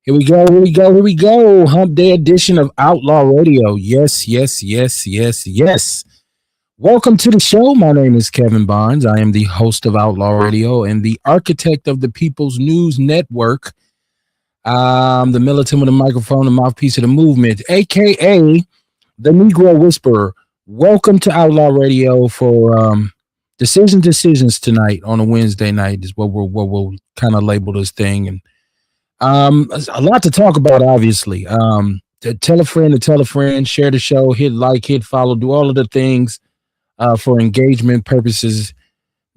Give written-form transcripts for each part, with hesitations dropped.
Here we go, here we go, here we go. Hump Day edition of Outlaw Radio. Yes, yes, yes, yes, yes. Welcome to the show. My name is Kevin Bonds. I am the host of Outlaw Radio and the architect of the People's News Network. The militant with a microphone, the mouthpiece of the movement, aka the Negro Whisperer. Welcome to Outlaw Radio for Decisions tonight on a Wednesday night is what we'll kind of label this thing. And a lot to talk about, obviously. Tell a friend, share the show, hit like, hit follow, do all of the things for engagement purposes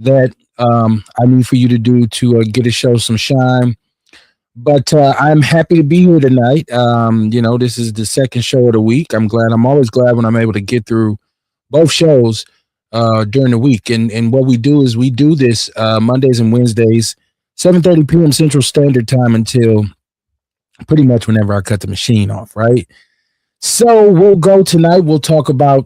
that I need for you to do to get a show some shine. But I'm happy to be here tonight. This is the second show of the week. I'm always glad when I'm able to get through both shows during the week. And what we do is we do this Mondays and Wednesdays, 7:30 p.m. Central Standard Time until pretty much whenever I cut the machine off, right? So we'll go tonight. We'll talk about,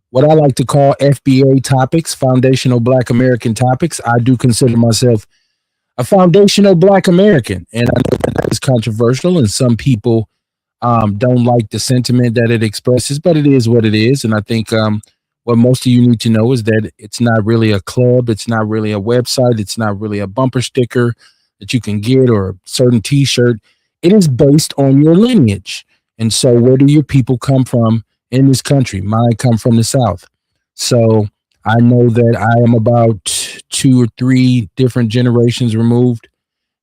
what I like to call FBA topics, foundational Black American topics. I do consider myself a foundational Black American, and I know that is controversial, and some people don't like the sentiment that it expresses, but it is what it is. And I think what most of you need to know is that it's not really a club. It's not really a website. It's not really a bumper sticker that you can get or a certain T-shirt. It is based on your lineage. And so where do your people come from in this country? Mine come from the South. So I know that I am about 2 or 3 different generations removed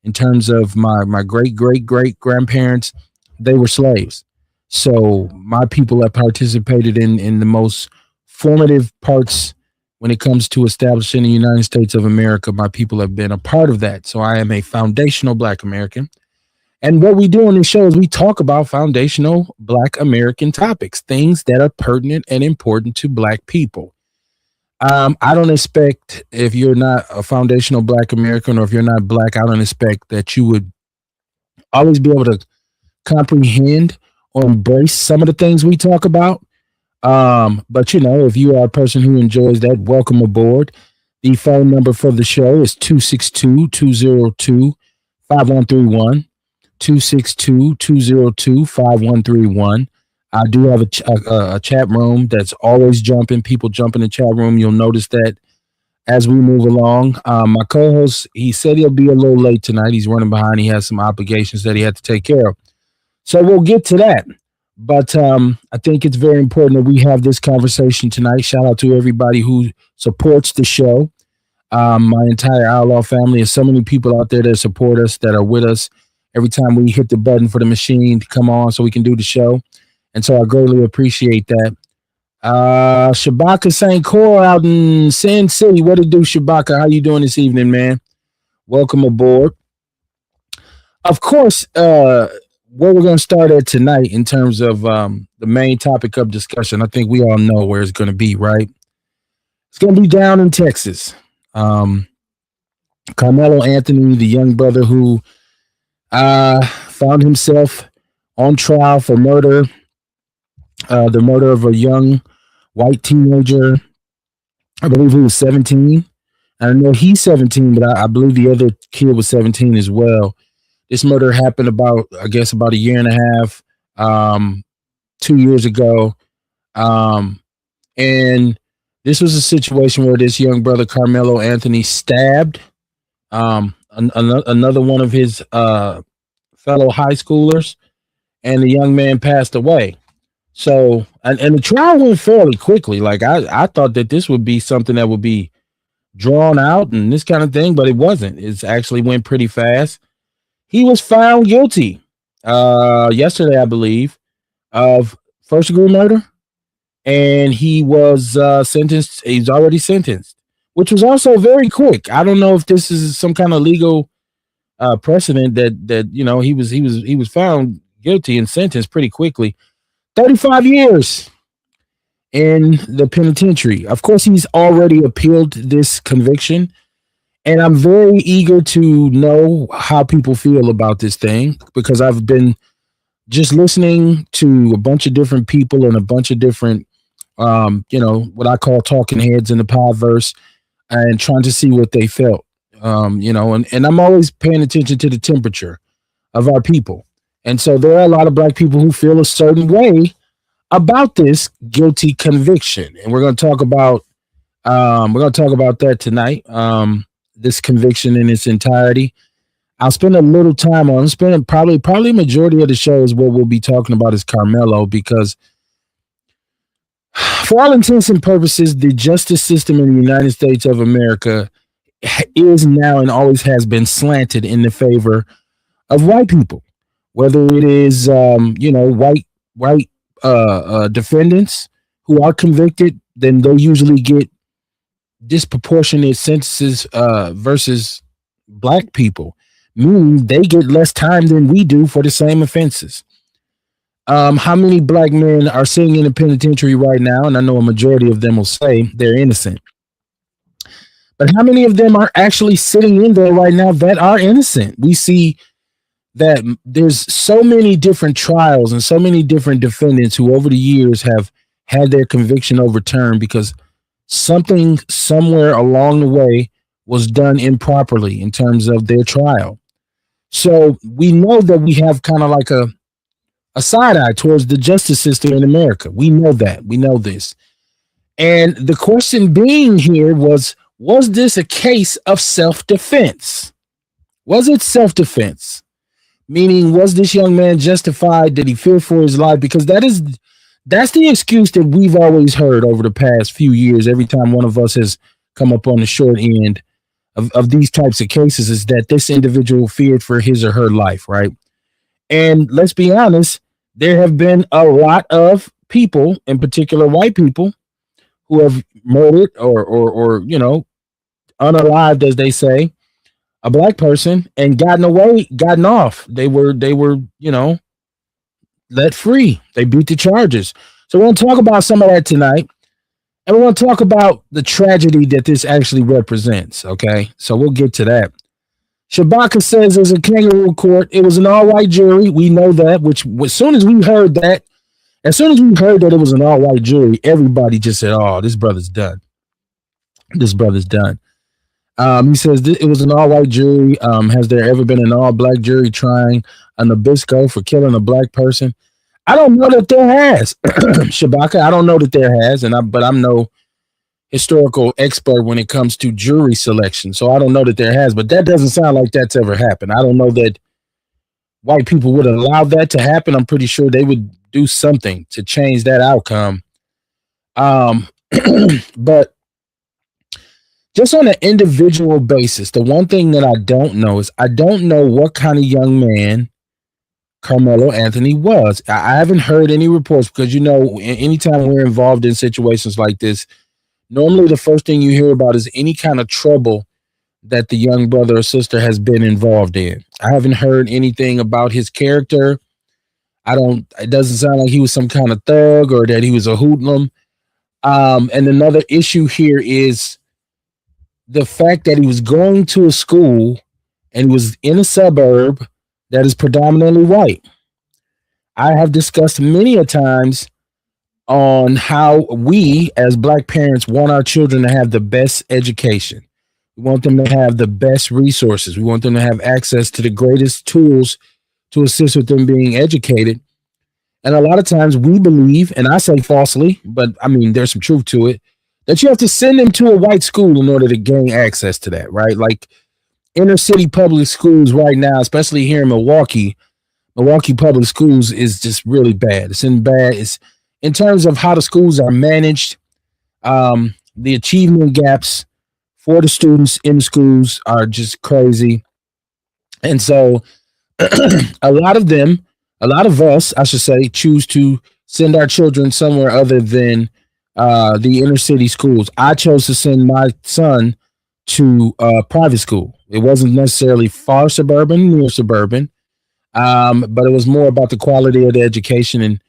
in terms of my great-great-great-grandparents. They were slaves. So my people have participated in the most formative parts when it comes to establishing the United States of America. My people have been a part of that. So I am a foundational Black American. And what we do on this show is we talk about foundational Black American topics, things that are pertinent and important to Black people. I don't expect, if you're not a foundational Black American or if you're not Black, I don't expect that you would always be able to comprehend or embrace some of the things we talk about. But if you are a person who enjoys that, welcome aboard. The phone number for the show is 262-202-5131. 262-202-5131. I do have a chat room that's always jumping. People jump in the chat room. You'll notice that as we move along. My co-host, he said he'll be a little late tonight. He's running behind. He has some obligations that he had to take care of. So we'll get to that. But I think it's very important that we have this conversation tonight. Shout out to everybody who supports the show. My entire Outlaw family, and so many people out there that support us, that are with us every time we hit the button for the machine to come on so we can do the show. And so I greatly appreciate that. Shabaka St. Cor out in Sin City. What it do, Shabaka? How you doing this evening, man? Welcome aboard. Of course, where we're going to start at tonight in terms of the main topic of discussion, I think we all know where it's going to be, right? It's going to be down in Texas. Carmelo Anthony, the young brother who found himself on trial for murder, the murder of a young white teenager. I believe he was 17. I know he's 17, but I believe the other kid was 17 as well. This murder happened about a year and a half, 2 years ago. And this was a situation where this young brother, Carmelo Anthony, stabbed another one of his fellow high schoolers, and the young man passed away. So, and the trial went fairly quickly. Like I thought that this would be something that would be drawn out and this kind of thing, but it wasn't. It actually went pretty fast. He was found guilty yesterday, I believe, of first-degree murder, and he was sentenced. He's already sentenced, which was also very quick. I don't know if this is some kind of legal precedent that he was found guilty and sentenced pretty quickly. 35 years in the penitentiary. Of course, he's already appealed this conviction. And I'm very eager to know how people feel about this thing, because I've been just listening to a bunch of different people and a bunch of different, what I call talking heads in the podverse, and trying to see what they felt. And I'm always paying attention to the temperature of our people. And so there are a lot of black people who feel a certain way about this guilty conviction. And we're going to talk about that tonight. This conviction in its entirety. I'll spend a little time on spending probably majority of the show is what we'll be talking about is Carmelo, because for all intents and purposes, the justice system in the United States of America is now and always has been slanted in the favor of white people, whether it is white defendants who are convicted, then they usually get disproportionate sentences versus black people, meaning they get less time than we do for the same offenses. How many black men are sitting in the penitentiary right now? And I know a majority of them will say they're innocent. But how many of them are actually sitting in there right now that are innocent? We see that there's so many different trials and so many different defendants who over the years have had their conviction overturned because something somewhere along the way was done improperly in terms of their trial. So we know that we have kind of like a side eye towards the justice system in America. We know that. We know this. And the question being here was this a case of self-defense? Was it self-defense? Meaning, was this young man justified? Did he fear for his life? Because that's the excuse that we've always heard over the past few years. Every time one of us has come up on the short end of these types of cases, is that this individual feared for his or her life, right? And let's be honest, there have been a lot of people, in particular white people, who have murdered or unalived, as they say, a black person and gotten off. They were let free. They beat the charges. So we're going to talk about some of that tonight. And we're going to talk about the tragedy that this actually represents. Okay. So we'll get to that. Shabaka says there's a kangaroo court. It was an all-white jury. We know that, which as soon as we heard that it was an all-white jury, everybody just said, oh, this brother's done. This brother's done. He says it was an all-white jury. Has there ever been an all-black jury trying a Nabisco for killing a black person? I don't know that there has, Shabaka. I don't know that there has, but I'm no historical expert when it comes to jury selection, so I don't know that there has. But that doesn't sound like that's ever happened. I don't know that white people would allow that to happen. I'm pretty sure they would do something to change that outcome. But just on an individual basis, the one thing that I don't know is I don't know what kind of young man Carmelo Anthony was. I haven't heard any reports because, anytime we're involved in situations like this, normally the first thing you hear about is any kind of trouble that the young brother or sister has been involved in. I haven't heard anything about his character. It doesn't sound like he was some kind of thug or that he was a hoodlum. And another issue here is the fact that he was going to a school and was in a suburb that is predominantly white. I have discussed many a times on how we as black parents want our children to have the best education. We want them to have the best resources. We want them to have access to the greatest tools to assist with them being educated. And a lot of times we believe, and I say falsely, but I mean, there's some truth to it, that you have to send them to a white school in order to gain access to that, right? Like inner city public schools right now, especially here in Milwaukee public schools is just really bad. It's in terms of how the schools are managed. The achievement gaps for the students in schools are just crazy. And so a lot of us, I should say, choose to send our children somewhere other than the inner city schools. I chose to send my son to private school. It wasn't necessarily far suburban, near suburban, but it was more about the quality of the education. And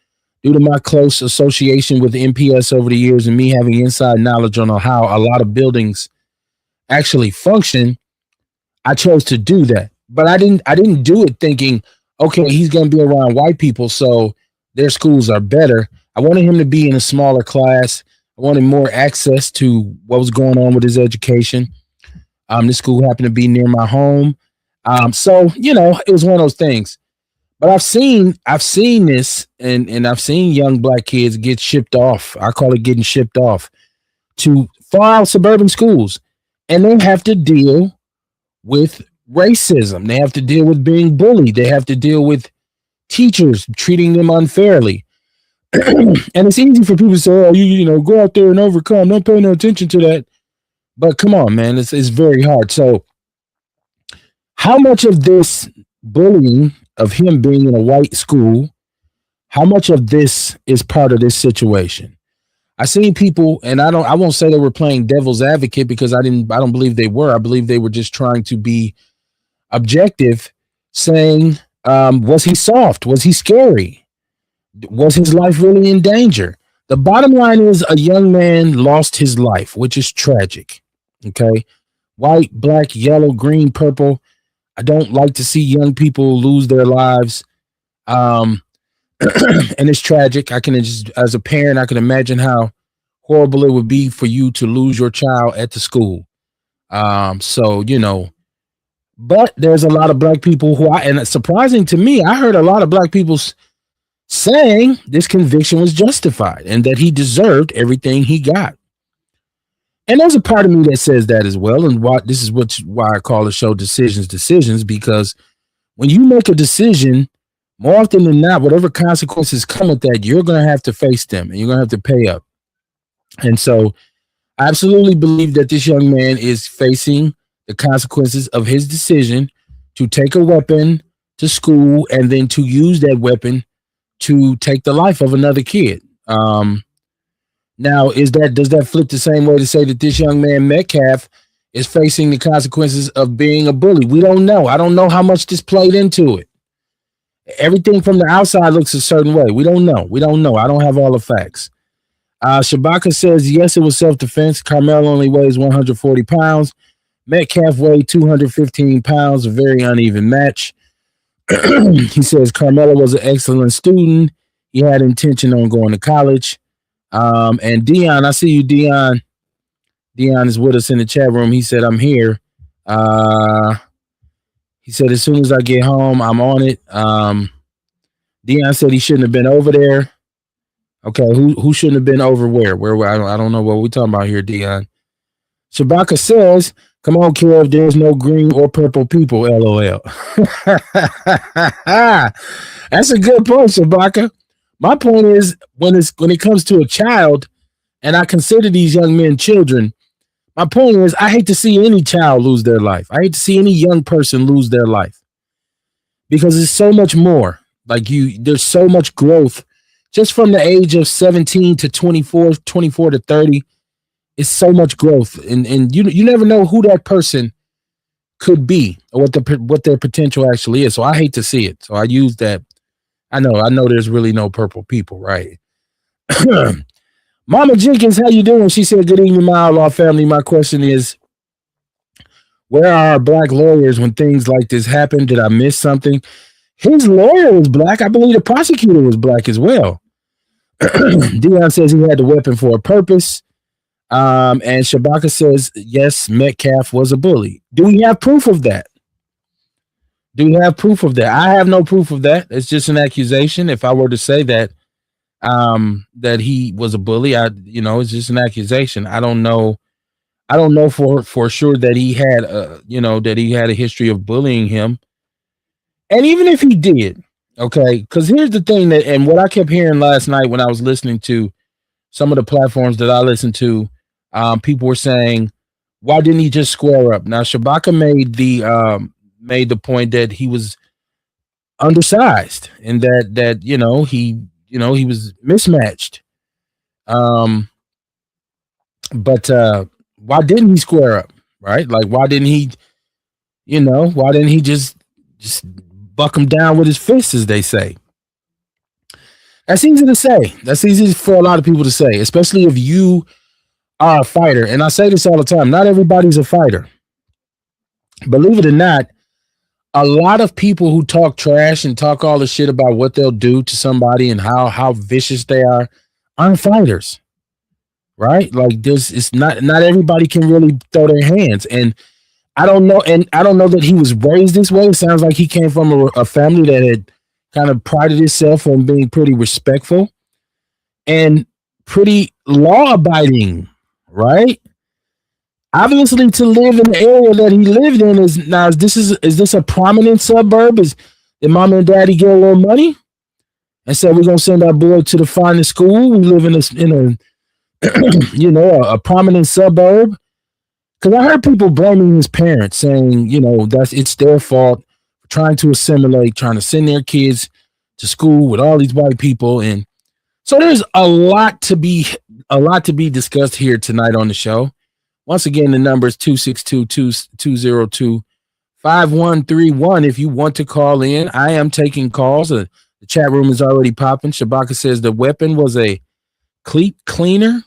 due to my close association with the NPS over the years and me having inside knowledge on how a lot of buildings actually function, I chose to do that. But I didn't do it thinking, okay, he's going to be around white people, so their schools are better. I wanted him to be in a smaller class. I wanted more access to what was going on with his education. This school happened to be near my home. So, it was one of those things. But I've seen this, and I've seen young black kids get shipped off. I call it getting shipped off to far out suburban schools, and they have to deal with racism. They have to deal with being bullied. They have to deal with teachers treating them unfairly. And it's easy for people to say, "Oh, you know, go out there and overcome. Don't pay no attention to that." But come on, man, it's very hard. So, how much of this bullying of him being in a white school, how much of this is part of this situation? I seen people, and I won't say they were playing devil's advocate because I don't believe they were. I believe they were just trying to be objective, saying, was he soft? Was he scary? Was his life really in danger? The bottom line is a young man lost his life, which is tragic. Okay. White, black, yellow, green, purple. I don't like to see young people lose their lives. Um, and it's tragic. I can just, as a parent, I can imagine how horrible it would be for you to lose your child at the school. So, but there's a lot of black people and it's surprising to me, I heard a lot of black people saying this conviction was justified and that he deserved everything he got. And there's a part of me that says that as well. And why I call the show Decisions, because when you make a decision, more often than not, whatever consequences come with that, you're going to have to face them and you're going to have to pay up. And so I absolutely believe that this young man is facing the consequences of his decision to take a weapon to school and then to use that weapon to take the life of another kid. Now, does that flip the same way to say that this young man Metcalf is facing the consequences of being a bully? We don't know. I don't know how much this played into it. Everything from the outside looks a certain way. We don't know. I don't have all the facts. Shabaka says, yes, it was self-defense. Carmelo only weighs 140 pounds. Metcalf weighed 215 pounds, a very uneven match. He says Carmelo was an excellent student. He had intention on going to college. And Dion, I see you, Dion. Dion is with us in the chat room. He said, I'm here. He said, as soon as I get home, I'm on it. Dion said he shouldn't have been over there. Okay, who shouldn't have been over where? I don't know what we're talking about here, Dion. Shabaka says, come on, Kev, there's no green or purple people, LOL. That's a good point, Shabaka. My point is, when it comes to a child, and I consider these young men children, my point is, I hate to see any child lose their life. I hate to see any young person lose their life because it's so much more. There's so much growth just from the age of 17 to 24 to 30. It's so much growth, and you never know who that person could be or what their potential actually is. So I hate to see it. So I use that. I know there's really no purple people, right? Mama Jenkins, how you doing? She said, good evening, my Outlaw family. My question is, where are our black lawyers when things like this happen? Did I miss something? His lawyer was black. I believe the prosecutor was black as well. Dion says he had the weapon for a purpose. And Shabaka says, yes, Metcalf was a bully. Do we have proof of that? I have no proof of that. It's just an accusation. If I were to say that he was a bully, it's just an accusation. I don't know for sure that he had a history of bullying him. And even if he did, okay, because here's the thing and what I kept hearing last night when I was listening to some of the platforms that I listened to, people were saying, why didn't he just square up? Now, Shabaka made the point that he was undersized and that he was mismatched. But why didn't he square up? Right? Like, why didn't he just buck him down with his fists, as they say? That's easy to say. That's easy for a lot of people to say, especially if you are a fighter. And I say this all the time. Not everybody's a fighter. Believe it or not, a lot of people who talk trash and talk all the shit about what they'll do to somebody and how vicious they aren't fighters. Right? Like, it's not everybody can really throw their hands. And I don't know that he was raised this way. It sounds like he came from a family that had kind of prided itself on being pretty respectful and pretty law abiding, right? Obviously, to live in the area that he lived in is this a prominent suburb? Did mom and daddy get a little money and said we're gonna send our boy to the finest school? We live in a prominent suburb. Because I heard people blaming his parents, saying that's it's their fault, trying to assimilate, trying to send their kids to school with all these white people, and so there's a lot to be discussed here tonight on the show. Once again, the number is 262-202-5131. If you want to call in, I am taking calls. The chat room is already popping. Shabaka says the weapon was a cleat cleaner.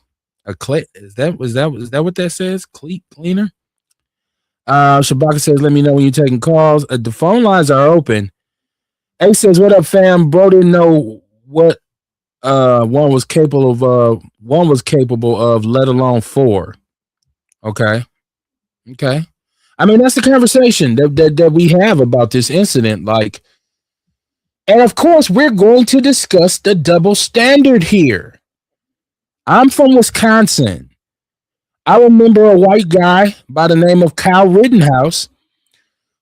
Is that what that says? Cleat cleaner? Shabaka says, let me know when you're taking calls. The phone lines are open. A says, what up, fam? Bro didn't know what one was capable of, let alone four. Okay. I mean, that's the conversation that we have about this incident. Like, and of course, we're going to discuss the double standard here. I'm from Wisconsin. I remember a white guy by the name of Kyle Rittenhouse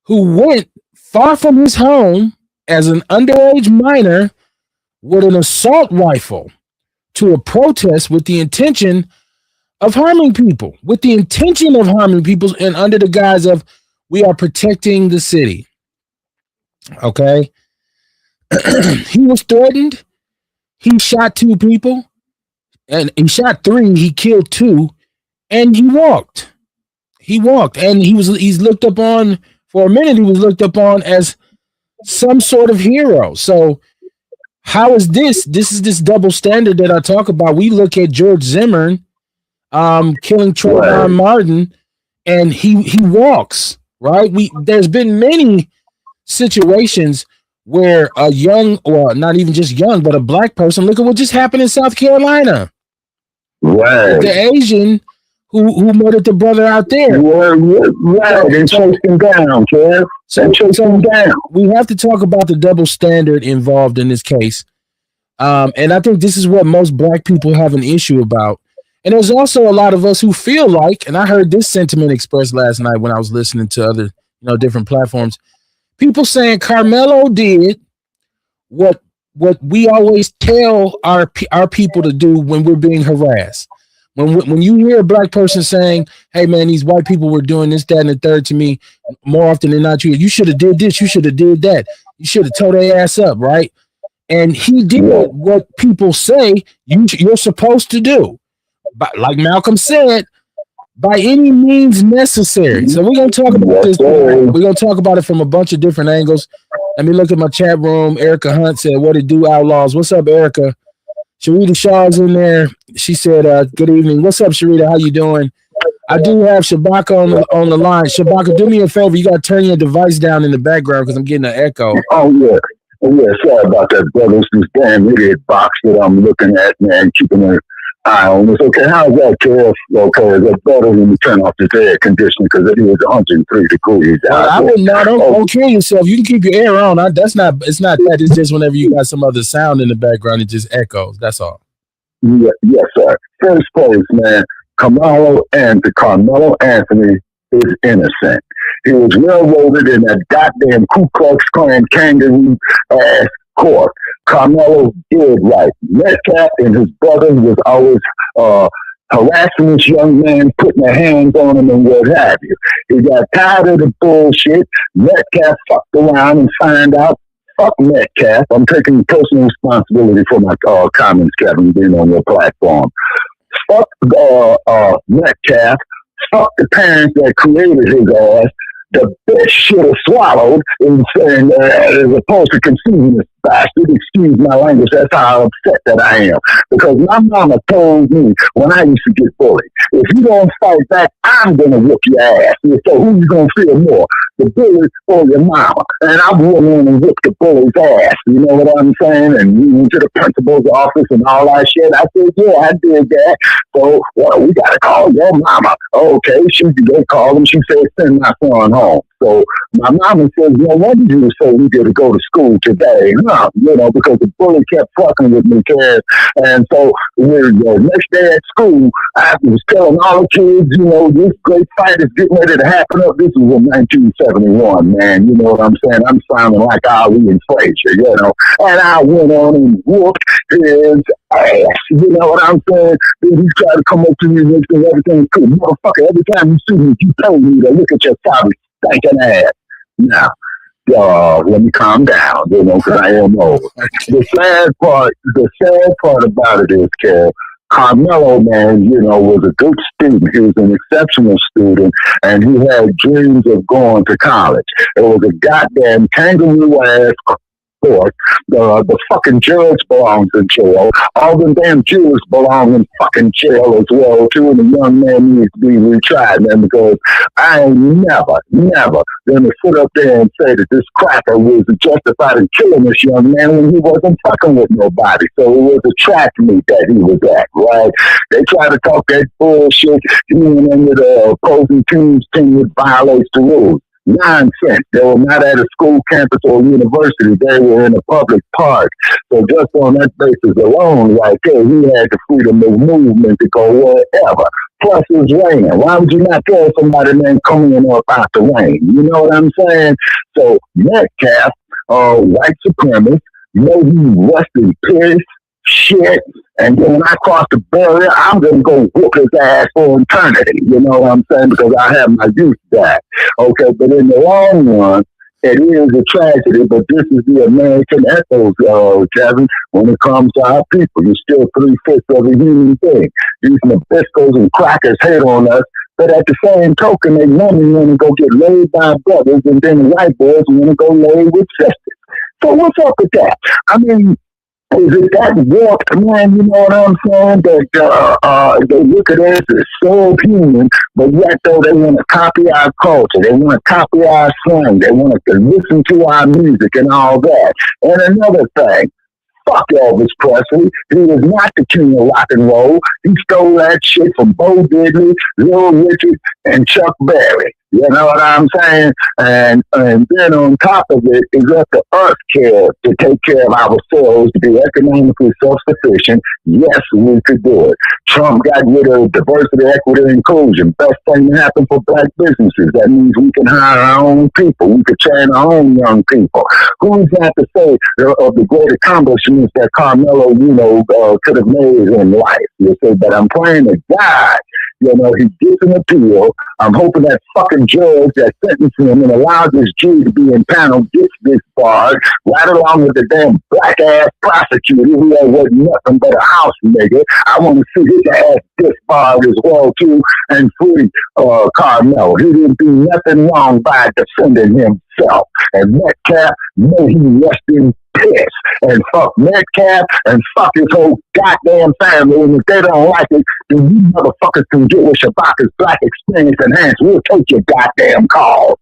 who went far from his home as an underage minor with an assault rifle to a protest with the intention of harming people, and under the guise of we are protecting the city. Okay. He was threatened. He shot two people, and he shot three. He killed two, and he walked, and he's looked upon for a minute. He was looked upon as some sort of hero. So how is this? This is this double standard that I talk about. We look at George Zimmerman killing Trayvon Martin, and he walks, right? There's been many situations where a young, or not even just young, but a black person, look at what just happened in South Carolina. Right. The Asian who murdered the brother out there. Right, and chased him down, Kev. Chased him down. We have to talk about the double standard involved in this case. And I think this is what most black people have an issue about. And there's also a lot of us who feel like, and I heard this sentiment expressed last night when I was listening to other, different platforms. People saying Carmelo did what we always tell our people to do when we're being harassed. When you hear a black person saying, "Hey man, these white people were doing this, that, and the third to me," more often than not, you should have did this, you should have did that, you should have tore their ass up, right? And he did what people say you're supposed to do. But like Malcolm said, by any means necessary. So we're gonna talk about this. We're gonna talk about it from a bunch of different angles. Let me look at my chat room. Erica Hunt said, "What it do, Outlaws?" What's up, Erica? Sharita Shaw's in there. She said, "Good evening." What's up, Sharita? How you doing? I do have Shabaka on the line. Shabaka, do me a favor. You gotta turn your device down in the background because I'm getting an echo. Oh yeah, sorry about that, brother. It's this damn idiot box that I'm looking at, man, keeping an eye on this. Okay, how's that, Kev? Okay, is that better when you turn off this air conditioning because it is 103 degrees out? I would not. Don't kill yourself. You can keep your air on. It's not that. It's just whenever you got some other sound in the background, it just echoes. That's all. Yeah, yes, sir. First place, man. Carmelo Anthony is innocent. He was railroaded in that goddamn Ku Klux Klan kangaroo ass court. Carmelo did right. Metcalf and his brother was always harassing this young man, putting their hands on him and what have you. He got tired of the bullshit. Metcalf fucked around and found out. Fuck Metcalf. I'm taking personal responsibility for my comments, Kevin, being on your platform. Fuck Metcalf. Fuck the parents that created his ass. The bitch should have swallowed and saying, as opposed to conceiving this bastard, excuse my language, that's how upset that I am. Because my mama told me when I used to get bullied, if you don't fight back, I'm going to whoop your ass. And so who's going to feel more, the bully or your mama? And I went in and whipped the bully's ass. You know what I'm saying? And we went to the principal's office and all that shit. I said, yeah, I did that. So, well, we got to call your mama. Okay, they called him. She said, send my son home. So my mama says, "Well, what did you say we get to go to school today?" Huh? Because the bully kept fucking with me, kid. And so the next day at school, I was telling all the kids, this great fight is getting ready to happen up. This was in 1971, man. You know what I'm saying? I'm sounding like Ali and Frazier. And I went on and whooped his ass. You know what I'm saying? Then he tried to come up to me and say everything cool. Motherfucker, every time you see me, you told me to look at your sorry stinking ass. Now, let me calm down, because I am old. The sad part about it is, Kev, Carmelo, man, was a good student. He was an exceptional student, and he had dreams of going to college. It was a goddamn kangaroo ass course. The fucking judge belongs in jail. All the damn Jews belong in fucking jail as well, too. And the young man needs to be retried, man, because I ain't never gonna sit up there and say that this cracker was justified in killing this young man when he wasn't fucking with nobody. So it was a track meet that he was at, right? They try to talk that bullshit. He went into the opposing team's team that violates the rules. Nonsense. They were not at a school campus or university. They were in a public park. So just on that basis alone, right there, he had the freedom of movement to go wherever. Plus, it was raining. Why would you not tell somebody then coming up out the rain? You know what I'm saying? So Metcalf, white supremacist, he rusted piss, shit, and then when I cross the barrier, I'm going to go whoop his ass for eternity. You know what I'm saying? Because I have my youth back. Okay, but in the long run, it is a tragedy, but this is the American ethos, Kevin. When it comes to our people, you're still 3/5 of a human being. These Nabiscos and crackers hate on us, but at the same token, they want to go get laid by brothers, and then the white boys want to go lay with sisters. So what's up with that? I mean, is it that warped, man? You know what I'm saying? That they look at us as subhuman, but yet though they want to copy our culture, they want to copy our slang, they want to listen to our music and all that. And another thing, fuck Elvis Presley. He was not the king of rock and roll. He stole that shit from Bo Diddley, Little Richard, and Chuck Berry. You know what I'm saying? And then on top of it, it's up to us, care to take care of ourselves, to be economically self-sufficient. Yes, we could do it. Trump got rid of diversity, equity, and inclusion. Best thing to happen for black businesses. That means we can hire our own people. We could train our own young people. Who's not to say of the great accomplishments that Carmelo, could have made in life? You say, but I'm praying to God, he gets an appeal. I'm hoping that fucking judge that sentenced him and allowed this jury to be impaneled gets disbarred, right along with the damn black ass prosecutor who wasn't nothing but a house nigga. I want to see his ass disbarred as well too, and free Carmelo. He didn't do nothing wrong by defending himself. And Metcalf, may he rest in piss. And fuck Metcalf and fuck his whole goddamn family. And if they don't like it, then you motherfuckers can get with Shabaka's Black Experience Enhanced. We'll take your goddamn calls.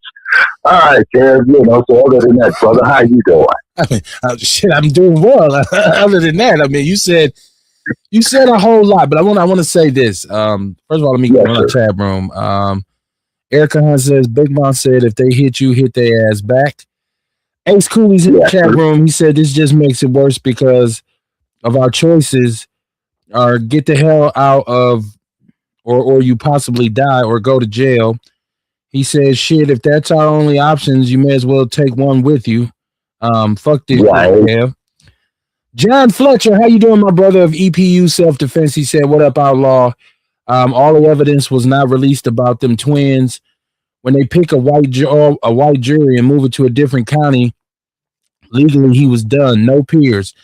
All right, Kev, so other than that, brother, how you doing? I mean, shit, I'm doing well. Other than that, I mean, you said a whole lot, but I want to say this. First of all, let me go in the chat room. Erica Hunt says, Big Mom said, if they hit you, hit their ass back. Ace Cooley's in the chat room. He said this just makes it worse because of our choices are get the hell out of, or you possibly die or go to jail. He says, shit, if that's our only options, you may as well take one with you. Fuck this. Right. John Fletcher, how you doing, my brother of EPU Self-Defense? He said, what up, Outlaw? All the evidence was not released about them twins. When they pick a white jury and move it to a different county, legally he was done. No peers.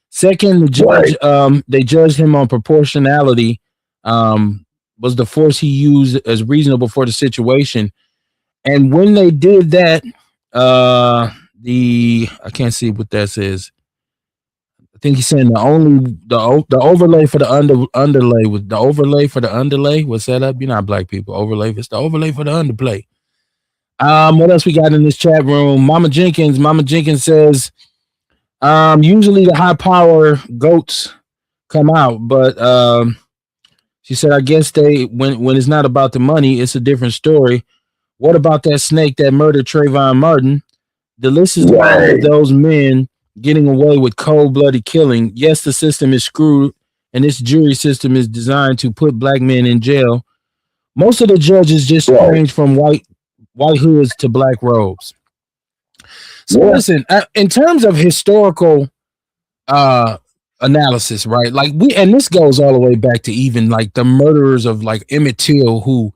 Second, the judge, they judged him on proportionality. Was the force he used as reasonable for the situation? And when they did that, I can't see what that says. I think he's saying the overlay for the underlay was the overlay for the underlay was set up. You're not black people. Overlay. It's the overlay for the underplay. What else we got in this chat room? Mama Jenkins says, usually the high power goats come out, but she said, I guess when it's not about the money, it's a different story. What about that snake that murdered Trayvon Martin? The list is long of Right. those men getting away with cold-blooded killing. Yes, the system is screwed, and this jury system is designed to put black men in jail. Most of the judges just Right. change from white hoods to black robes. So Yeah. listen, in terms of historical uh analysis, right? Like and this goes all the way back to even like the murderers of like Emmett Till, who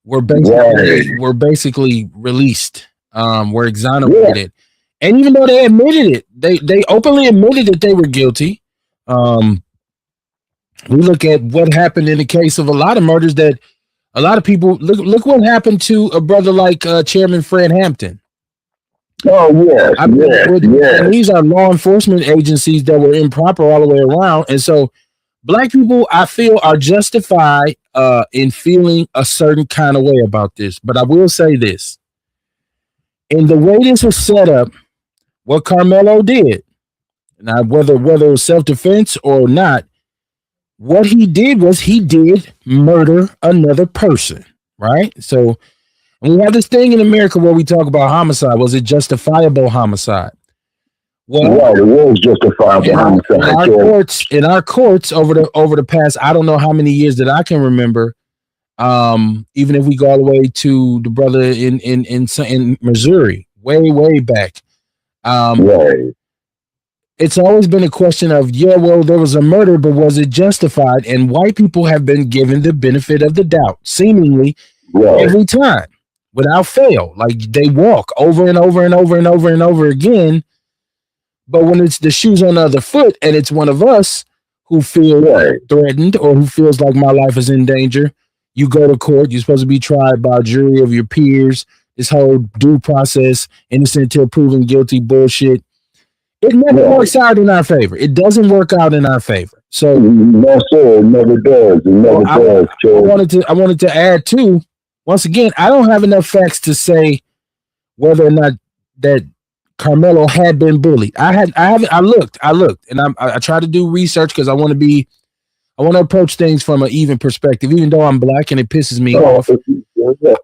Right. were basically released, were Yeah. exonerated. And even though they admitted it, they openly admitted that they were guilty. Um, we look at what happened in the case of a lot of murders that a lot of people look what happened to a brother like Chairman Fred Hampton. Oh yes. I mean, Yes. Yes. and these are law enforcement agencies that were improper all the way around, and so black people, I feel, are justified in feeling a certain kind of way about this. But I will say this: in the way this was set up, what Carmelo did, now whether it was self defense or not, what he did was he did murder another person, right? So and we have this thing in America where we talk about homicide. Was it justifiable homicide? Well, Right. It was justifiable homicide. in our courts over the past, I don't know how many years that I can remember. Even if we go all the way to the brother in Missouri, way back. Right. It's always been a question of, yeah, well, there was a murder, but was it justified? And white people have been given the benefit of the doubt, seemingly Right. every time, without fail. Like they walk over and over and over and over and over again. But when it's the shoes on the other foot and it's one of us who feel Right. threatened or who feels like my life is in danger, you go to court. You're supposed to be tried by a jury of your peers. This whole due process, innocent till proven guilty bullshit. It never Right. works out in our favor. It doesn't work out in our favor. So No, sir. It never does. It never does. I wanted to add too. Once again, I don't have enough facts to say whether or not that Carmelo had been bullied. I looked, and I tried to do research because I want to approach things from an even perspective, even though I'm black and it pisses me off.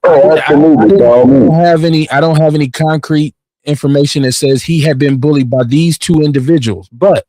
Absolutely. I don't have any concrete information that says he had been bullied by these two individuals, but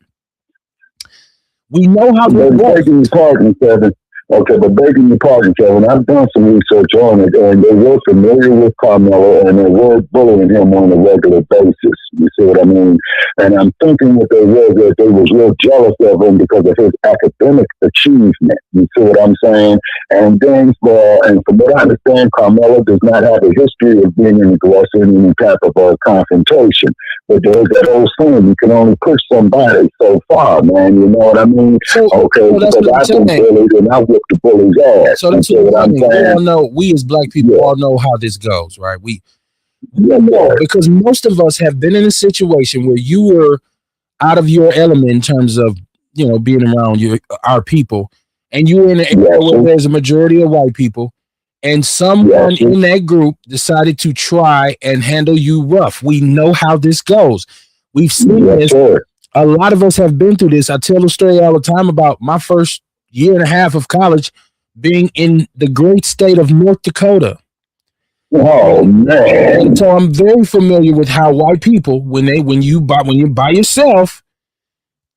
we know how But begging your pardon, Kevin. Okay, but begging your pardon, Kevin, I've done some research on it, and they were familiar with Carmelo, and they were bullying him on a regular basis. You see what I mean? And I'm thinking what they were that they was real jealous of him because of his academic achievement. You see what I'm saying? And then, and from what I understand, Carmelo does not have a history of being an aggressor in any type of confrontation. But there's that old saying, you can only push somebody so far, man. You know what I mean? Okay, that's because what I've I'm been saying. bullied and I whipped the bully's ass. So that's You see what I'm we saying? all know. We as black people Yeah. all know how this goes, right? We Yeah. know because most of us have been in a situation where you were out of your element in terms of being around our people, and you were in an area Yes, where sir. there's a majority of white people, and someone Yes, sir. in that group decided to try and handle you rough. We know how this goes. We've seen Yes, this. sir. A lot of us have been through this. I tell the story all the time about my first year and a half of college being in the great state of North Dakota. Oh, man. And so I'm very familiar with how white people, when you're by yourself,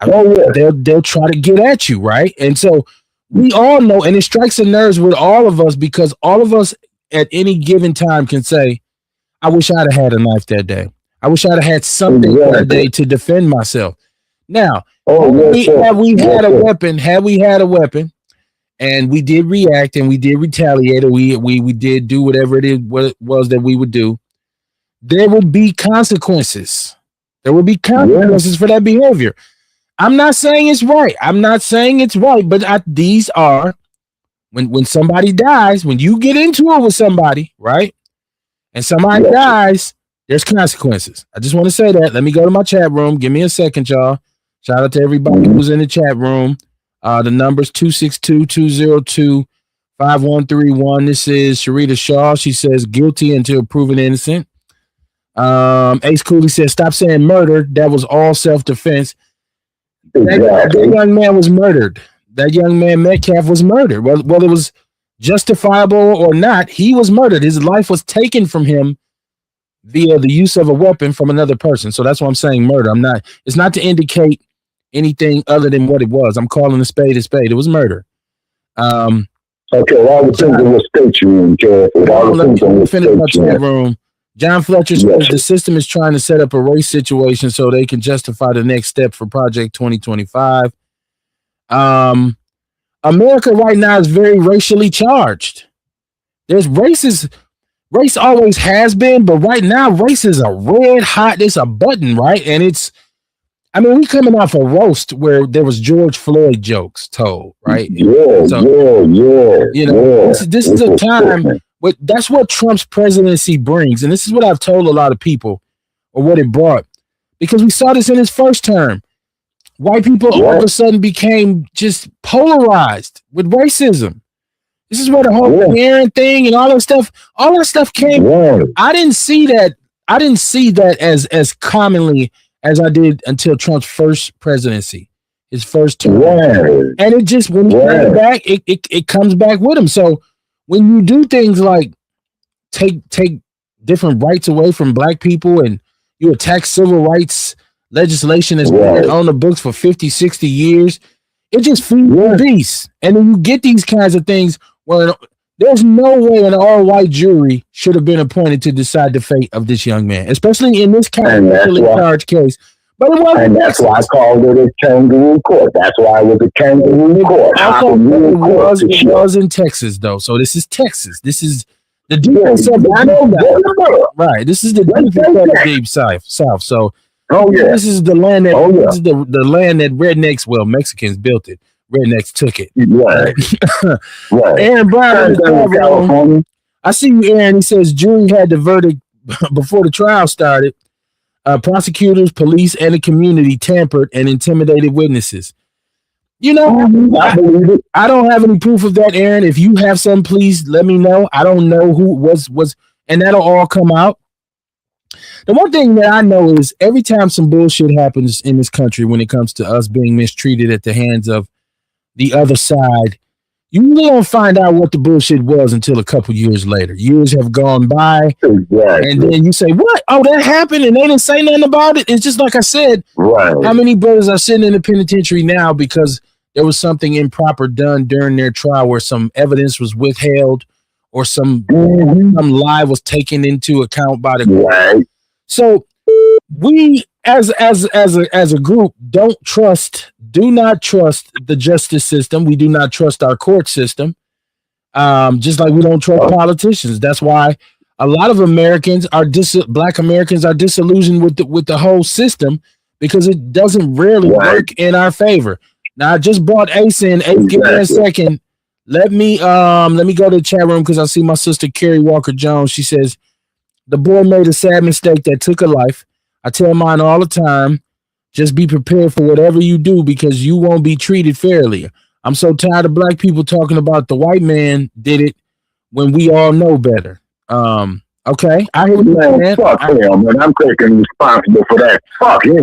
Oh, yeah. they'll try to get at you, right? And so we all know, and it strikes a nerve with all of us because all of us at any given time can say, I wish I'd have had a knife that day. I wish I'd have had something that day to defend myself. Now, Oh, yes, sir. had we Yes, had a sir. weapon, and we did react and we did retaliate, or we did do whatever what it was that we would do, there would be consequences. There would be consequences for that behavior. I'm not saying it's right. But these are when somebody dies, when you get into it with somebody, right? And somebody dies, there's consequences. I just want to say that. Let me go to my chat room. Give me a second, y'all. Shout out to everybody who's in the chat room. The number's 262-202-5131. This is Sharita Shaw. She says guilty until proven innocent. Ace Cooley says, stop saying murder. That was all self-defense. That young man was murdered. That young man Metcalf was murdered. Well, it was justifiable or not, he was murdered. His life was taken from him via the use of a weapon from another person. So that's why I'm saying murder. I'm not. It's not to indicate anything other than what it was. I'm calling a spade a spade. It was murder. Okay, all the things in what state you in, Kev. All the things in what state you in. Room. John Fletcher says the system is trying to set up a race situation so they can justify the next step for Project 2025. America right now is very racially charged. There's race always has been, but right now race is a red hot. It's a button, right? And we coming off a roast where there was George Floyd jokes told, right? Yeah. This is a time. But that's what Trump's presidency brings, and this is what I've told a lot of people, or what it brought, because we saw this in his first term. White people all of a sudden became just polarized with racism. This is where the whole Aaron thing and all that stuff came. I didn't see that. I didn't see that as commonly as I did until Trump's first presidency, his first term. And it just, when he comes back, it comes back with him. So when you do things like take different rights away from black people and you attack civil rights legislation that's been on the books for 50, 60 years, it just feeds the beast. And then you get these kinds of things where there's no way an all-white jury should have been appointed to decide the fate of this young man, especially in this kind of really charged case. But it wasn't. And that's why I called it a kangaroo court. That's why it was a kangaroo court. It was in Texas, though. So this is Texas. This is the defense of the right. This is the defense of the deep south. So this is the land that this is the land that rednecks, Mexicans built it. Rednecks took it. Right. Aaron Brown, California. I see you, Aaron. He says jury had the verdict before the trial started. Prosecutors, police, and the community tampered and intimidated witnesses. I don't have any proof of that, Aaron. If you have some, please let me know. I don't know who was, and that'll all come out. The one thing that I know is every time some bullshit happens in this country when it comes to us being mistreated at the hands of the other side, you really don't find out what the bullshit was until a couple years later. Years have gone by, and then you say, "What? Oh, that happened," and they didn't say nothing about it. It's just like I said. How many brothers are sitting in the penitentiary now because there was something improper done during their trial, where some evidence was withheld, or some lie was taken into account by the court. So we, as a group, do not trust the justice system. We do not trust our court system. Just like we don't trust politicians. That's why a lot of Americans Black Americans are disillusioned with the whole system, because it doesn't really work in our favor. Now I just brought Ace in. Ace, give me a second. Let me go to the chat room because I see my sister Carrie Walker Jones. She says the boy made a sad mistake that took a life. I tell mine all the time. Just be prepared for whatever you do, because you won't be treated fairly. I'm so tired of black people talking about the white man did it when we all know better. Okay, I hear you, man. Fuck him, and I'm taking responsible for that. Fuck him.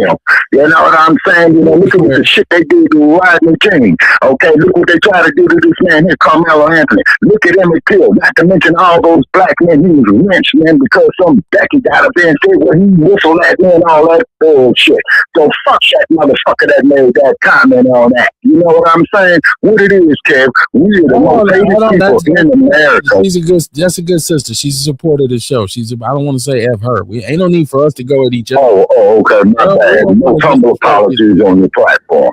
You know what I'm saying? Look at the shit they did to Rodney King. Okay, look what they try to do to this man here, Carmelo Anthony. Look at him and kill. Not to mention all those black men he was lynched, man, because some Becky got up there and said, well, he whistled at me and all that bullshit. So fuck that motherfucker that made that comment on that. You know what I'm saying? What it is, Kev, we are the most hated people in America. That's a good sister. She's a supporter of the show. I don't want to say F her. We ain't no need for us to go at each other. Okay. My bad. Most humble apologies on your platform.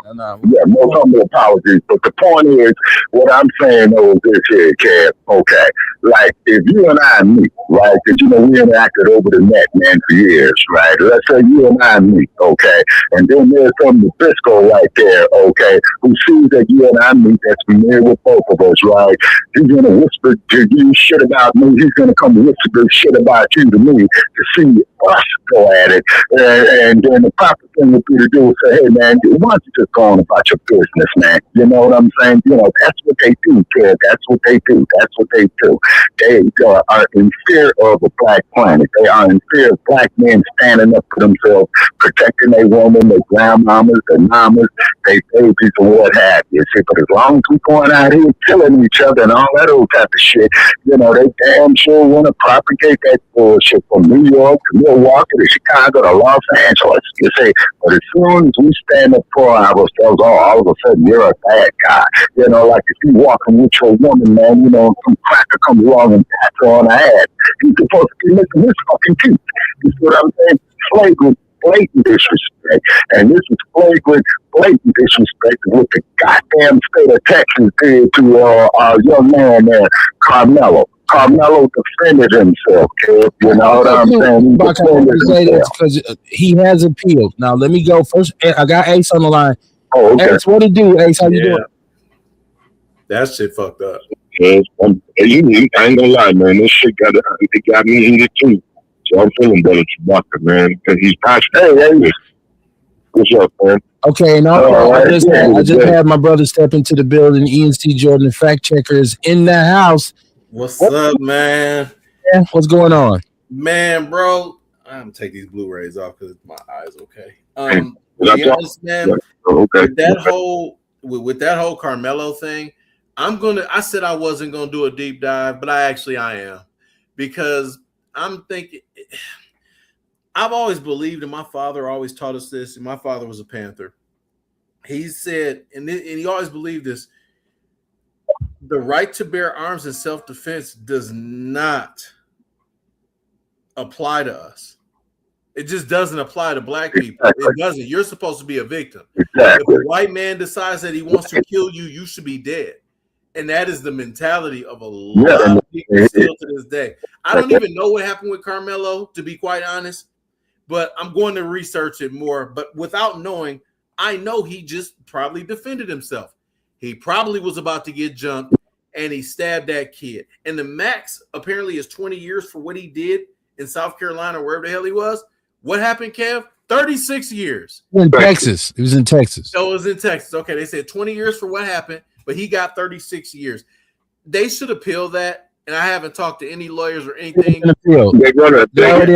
Most humble apologies. But the point is, what I'm saying though is this here, Kev. Okay. Like, if you and I meet, right, because, we interacted over the net, man, for years, right? Let's say you and I meet, okay? And then there's some Nabisco right there, okay, who sees that you and I meet that's familiar with both of us, right? He's going to whisper to you shit about me. He's going to come whisper shit about you to me to see us go at it. And then the proper thing would be to do is say, hey, man, why don't you just go on about your business, man? You know what I'm saying? That's what they do, kid. That's what they do. They are in fear of a black planet. They are in fear of black men standing up for themselves, protecting their women, their grandmamas, their mamas, their babies, or what have you. See, but as long as we going out here killing each other and all that old type of shit, they damn sure want to propagate that bullshit from New York to Milwaukee to Chicago to Los Angeles. You see, but as soon as we stand up for ourselves, all of a sudden you're a bad guy. Like if you walking with your woman, man, some cracker comes along and pats her on the ass. He's supposed to be licking his fucking teeth. You see what I'm saying? Flagrant, blatant disrespect. And this is flagrant, blatant disrespect what the goddamn state of Texas did to our young man there, Carmelo. Carmelo defended himself, kid. You know what I'm saying? Because he has appealed. Now, let me go first. I got Ace on the line. Oh, okay. Ace, what it do, Ace? How you doing? That shit fucked up. Yeah, I ain't gonna lie, man. This shit got me heated too. So I'm feeling better Chewbacca, man, because he's passionate. Hey, what's up, man? Okay, I just had my brother step into the building. ENC Jordan, the fact checker, is in the house. What's up, man? Yeah, what's going on? Man, bro, I'm gonna take these Blu-rays off because my eyes okay. To be honest, man, okay. With that whole Carmelo thing, I said I wasn't gonna do a deep dive, but I am, because I'm thinking, I've always believed, and my father always taught us this, and my father was a Panther. He said, and he always believed this: the right to bear arms in self-defense does not apply to us. It just doesn't apply to black people. It doesn't. You're supposed to be a victim. Exactly. If a white man decides that he wants to kill you, you should be dead. And that is the mentality of a lot of people still to this day. I don't even know what happened with Carmelo, to be quite honest, but I'm going to research it more. But without knowing, I know he just probably defended himself. He probably was about to get jumped, and he stabbed that kid. And the max apparently is 20 years for what he did in South Carolina, wherever the hell he was. What happened, Kev? 36 years. In Texas. It was in Texas. So it was in Texas. Okay, they said 20 years for what happened, but he got 36 years. They should appeal that, and I haven't talked to any lawyers or anything. They already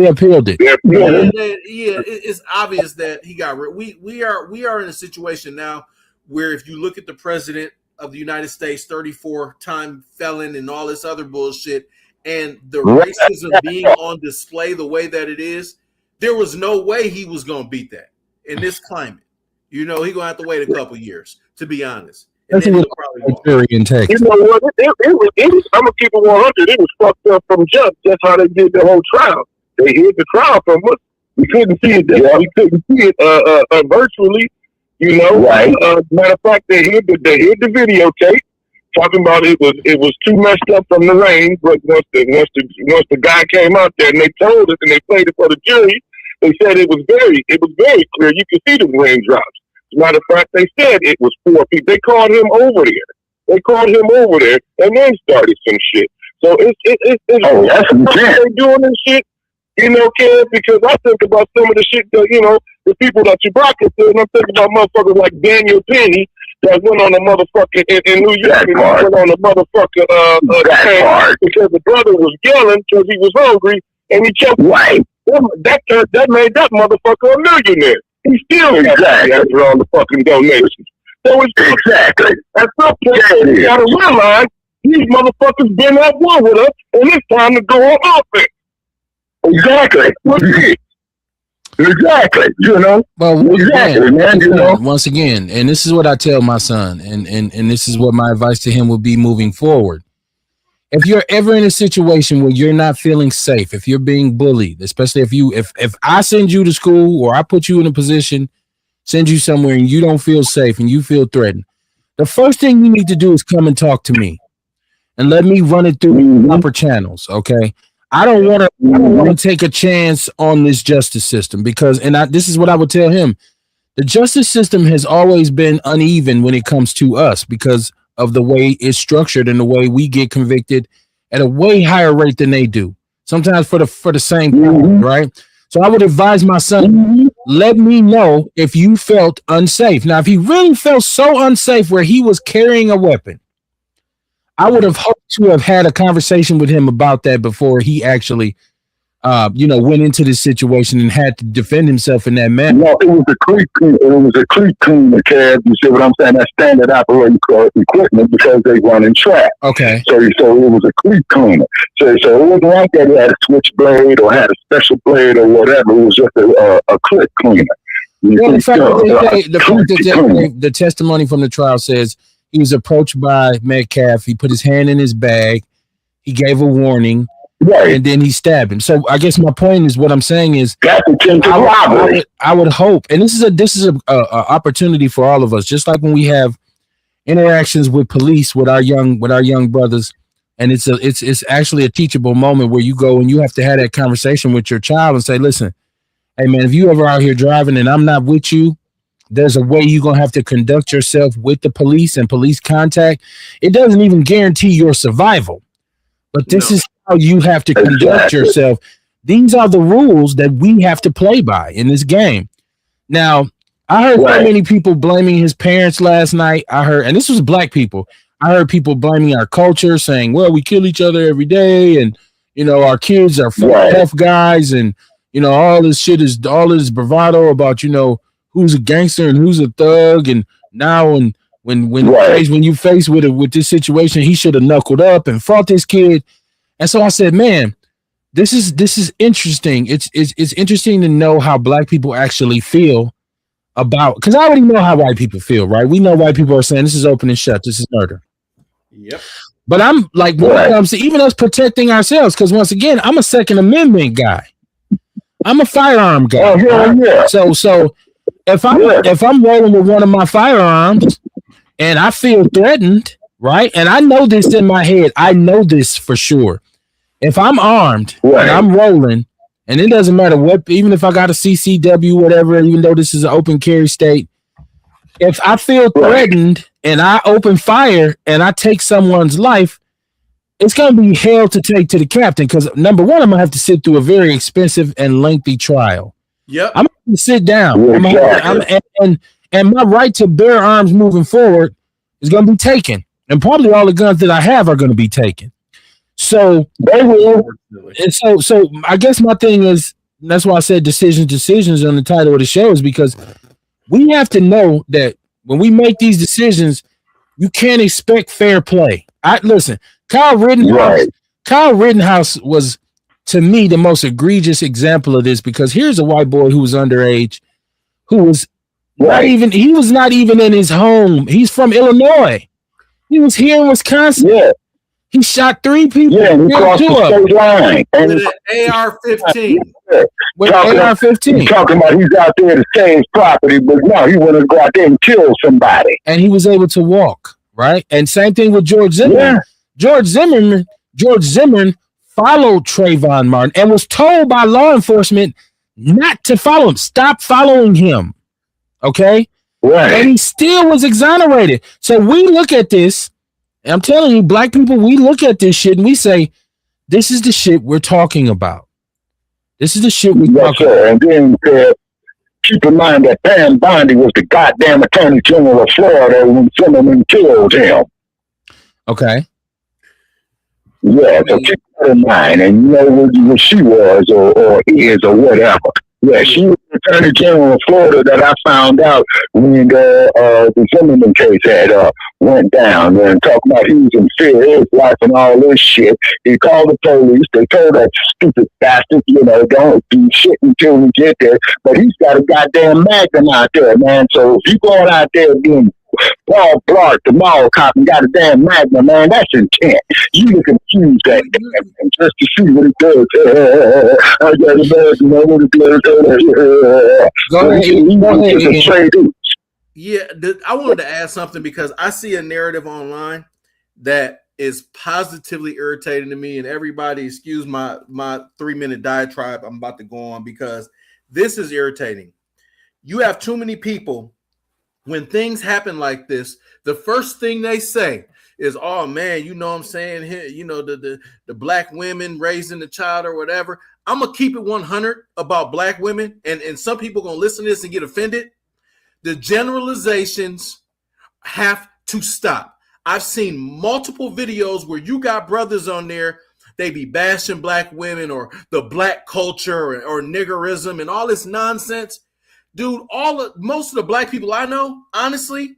appealed it. Yeah, it's obvious that he got rid. We are in a situation now where if you look at the president of the United States, 34-time felon and all this other bullshit, and the racism being on display the way that it is, there was no way he was going to beat that in this climate. He going to have to wait a couple years, to be honest. And then very intense. You know what? It was, I'm going to keep it 100. It was fucked up from jump. That's how they did the whole trial. They hid the trial from us. We couldn't see it. We couldn't see it virtually. Right. Matter of fact, they hid the videotape, talking about it was too messed up from the rain. But once the guy came out there and they told us and they played it for the jury, they said it was very clear. You could see the raindrops. As a matter of fact, they said it was 4 feet. They called him over there. And then started some shit. So it's that's intense. They doing this shit, Ken, because I think about some of the shit that, the people that Chewbacca said, and I'm thinking about motherfuckers like Daniel Penny that went on a motherfucker in New York and went on a motherfucker train because the brother was yelling because he was hungry and he kept right. That made that motherfucker a millionaire. He still got after all the fucking donations. So it's exactly. At some point, you gotta realize these motherfuckers been at war with us, and it's time to go on offense. Exactly. Exactly. Well, exactly, man. Once again, and this is what I tell my son, and this is what my advice to him would be moving forward. If you're ever in a situation where you're not feeling safe, if you're being bullied, especially if I send you to school or I put you in a position, send you somewhere and you don't feel safe and you feel threatened, the first thing you need to do is come and talk to me and let me run it through the proper channels. Okay. I don't want to take a chance on this justice system because, this is what I would tell him. The justice system has always been uneven when it comes to us because of the way it's structured and the way we get convicted at a way higher rate than they do. Sometimes for the same crime, right? So I would advise my son, let me know if you felt unsafe. Now, if he really felt so unsafe where he was carrying a weapon, I would have hoped to have had a conversation with him about that before he actually, went into this situation and had to defend himself in that manner. No, it was a cleat cleaner, Kev. You see what I'm saying? That's standard operating equipment because they run in track. Okay. So it was a cleat cleaner. So it wasn't like that he had a switchblade or had a special blade or whatever. It was just a cleat cleaner. Well, the fact that the testimony from the trial says he was approached by Metcalf. He put his hand in his bag. He gave a warning. Right. And then he stabbed him. So I guess my point is, what I'm saying is, I would hope, and this is a opportunity for all of us, just like when we have interactions with police with our young brothers, and it's actually a teachable moment where you go and you have to have that conversation with your child and say, listen, hey man, if you ever out here driving and I'm not with you, there's a way you're gonna have to conduct yourself with the police and police contact. It doesn't even guarantee your survival, but this is how you have to conduct yourself. These are the rules that we have to play by in this game. Now, I heard so many people blaming his parents last night. And this was black people. I heard people blaming our culture, saying, well, we kill each other every day. And, our kids are tough guys. And, all this shit is all this bravado about, who's a gangster and who's a thug. And now when you face with this situation, he should have knuckled up and fought this kid. And so I said, man, this is interesting. It's interesting to know how black people actually feel about, because I already know how white people feel, right? We know white people are saying this is open and shut, this is murder. Yep. But I'm like, when it comes to even us protecting ourselves, because once again, I'm a Second Amendment guy. I'm a firearm guy. Oh, yeah. So if I'm rolling with one of my firearms and I feel threatened, right? And I know this in my head. I know this for sure. If I'm armed and I'm rolling, and it doesn't matter what, even if I got a CCW, whatever, even though this is an open carry state, if I feel threatened and I open fire and I take someone's life, it's going to be hell to take to the captain. Because number one, I'm going to have to sit through a very expensive and lengthy trial. Yep. I'm going to sit down. And my right to bear arms moving forward is going to be taken. And probably all the guns that I have are going to be taken. So they will. And so I guess my thing is, that's why I said decisions on the title of the show, is because we have to know that when we make these decisions, you can't expect fair play. Listen, Kyle Rittenhouse was, to me, the most egregious example of this, because here's a white boy who was underage, who was not even in his home. He's from Illinois. He was here in Wisconsin. Yeah. He shot 3 people. Yeah, he crossed the state line. With an AR-15. With an AR-15. Talking about he's out there to save property, but no, he wanted to go out there and kill somebody. And he was able to walk, right? And same thing with George Zimmerman. Yeah. George Zimmerman followed Trayvon Martin and was told by law enforcement not to follow him. Stop following him. Okay? Right. And he still was exonerated. So we look at this, and I'm telling you, black people, we look at this shit and we say, this is the shit we're talking about. This is the shit we're talking about. And then keep in mind that Pam Bondi was the goddamn Attorney General of Florida when Zimmerman killed him. Okay. Yeah, so keep that in mind, and you know what she was or is or whatever. Yeah, she was the Attorney General of Florida that I found out when the Zimmerman case had went down, and talking about he was in fear of his life and all this shit. He called the police. They told that stupid bastard, don't do shit until we get there. But he's got a goddamn magnum out there, man. So if you going out there being Paul Blart, the mall cop, and got a damn magnum, man, that's intent. You can confuse that damn just to see what it does. I got a magnum, what it does. Go ahead. Yeah, I wanted to add something because I see a narrative online that is positively irritating to me, and everybody, excuse my 3-minute diatribe I'm about to go on, because this is irritating. You have too many people, when things happen like this, the first thing they say is, oh man, you know what I'm saying here, the black women raising the child or whatever. I'm gonna keep it 100 about black women, and some people gonna listen to this and get offended. The generalizations have to stop. I've seen multiple videos where you got brothers on there, they be bashing black women or the black culture or niggerism and all this nonsense. Dude, most of the black people I know, honestly,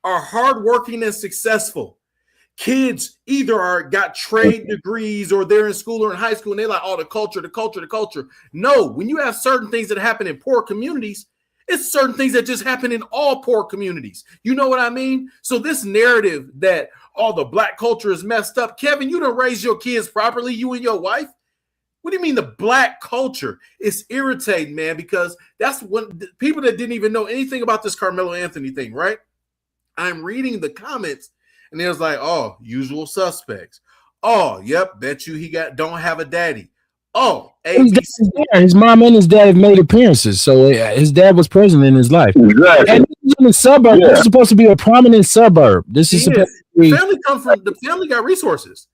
are hardworking and successful. Kids either got trade degrees or they're in school or in high school and they're like, oh, the culture. No, when you have certain things that happen in poor communities, it's certain things that just happen in all poor communities. You know what I mean? So this narrative that all the black culture is messed up, Kevin, you don't raise your kids properly, you and your wife. What do you mean the black culture? It's irritating, man, because that's when people that didn't even know anything about this Carmelo Anthony thing, right? I'm reading the comments and it was like, oh, usual suspects. Oh, yep, bet you don't have a daddy. Oh, his mom and his dad have made appearances, so his dad was present in his life. Exactly. And he's in the suburb. Yeah. This is supposed to be a prominent suburb. This is supposed to be. The family got resources.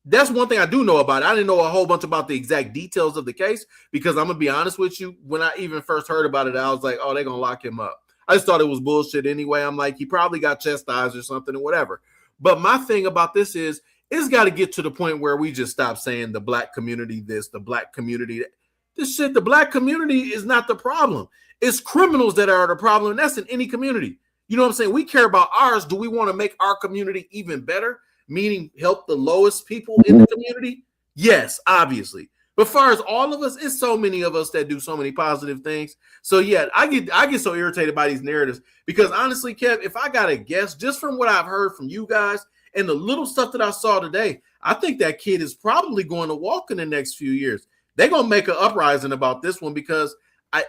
That's one thing I do know about it. I didn't know a whole bunch about the exact details of the case because I'm gonna be honest with you. When I even first heard about it, I was like, oh, they're gonna lock him up. I just thought it was bullshit anyway. I'm like, he probably got chastised or something or whatever. But my thing about this is, it's got to get to the point where we just stop saying the black community this, the black community that. This shit, the black community is not the problem. It's criminals that are the problem, and that's in any community. You know what I'm saying? We care about ours. Do we want to make our community even better? Meaning help the lowest people in the community? Yes, obviously. But as far as all of us, it's so many of us that do so many positive things. So yeah, I get so irritated by these narratives because honestly, Kev, if I got to guess, just from what I've heard from you guys and the little stuff that I saw today, I think that kid is probably going to walk in the next few years. They're going to make an uprising about this one because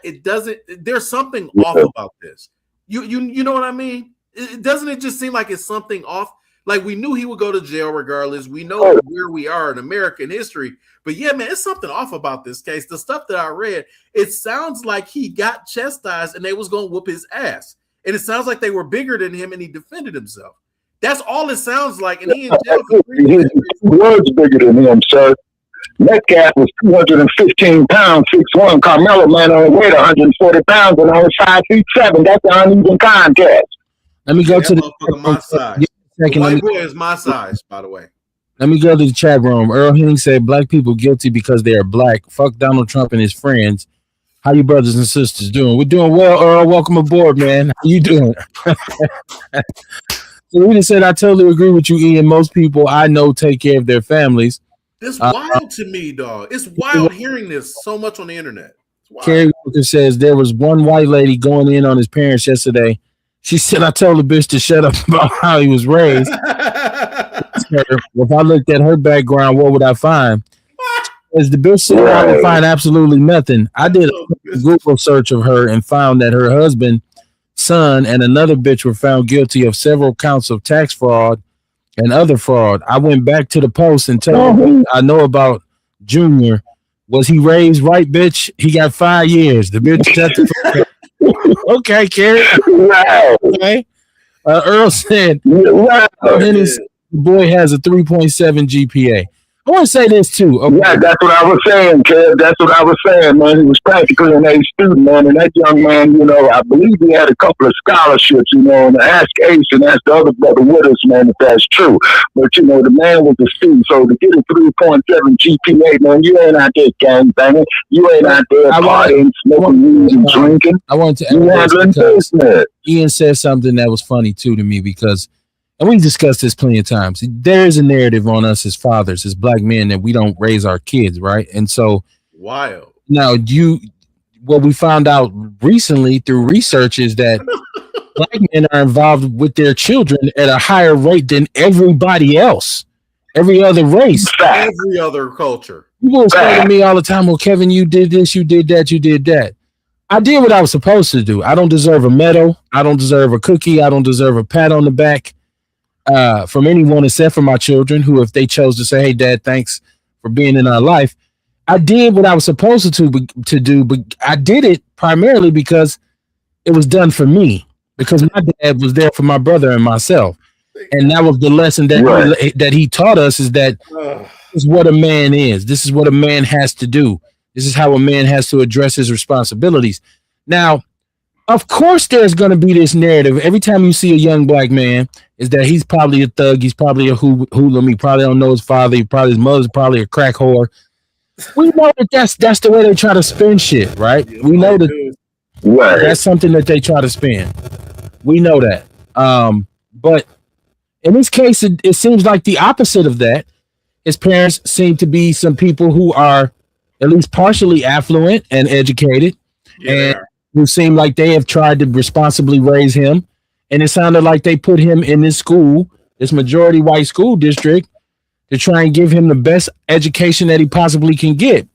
there's something off about this. You know what I mean? Doesn't it just seem like it's something off? Like we knew he would go to jail regardless. We know where we are in American history. But yeah, man, it's something off about this case. The stuff that I read, it sounds like he got chastised and they was going to whoop his ass. And it sounds like they were bigger than him and he defended himself. That's all it sounds like. And he in jail for 3 years. He was bigger than him, sir. Metcalf was 215 pounds, 6'1". Carmelo, man, only weighed 140 pounds and only 5'7". That's an uneven contest. Let me go to my size. The white boy is my size, by the way. Let me go to the chat room. Earl Henning said black people guilty because they are black. Fuck Donald Trump and his friends. How you brothers and sisters doing? We're doing well, Earl. Welcome aboard, man. How you doing? So we just said I totally agree with you, Ian. Most people I know take care of their families. It's wild to me, dog. It's wild hearing this so much on the internet. Carrie Walker says there was one white lady going in on his parents yesterday. She said, I told the bitch to shut up about how he was raised. If I looked at her background, what would I find? As the bitch said, I would find absolutely nothing. I did a Google search of her and found that her husband, son, and another bitch were found guilty of several counts of tax fraud and other fraud. I went back to the post and told her I know about Junior. Was he raised right, bitch? He got 5 years. The bitch okay, Carrie. Wow. Okay. Earl said, the boy has a 3.7 GPA. I want to say this too. Okay. Yeah, that's what I was saying, Kev. That's what I was saying, man. He was practically an A student, man. And that young man, you know, I believe he had a couple of scholarships, you know, and ask Ace and ask the other brother with us, man, if that's true. But, you know, the man was a student. So to get a 3.7 GPA, man, you ain't out there gangbanging. You ain't out there partying, smoking weed and drinking. I wanted to Ian said something that was funny too to me because, and we discussed this plenty of times, there is a narrative on us as fathers, as black men, that we don't raise our kids, right? And so wild. Now what we found out recently through research is that black men are involved with their children at a higher rate than everybody else, every other race, every other culture. People say to me all the time, well, Kevin, you did this, you did that, you did that. I did what I was supposed to do. I don't deserve a medal. I don't deserve a cookie. I don't deserve a pat on the back from anyone except for my children, who, if they chose to say, hey, Dad, thanks for being in our life. I did what I was supposed to do, but I did it primarily because it was done for me, because my dad was there for my brother and myself. And that was the lesson that he taught us, is that this is what a man is. This is what a man has to do. This is how a man has to address his responsibilities. Now, of course, there's going to be this narrative every time you see a young black man, is that he's probably a thug. He's probably a hoodlum. He probably don't know his father. His mother's probably a crack whore. We know that that's the way they try to spin shit, right? Yeah, we know that that's something that they try to spin. We know that. But in this case, it seems like the opposite of that. His parents seem to be some people who are at least partially affluent and educated, and who seem like they have tried to responsibly raise him. And it sounded like they put him in this school, this majority white school district, to try and give him the best education that he possibly can get.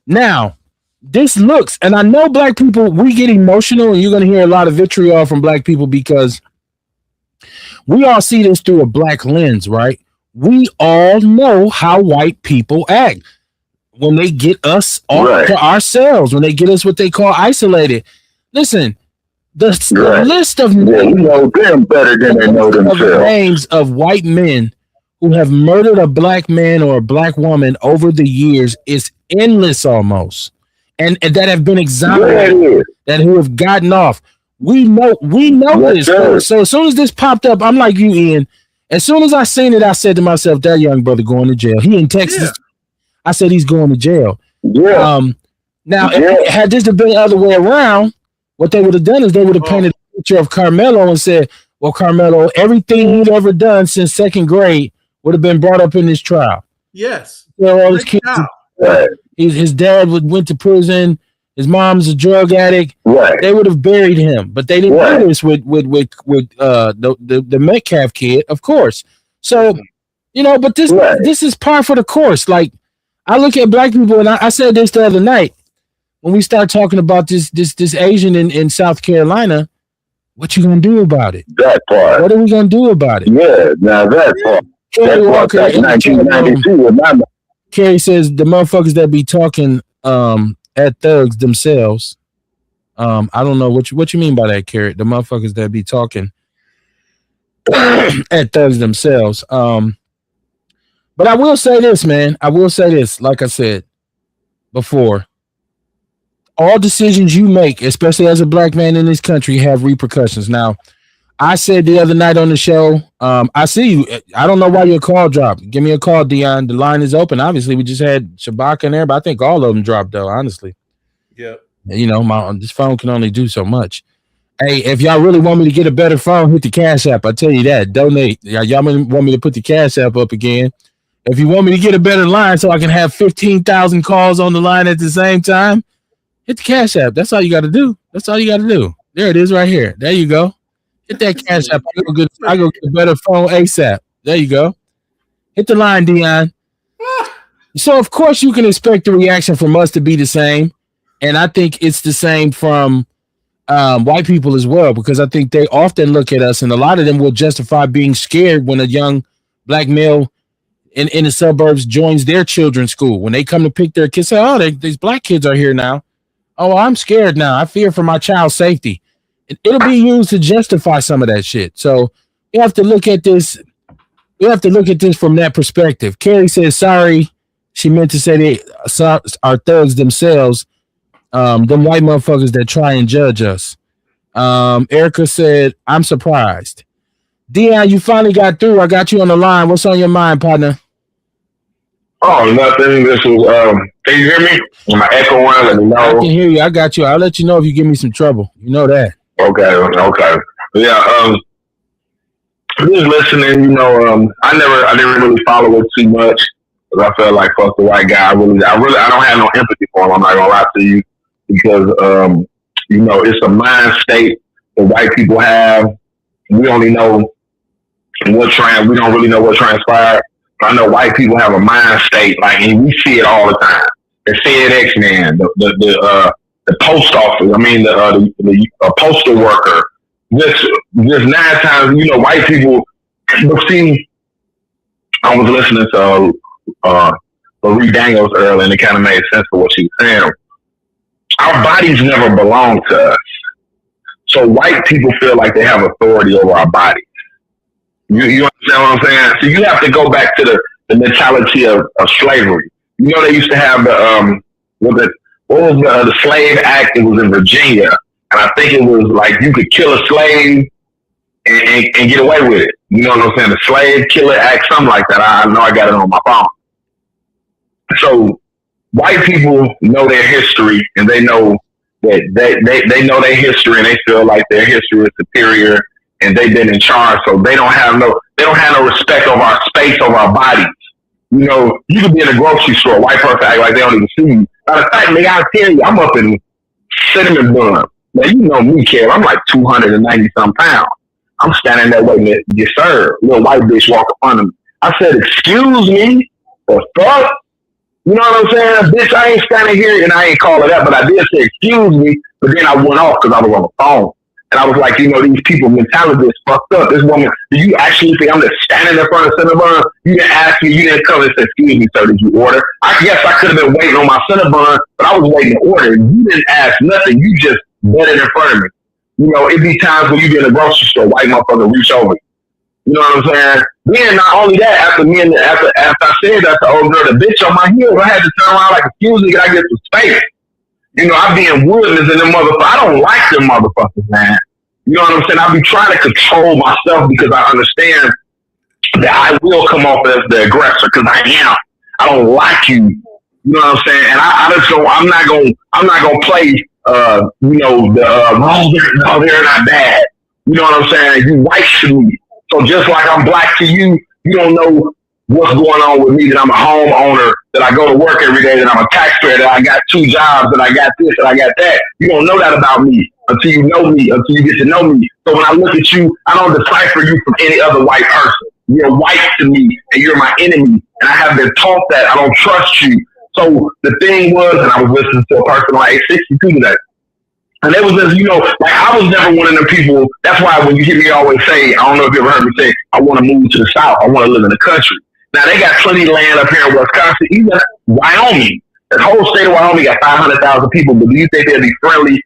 Now, this looks, and I know black people, we get emotional, and you're going to hear a lot of vitriol from black people because we all see this through a black lens, right? We all know how white people act when they get us off to ourselves, when they get us what they call isolated. Listen, the list of names, know them better than they know themselves. Names of white men who have murdered a black man or a black woman over the years is endless almost, and that have been exonerated, that who have gotten off. We know this. So as soon as this popped up, I'm like you, Ian. As soon as I seen it, I said to myself, that young brother going to jail. He in Texas. Yeah. I said he's going to jail. Yeah. Now, had this been the other way around, what they would have done is they would have painted a picture of Carmelo and said, well, Carmelo, everything he'd ever done since second grade would have been brought up in this trial. Yes. You know, all his kids, his dad went to prison. His mom's a drug addict. Right. They would have buried him, but they didn't do this with the Metcalf kid, of course. So, you know, but this is par for the course. Like, I look at black people, and I said this the other night when we start talking about this Asian in South Carolina. What you gonna do about it? That part. What are we gonna do about it? Yeah, now that part. Kerry Walker, 1992. Kerry says the motherfuckers that be talking at thugs themselves. I don't know what you mean by that, Kerry. The motherfuckers that be talking at thugs themselves. But I will say this, man. I will say this, like I said before. All decisions you make, especially as a black man in this country, have repercussions. Now, I said the other night on the show, I see you. I don't know why your call dropped. Give me a call, Dion. The line is open. Obviously, we just had Shabaka in there, but I think all of them dropped, though, honestly. Yep. You know, this phone can only do so much. Hey, if y'all really want me to get a better phone, hit the Cash App. I tell you that. Donate. Y'all want me to put the Cash App up again. If you want me to get a better line so I can have 15,000 calls on the line at the same time, hit the Cash App. That's all you got to do. That's all you got to do. There it is right here. There you go. Hit that Cash App. I go get a better phone ASAP. There you go. Hit the line, Dion. So, of course, you can expect the reaction from us to be the same. And I think it's the same from white people as well, because I think they often look at us, and a lot of them will justify being scared when a young black male in the suburbs joins their children's school. When they come to pick their kids, say, oh, these black kids are here now. Oh, I'm scared now. I fear for my child's safety. It'll be used to justify some of that shit. So you have to look at this. You have to look at this from that perspective. Carrie says, sorry. She meant to say they are thugs themselves. Them white motherfuckers that try and judge us. Erica said, I'm surprised. Dion, you finally got through. I got you on the line. What's on your mind, partner? Oh, nothing. This was, can you hear me? Am I echoing? Let me know. I can hear you. I got you. I'll let you know if you give me some trouble. You know that. Okay. Yeah, just listening, you know, I didn't really follow it too much because I felt like fuck the white guy. I don't have no empathy for him. I'm not gonna lie to you because, you know, it's a mind state that white people have. We only know we don't really know what transpired. I know white people have a mind state, like, and we see it all the time. The FedEx man, the post office. I mean, the postal worker. Just 9 times, you know, white people. But see, I was listening to Marie Daniels earlier, and it kind of made sense for what she was saying. Our bodies never belong to us, so white people feel like they have authority over our bodies. You understand what I'm saying? So you have to go back to the mentality of slavery. You know, they used to have the Slave Act? It was in Virginia, and I think it was like you could kill a slave and get away with it. You know what I'm saying? The slave killer act, something like that. I know I got it on my phone. So white people know their history, and they know that they know their history, and they feel like their history is superior, and they've been in charge. So they don't have no respect over our space, over our bodies. You know, you could be in a grocery store, white person act like they don't even see you. Matter of fact, nigga, I'll tell you, I'm up in cinnamon bun. Now, you know me, Kev. I'm like 290-some pounds. I'm standing that way to get served. Little white bitch walk in front of me. I said, excuse me, or fuck? You know what I'm saying? Bitch, I ain't standing here, and I ain't call it up, but I did say, excuse me, but then I went off because I was on the phone. And I was like, you know, these people mentality is fucked up. This woman, do you actually think I'm just standing in front of Cinnabon? You didn't ask me, you didn't come and say, excuse me, sir, did you order? I guess I could have been waiting on my Cinnabon, but I was waiting to order. You didn't ask nothing. You just butted in front of me. You know, it be times when you be in a grocery store, white motherfucker reach over. You know what I'm saying? Then not only that, after I said that, the old girl, the bitch on my heels, I had to turn around like, excuse me, can I get some space? You know, I be in wilderness and them motherfuckers. I don't like them motherfuckers, man. You know what I'm saying? I be trying to control myself because I understand that I will come off as the aggressor because I am. I don't like you. You know what I'm saying? And I just don't. I'm not gonna play. You know, they're not bad. You know what I'm saying? You white to me. So just like I'm black to you, you don't know what's going on with me, that I'm a homeowner, that I go to work every day, that I'm a taxpayer, that I got 2 jobs, that I got this, that I got that. You don't know that about me until you know me, until you get to know me. So when I look at you, I don't decipher you from any other white person. You're white to me, and you're my enemy. And I have been taught that. I don't trust you. So the thing was, and I was listening to a person on 862 today, and it was just, you know, like I was never one of them people. That's why when you hear me always say, I don't know if you ever heard me say, I want to move to the South. I want to live in the country. Now, they got plenty of land up here in Wisconsin, even Wyoming. The whole state of Wyoming got 500,000 people, but do you think they'll be friendly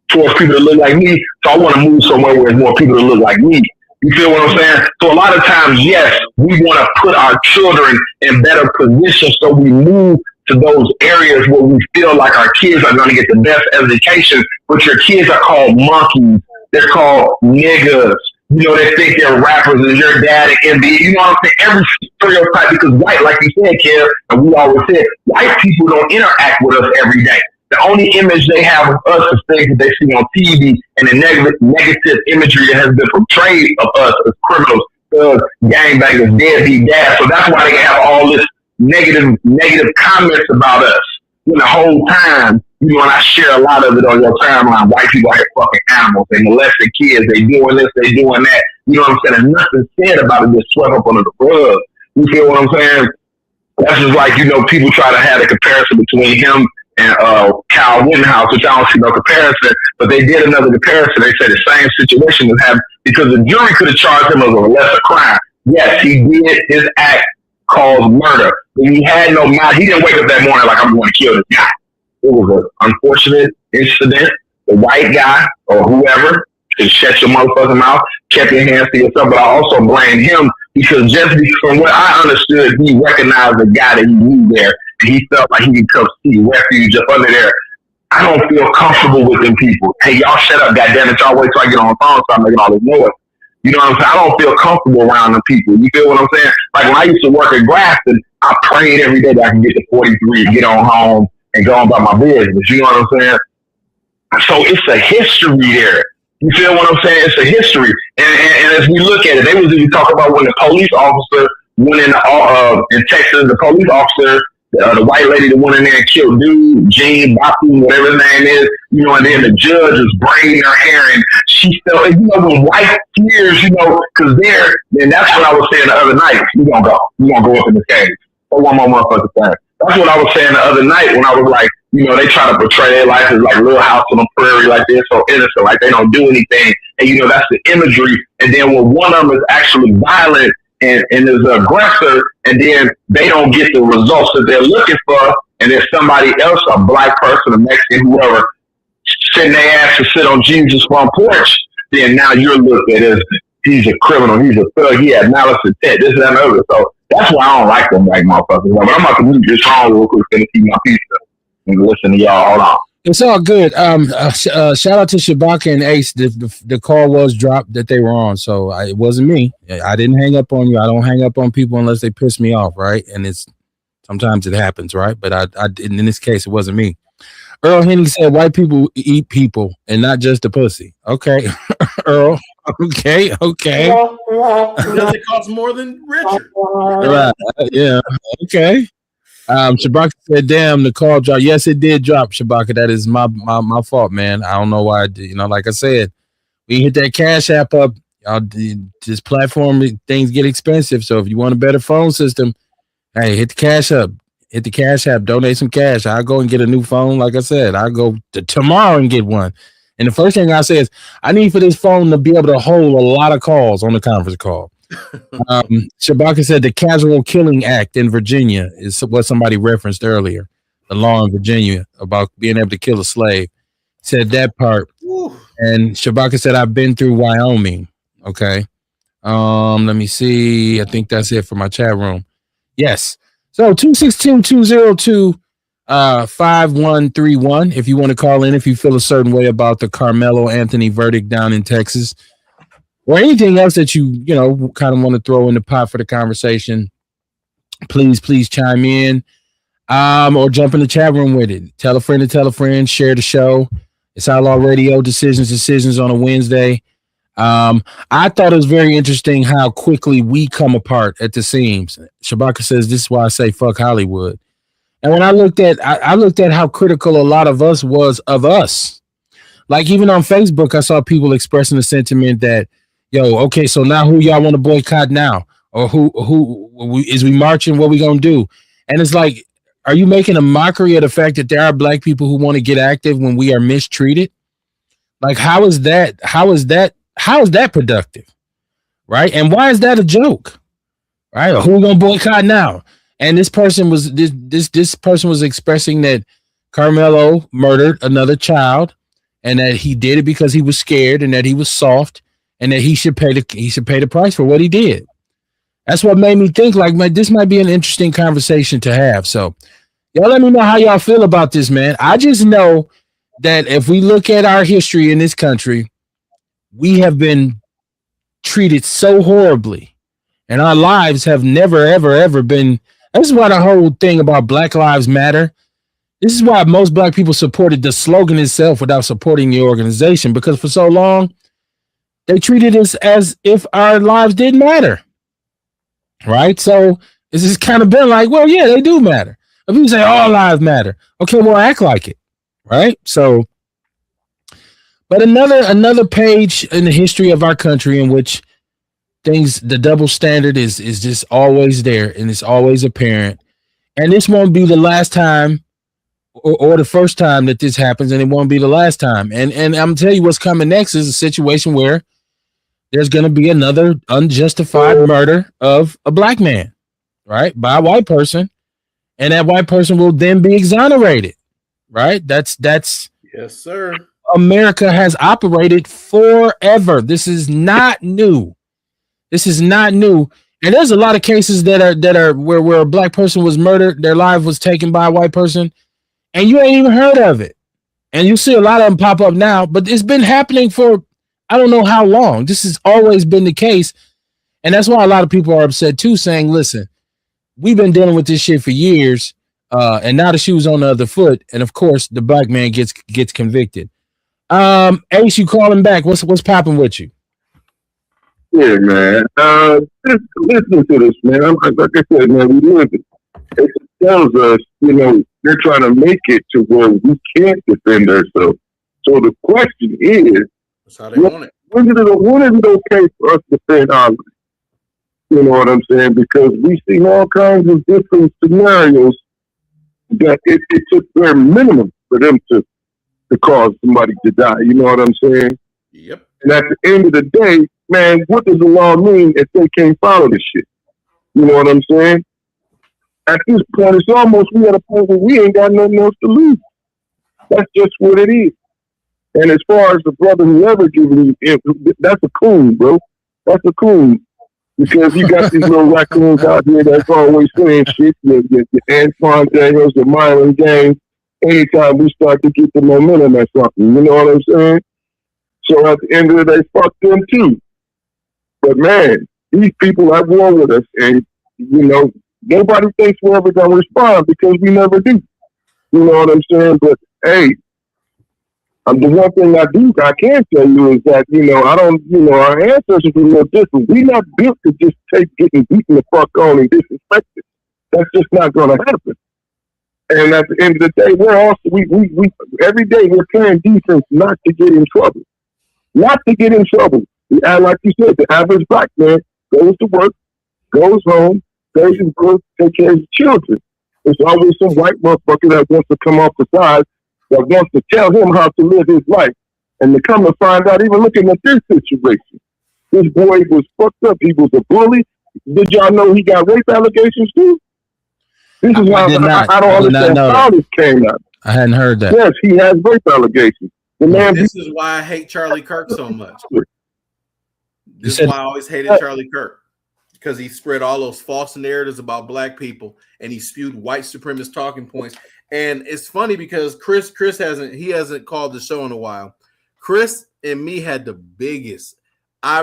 towards people that look like me? So I want to move somewhere where there's more people that look like me. You feel what I'm saying? So a lot of times, yes, we want to put our children in better positions, so we move to those areas where we feel like our kids are going to get the best education, but your kids are called monkeys. They're called niggas. You know, they think they're rappers and your dad and NBA. You know what I'm saying? Every stereotype, because white, like you said, Kev, and we always said, white people don't interact with us every day. The only image they have of us is things that they see on TV and the negative imagery that has been portrayed of us as criminals, thugs, gangbangers, deadbeat dads. So that's why they have all this negative comments about us. When the whole time, you know, and I share a lot of it on your timeline, white people are fucking animals. They molesting kids. They doing this. They doing that. You know what I'm saying? There's nothing said about it. Just swept up under the rug. You feel what I'm saying? That's just like, you know, people try to have a comparison between him and Kyle Rittenhouse, which I don't see no comparison. But they did another comparison. They said the same situation was happening because the jury could have charged him as a lesser crime. Yes, he did his act caused murder. But he had no mind. He didn't wake up that morning like, I'm going to kill this guy. It was an unfortunate incident. The white guy or whoever should shut your motherfucking mouth, kept your hands to yourself. But I also blame him because from what I understood, he recognized the guy that he knew there. And he felt like he could come see refuge up under there. I don't feel comfortable with them people. Hey, y'all shut up, goddammit. Y'all wait till I get on the phone and start making all this noise. You know what I'm saying? I don't feel comfortable around them people. You feel what I'm saying? Like when I used to work at Grafton, I prayed every day that I can get to 43, get on home, and go on about my business. You know what I'm saying? So it's a history there. You feel what I'm saying? It's a history. And as we look at it, they was even talking about when the police officer went in Texas, the police officer, the white lady that went in there and killed dude, Jean Baku, whatever his name is, you know, and then the judge was braiding her hair and she felt, you know, when white tears, you know, because then that's what I was saying the other night. We're going to go up in the cage. Oh, one more motherfucker thing. That's what I was saying the other night when I was like, you know, they try to portray their life as like Little House on the Prairie, like they're so innocent, like they don't do anything. And, you know, that's the imagery. And then when one of them is actually violent and is an aggressor, and then they don't get the results that they're looking for, and there's somebody else, a black person, a Mexican, whoever, sitting their ass to sit on Jesus' front porch, then now you're looked at as he's a criminal, he's a thug, he had malice intent, this, that, and other. So that's why I don't like them black motherfuckers. But I'm about to move this song real quick, gonna keep my piece up and listen to y'all. Hold on. It's all good. Shout out to Shabaka and Ace. The call was dropped that they were on, so it wasn't me. I didn't hang up on you. I don't hang up on people unless they piss me off, right? And it's sometimes it happens, right? But I in this case, it wasn't me. Earl Henry said, "White people eat people, and not just the pussy." Okay, Earl. Okay. Because it costs more than Richard. Right. Yeah. Okay. Shabaka said, "Damn, the call dropped." Yes, it did drop, Shabaka. That is my fault, man. I don't know why I did. Like I said, we hit that Cash App up. This platform, things get expensive. So if you want a better phone system, hey, hit the Cash App. Hit the Cash App. Donate some cash. I'll go and get a new phone. Like I said, I'll go tomorrow and get one. And the first thing I say is, I need for this phone to be able to hold a lot of calls on the conference call. Shabaka said the Casual Killing Act in Virginia is what somebody referenced earlier. The law in Virginia about being able to kill a slave. Said that part. Ooh. And Shabaka said, I've been through Wyoming. Okay. Let me see. I think that's it for my chat room. Yes. So 262-202-5131. If you want to call in, if you feel a certain way about the Carmelo Anthony verdict down in Texas, or anything else that you kind of want to throw in the pot for the conversation, please chime in, or jump in the chat room with it. Tell a friend to tell a friend. Share the show. It's Outlaw Radio Decisions on a Wednesday. I thought it was very interesting how quickly we come apart at the seams. Shabaka says this is why I say fuck Hollywood. And when I looked at how critical a lot of us was of us. Like even on Facebook, I saw people expressing the sentiment that, okay, so now who y'all want to boycott now? Or who is we marching? What we gonna do? And it's like, are you making a mockery of the fact that there are black people who want to get active when we are mistreated? Like, how is that productive? Right? And why is that a joke? Right? Or who we gonna boycott now? And this person was expressing that Carmelo murdered another child, and that he did it because he was scared, and that he was soft, and that he should pay the price for what he did. That's what made me think like, man, this might be an interesting conversation to have. So y'all let me know how y'all feel about this, man. I just know that if we look at our history in this country, we have been treated so horribly, and our lives have never, ever, ever been. This is why the whole thing about Black Lives Matter. This is why most black people supported the slogan itself without supporting the organization, because for so long they treated us as if our lives didn't matter. Right? So this has kind of been like, well, yeah, they do matter. If you say all lives matter, okay, well, act like it. Right? So, but another page in the history of our country in which the double standard is just always there, and it's always apparent. And this won't be the last time or the first time that this happens, and it won't be the last time. And I'm gonna tell you what's coming next is a situation where there's gonna be another unjustified murder of a black man, right, by a white person, and that white person will then be exonerated. Right? That's yes, sir. America has operated forever. This is not new. And there's a lot of cases that are where a black person was murdered, their life was taken by a white person, and you ain't even heard of it. And you see a lot of them pop up now, but it's been happening for I don't know how long. This has always been the case. And that's why a lot of people are upset too, saying, listen, we've been dealing with this shit for years, and now the shoe's on the other foot, and of course the black man gets convicted. Ace, you calling back? What's popping with you? Yeah, man. Just listen to this, man. Like I said, man, we live it. It tells us, they're trying to make it to where we can't defend ourselves. So the question is, that's how they want it. When is it okay for us to defend ours? You know what I'm saying? Because we see all kinds of different scenarios that it took their minimum for them to cause somebody to die. You know what I'm saying? Yep. And at the end of the day, man, what does the law mean if they can't follow this shit? You know what I'm saying? At this point, it's almost we at a point where we ain't got nothing else to lose. That's just what it is. And as far as the brother who ever given you, that's a coon, bro. That's a coon. Because you got these little raccoons out here that's always saying shit. Your Antoine Daniels, your Myron Gaines, anytime we start to get the momentum or something. You know what I'm saying? So at the end of the day, fuck them too. But man, these people have war with us, and you know, nobody thinks we're ever gonna respond because we never do. You know what I'm saying? But hey, the one thing I can tell you is that, our ancestors were no different. We're not built to just take getting beaten the fuck on and disrespected. That's just not gonna happen. And at the end of the day, we every day we're playing defense not to get in trouble. Not to get in trouble. And like you said, the average black man goes to work, goes home, pays his bills, takes care of his children. There's always some white motherfucker that wants to come off the side, that wants to tell him how to live his life. And to come and find out, even looking at this situation, this boy was fucked up. He was a bully. Did y'all know he got rape allegations too? This is why I don't understand how this came out. I hadn't heard that. Yes, he has rape allegations. This is why I hate Charlie Kirk so much. This is why I always hated Charlie Kirk, because he spread all those false narratives about black people, and he spewed white supremacist talking points. And it's funny because Chris hasn't called the show in a while. Chris and me had the biggest. I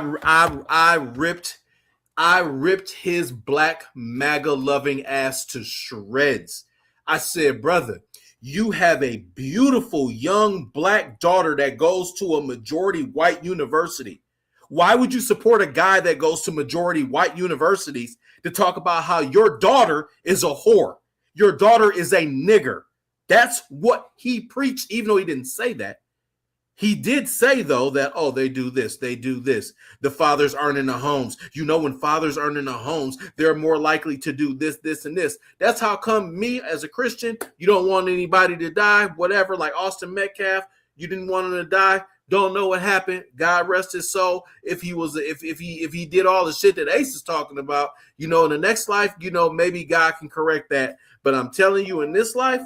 ripped his black MAGA loving ass to shreds. I said, brother, you have a beautiful young black daughter that goes to a majority white university. Why would you support a guy that goes to majority white universities to talk about how your daughter is a whore? Your daughter is a nigger. That's what he preached, even though he didn't say that. He did say, though, that, they do this, they do this. The fathers aren't in the homes. You know, when fathers aren't in the homes, they're more likely to do this, this, and this. That's how come me, as a Christian, you don't want anybody to die, whatever, like Austin Metcalf, you didn't want him to die. Don't know what happened. God rest his soul. If he did all the shit that Ace is talking about, in the next life, maybe God can correct that. But I'm telling you, in this life,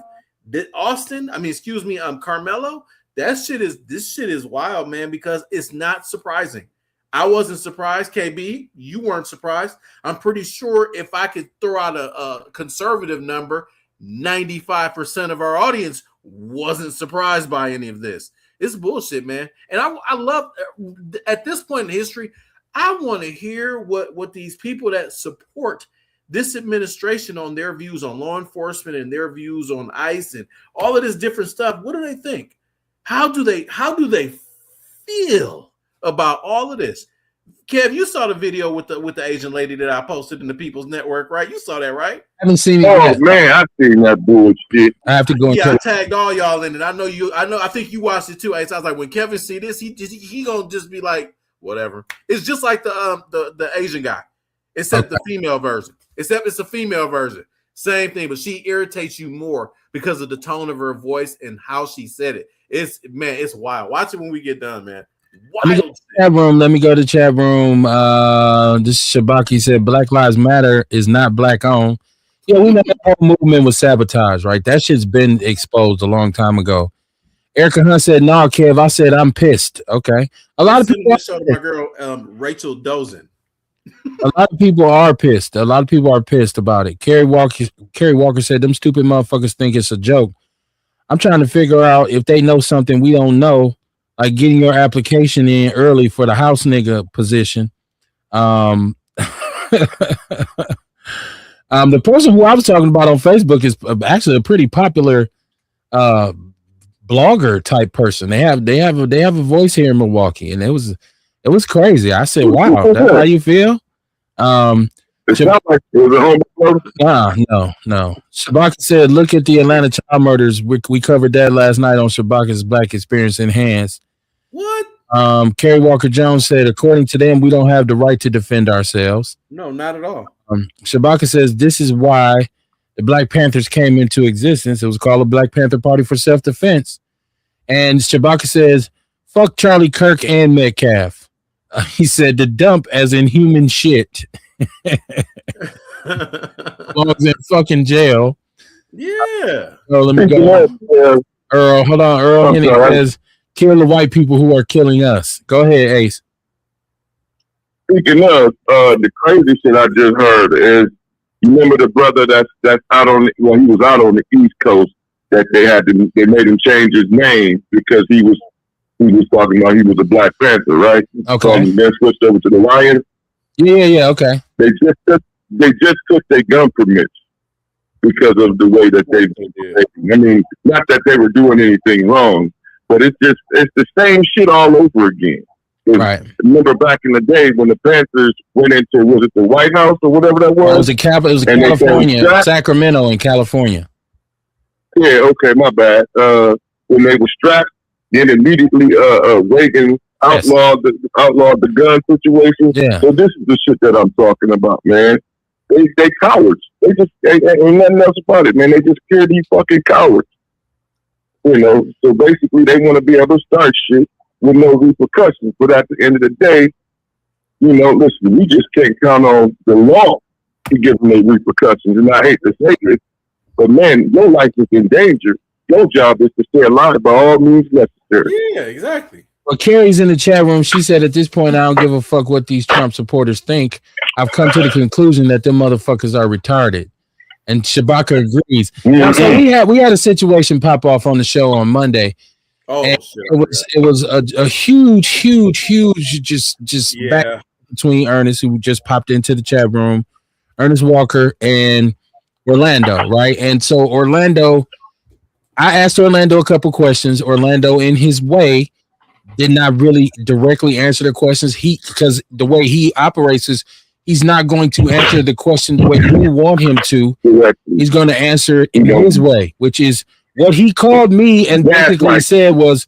Carmelo, this shit is wild, man, because it's not surprising. I wasn't surprised. KB, you weren't surprised. I'm pretty sure if I could throw out a conservative number, 95% of our audience wasn't surprised by any of this. It's bullshit, man. And I love, at this point in history, I want to hear what these people that support this administration on their views on law enforcement and their views on ICE and all of this different stuff. What do they think? How do they feel about all of this? Kev, you saw the video with the Asian lady that I posted in the People's Network, right? You saw that, right? I haven't seen it yet. Man, I've seen that bullshit. I have to go. Yeah, I tagged all y'all in it. I think you watched it too. I was like, when Kevin see this, he gonna just be like, whatever. It's just like the Asian guy, except the female version. Except it's a female version. Same thing, but she irritates you more because of the tone of her voice and how she said it. It's wild. Watch it when we get done, man. Let me go to chat room. This Shabaki said Black Lives Matter is not black owned. Yeah, we know that whole movement was sabotage, right? That shit's been exposed a long time ago. Erica Hunt said, "No, Kev." I said, "I'm pissed." Okay, a lot of people. My girl, Rachel Dozen. A lot of people are pissed. A lot of people are pissed about it. Kerry Walker said, "Them stupid motherfuckers think it's a joke." I'm trying to figure out if they know something we don't know, like getting your application in early for the house nigga position. The person who I was talking about on Facebook is actually a pretty popular blogger type person. They have a voice here in Milwaukee, and it was crazy. I said, "Wow, that's how you feel." It's not like it was a home. No. Shabaka said, "Look at the Atlanta child murders. We covered that last night on Shabaka's Black Experience Enhanced." What? Kerry Walker Jones said, "According to them, we don't have the right to defend ourselves." No, not at all. Shabaka says, "This is why the Black Panthers came into existence. It was called the Black Panther Party for Self-Defense." And Shabaka says, "Fuck Charlie Kirk and Metcalf." He said, "The dump as in human shit." Belongs in fucking jail. Yeah. Oh, let me go. Earl, hold on. Earl Hennig says, "Kill the white people who are killing us." Go ahead, Ace. Speaking of the crazy shit I just heard is, you remember the brother that's out on, he was out on the East Coast that they made him change his name because he was talking about he was a Black Panther, right? Okay. Then switched over to the Lions. Yeah. Okay. They just took their gun permits because of the way that they. I mean, not that they were doing anything wrong, but it's the same shit all over again. Right. Remember back in the day when the Panthers went into, was it the White House or whatever that was? It was California, Sacramento in California. Yeah, okay, my bad. When they were strapped, then immediately Reagan outlawed the gun situation. Yeah. So this is the shit that I'm talking about, man. They cowards. They ain't nothing else about it, man. They just scare these fucking cowards. You know, so basically they want to be able to start shit with no repercussions. But at the end of the day, you know, listen, we just can't count on the law to give them their repercussions. And I hate to say this, but man, your life is in danger. Your job is to stay alive by all means necessary. Yeah, exactly. Well, Carrie's in the chat room. She said, at this point, I don't give a fuck what these Trump supporters think. I've come to the conclusion that them motherfuckers are retarded. And Shabaka agrees. Mm-hmm. So we had a situation pop off on the show on Monday. Oh, shit. It was a huge just back between Ernest, who just popped into the chat room, Ernest Walker, and Orlando, right? And so Orlando, I asked Orlando a couple questions. Orlando, in his way, did not really directly answer the questions. Because the way he operates is he's not going to answer the question the way you want him to. He's going to answer it in his way, which is what he called me and basically said was,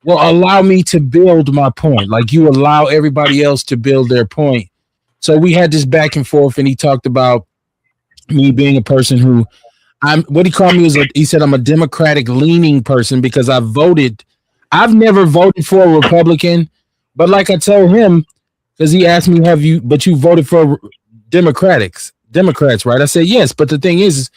well, allow me to build my point. Like you allow everybody else to build their point. So we had this back and forth, and he talked about me being a person who what he called me was he said I'm a Democratic leaning person because I've never voted for a Republican, but like I told him, because he asked me, but you voted for Democrats, right? I said, yes. But the thing is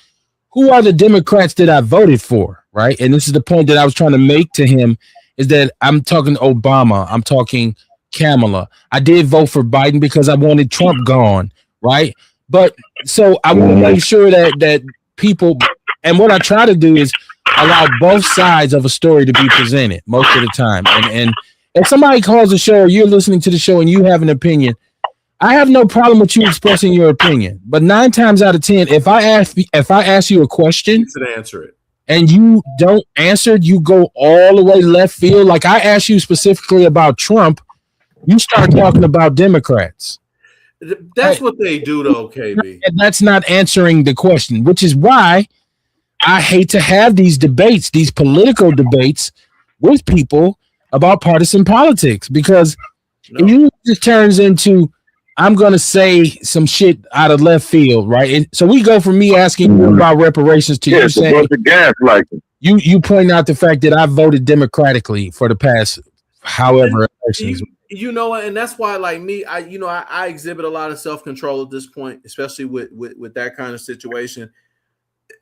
who are the Democrats that I voted for? Right. And this is the point that I was trying to make to him is that I'm talking Obama. I'm talking Kamala. I did vote for Biden because I wanted Trump gone. Right. But so I want to make sure that people, and what I try to do is allow both sides of a story to be presented most of the time. And if somebody calls the show or you're listening to the show and you have an opinion, I have no problem with you expressing your opinion. But 9 times out of 10, if I ask you a question, you should answer it, and you don't answer, you go all the way left field. Like I asked you specifically about Trump, you start talking about Democrats. That's what they do, though, KB. And that's not answering the question, which is why I hate to have these debates, these political debates with people about partisan politics, because it usually just turns into I'm going to say some shit out of left field, right? And so we go from me asking you about reparations to you saying you point out the fact that I voted democratically for the past however elections. You know what, and that's why, like me, I exhibit a lot of self-control at this point, especially with that kind of situation.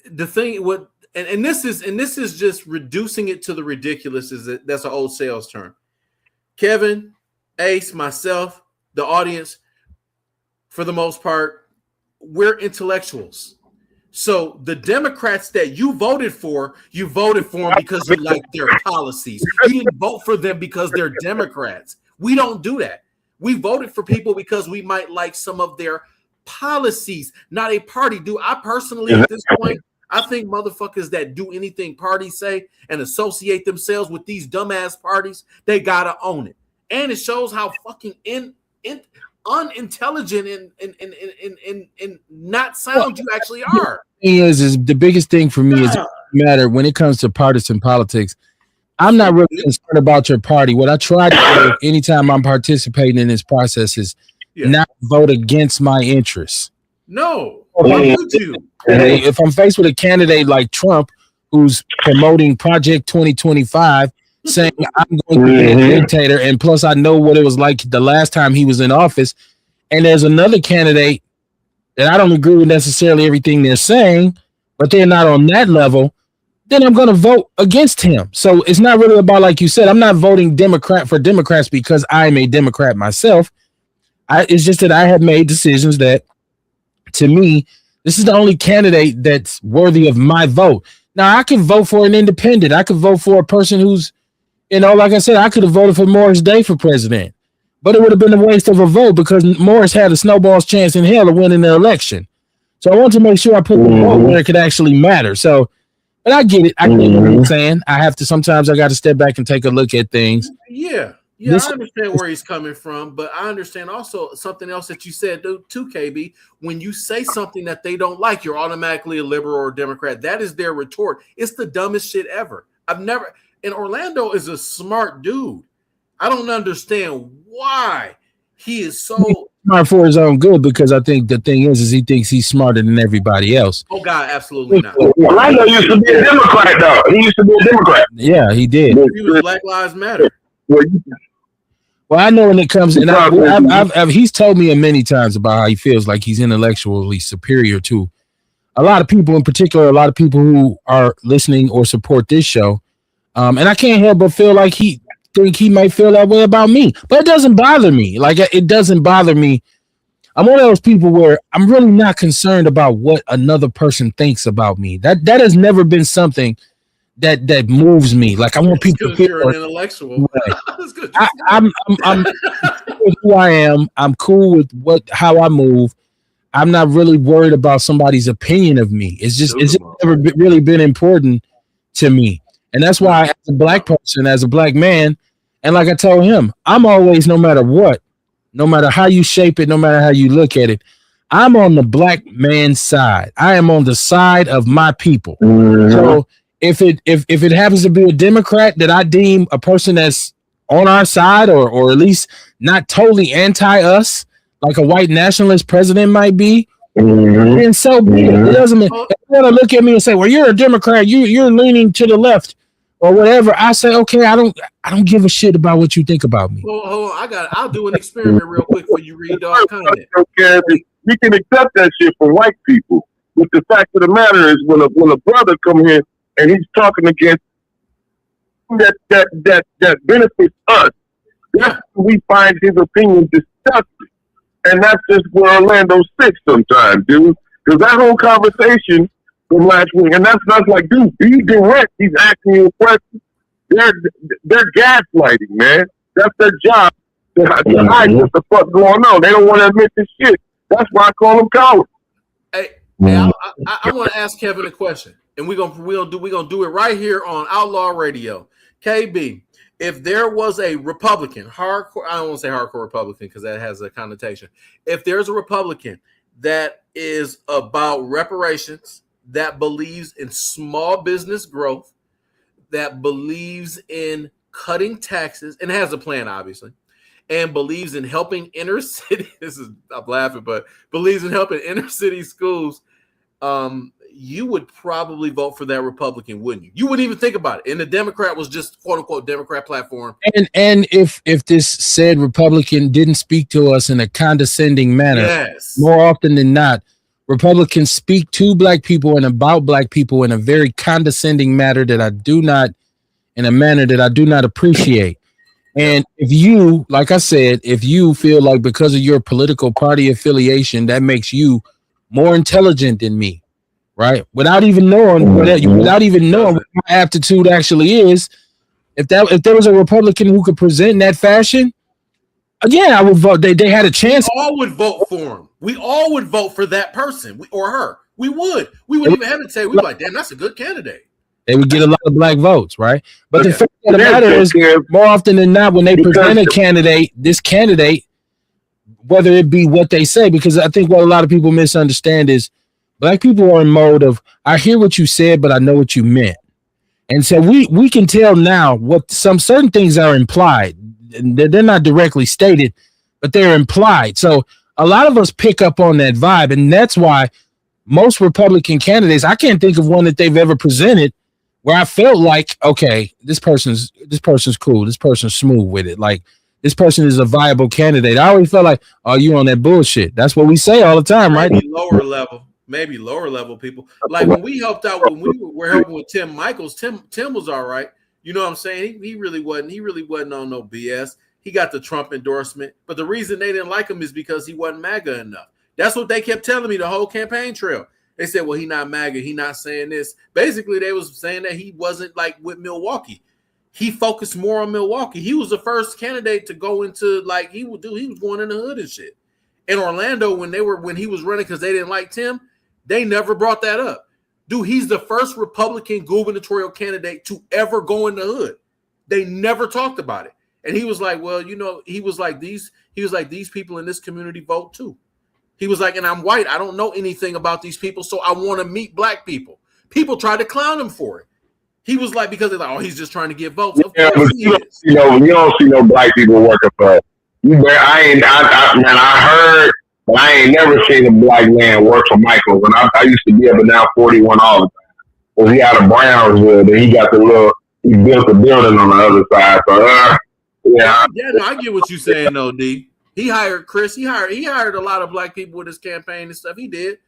The thing with and this is just reducing it to the ridiculous, is that's an old sales term. Kevin, Ace, myself, the audience, for the most part, we're intellectuals. So the Democrats that you voted for them because you like their policies. You didn't vote for them because they're Democrats. We don't do that. We voted for people because we might like some of their policies, not a party. Do I personally at this point, I think motherfuckers that do anything parties say and associate themselves with these dumbass parties, they gotta own it. And it shows how fucking unintelligent and not sound you actually are. The biggest thing for me is matter when it comes to partisan politics. I'm not really concerned about your party. What I try to do anytime I'm participating in this process is not vote against my interests. No, why would you? If I'm faced with a candidate like Trump, who's promoting Project 2025, saying I'm going to be a dictator, and plus I know what it was like the last time he was in office, and there's another candidate that I don't agree with necessarily everything they're saying, but they're not on that level, then I'm going to vote against him. So it's not really about, like you said, I'm not voting Democrat for Democrats because I'm a Democrat myself. It's just that I have made decisions that, to me, this is the only candidate that's worthy of my vote. Now I could vote for an independent. I could vote for a person who's, like I said, I could have voted for Morris Day for president, but it would have been a waste of a vote because Morris had a snowball's chance in hell of winning the election. So I want to make sure I put the vote where it could actually matter. So, but I get it. I get what you're saying. Sometimes I got to step back and take a look at things. Yeah. Yeah, I understand where he's coming from, but I understand also something else that you said too, KB. When you say something that they don't like, you're automatically a liberal or a Democrat. That is their retort. It's the dumbest shit ever. And Orlando is a smart dude. I don't understand why he is so smart for his own good, because I think the thing is he thinks he's smarter than everybody else. Oh God, absolutely not. Orlando used to be a Democrat, though. He used to be a Democrat. Yeah, he did. He was Black Lives Matter. Well, I know when it comes, and he's told me many times about how he feels like he's intellectually superior to a lot of people, in particular, a lot of people who are listening or support this show. And I can't help but feel like he might feel that way about me, but it doesn't bother me. Like, it doesn't bother me. I'm one of those people where I'm really not concerned about what another person thinks about me. That has never been something that moves me. Like, I want people to feel you're an intellectual. I'm with who I am. I'm cool with how I move. I'm not really worried about somebody's opinion of me. It's just never really been important to me. And that's why, as a black person, as a black man, and like I told him, I'm always, no matter what, no matter how you shape it, no matter how you look at it, I'm on the black man's side. I am on the side of my people. So if it happens to be a Democrat that I deem a person that's on our side, or at least not totally anti us, like a white nationalist president might be, then so be it. It doesn't mean, if you want to look at me and say, well, you're a Democrat, you're leaning to the left or whatever, I say, okay, I don't give a shit about what you think about me. Hold on, I'll do an experiment real quick for you read dog comment. We can accept that shit from white people. But the fact of the matter is, when a brother come here and he's talking against that benefits us, we find his opinion disgusting. And that's just where Orlando sits sometimes, dude. Because that whole conversation from last week, and that's like, dude, be direct. He's asking you a question. They're gaslighting, man. That's their job to hide what the fuck going on. They don't want to admit this shit. That's why I call them cowards. Hey, I want to ask Kevin a question, and we're gonna do it right here on Outlaw Radio. KB, if there was a Republican, hardcore, I don't want to say hardcore Republican because that has a connotation. If there's a Republican that is about reparations, that believes in small business growth, that believes in cutting taxes, and has a plan, obviously, and believes in helping inner city, I'm laughing, but believes in helping inner city schools, you would probably vote for that Republican, wouldn't you? You wouldn't even think about it. And the Democrat was just quote unquote Democrat platform. And if this said Republican didn't speak to us in a condescending manner, more often than not, Republicans speak to black people and about black people in a very condescending manner that I do not appreciate. And if you, like I said, if you feel like because of your political party affiliation, that makes you more intelligent than me, right? Without even knowing what my aptitude actually is, if there was a Republican who could present in that fashion, again, I would vote. They had a chance. We all would vote for him. We all would vote for that person or her. We would. We wouldn't even hesitate. We'd be like, damn, that's a good candidate. They would get a lot of black votes, right? But the fact of the matter is, more often than not, when they present a candidate, this candidate, whether it be what they say, because I think what a lot of people misunderstand is black people are in mode of, I hear what you said, but I know what you meant. And so we can tell now what some certain things are implied. They're not directly stated, but they're implied. So a lot of us pick up on that vibe, and that's why most Republican candidates, I can't think of one that they've ever presented where I felt like, okay, this person's cool, this person's smooth with it, like this person is a viable candidate. I always felt like, oh, you on that bullshit. That's what we say all the time, right? Maybe lower level people. Like when we helped out, when we were helping with Tim Michaels, Tim was all right. You know what I'm saying? He really wasn't on no BS. He got the Trump endorsement, but the reason they didn't like him is because he wasn't MAGA enough. That's what they kept telling me the whole campaign trail. They said, well, he not MAGA. He not saying this. Basically, they was saying that he wasn't like with Milwaukee. He focused more on Milwaukee. He was the first candidate to go into like he was going in the hood and shit. In Orlando, when he was running because they didn't like Tim, they never brought that up. Dude, he's the first Republican gubernatorial candidate to ever go in the hood. They never talked about it. And he was like, well, he was like these people in this community vote too. He was like, and I'm white. I don't know anything about these people, so I want to meet black people. People tried to clown him for it. He was like, because they're like, oh, he's just trying to get votes. Of course he is. You don't see no black people working for you. I heard, but I ain't never seen a black man work for Michael. When I used to be up and down 41 all the time. Well, he out of Brownswood, and he built a building on the other side. So, yeah. Yeah, no, I get what you're saying, though, D. He hired Chris. He hired a lot of black people with his campaign and stuff. He did.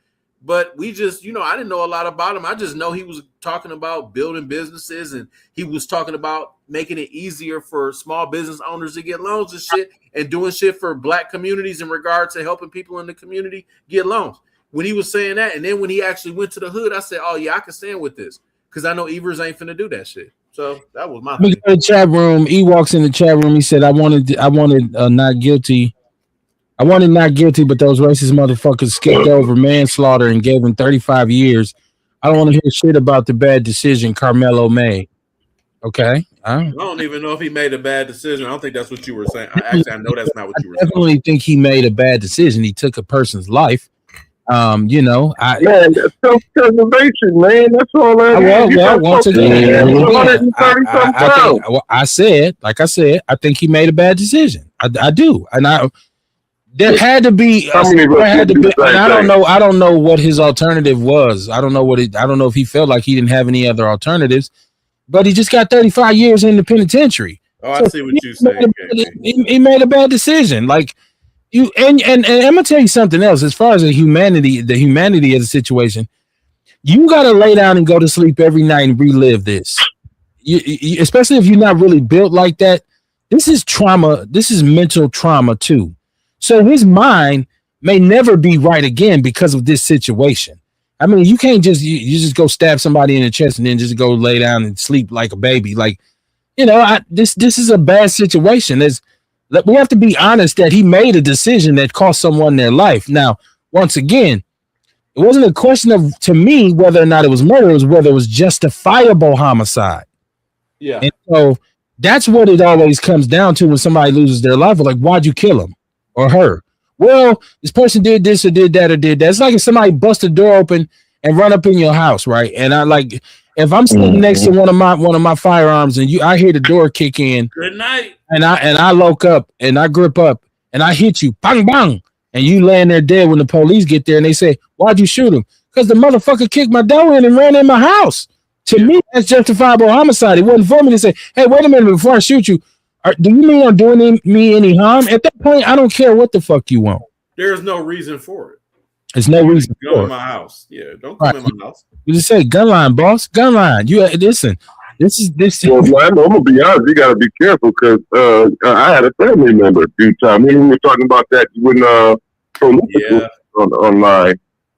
But we just, I didn't know a lot about him. I just know he was talking about building businesses, and he was talking about making it easier for small business owners to get loans and shit, and doing shit for black communities in regard to helping people in the community get loans. When he was saying that, and then when he actually went to the hood, I said, oh, yeah, I can stand with this, because I know Evers ain't finna do that shit. So that was my thing. In the chat room, he walks in the chat room. He said, I wanted not guilty. I wanted not guilty, but those racist motherfuckers skipped over manslaughter and gave him 35 years. I don't want to hear shit about the bad decision Carmelo made. Okay. I don't even know if he made a bad decision. I don't think that's what you were saying. I know that's not what you were saying. I definitely think he made a bad decision. He took a person's life. Man, that's self-preservation, man. That's all that is. Well, once again, I said, I think he made a bad decision. I do. And there had to be. And I don't know what his alternative was. I don't know if he felt like he didn't have any other alternatives. But he just got 35 years in the penitentiary. Oh, I see what you're saying. He made a bad decision. Like you, and I'm gonna tell you something else. As far as the humanity of the situation, you gotta lay down and go to sleep every night and relive this. You, especially if you're not really built like that. This is trauma. This is mental trauma too. So his mind may never be right again because of this situation. I mean, you can't just you just go stab somebody in the chest and then just go lay down and sleep like a baby. Like, this is a bad situation. We have to be honest that he made a decision that cost someone their life. Now, once again, it wasn't a question to me, whether or not it was murder. It was whether it was justifiable homicide. Yeah. And so that's what it always comes down to when somebody loses their life. Like, why'd you kill him or her? Well, this person did this or did that or did that. It's like if somebody bust the door open and run up in your house, right? And if I'm sitting next to one of my firearms and I hear the door kick in. Good night. And I look up and I grip up and I hit you, bang bang, and you laying there dead when the police get there and they say, "Why'd you shoot him?" Because the motherfucker kicked my door in and ran in my house. To me, that's justifiable homicide. It wasn't for me to say, "Hey, wait a minute before I shoot you. Do you mean I'm doing me any harm?" At that point, I don't care what the fuck you want. There's no reason for it. There's no reason for it. Go in my house. Yeah, don't come in my house. You just say gun line, boss. Gun line. You listen. This is. Well, I'm gonna be honest. You gotta be careful because I had a family member a few times. We were talking about that when online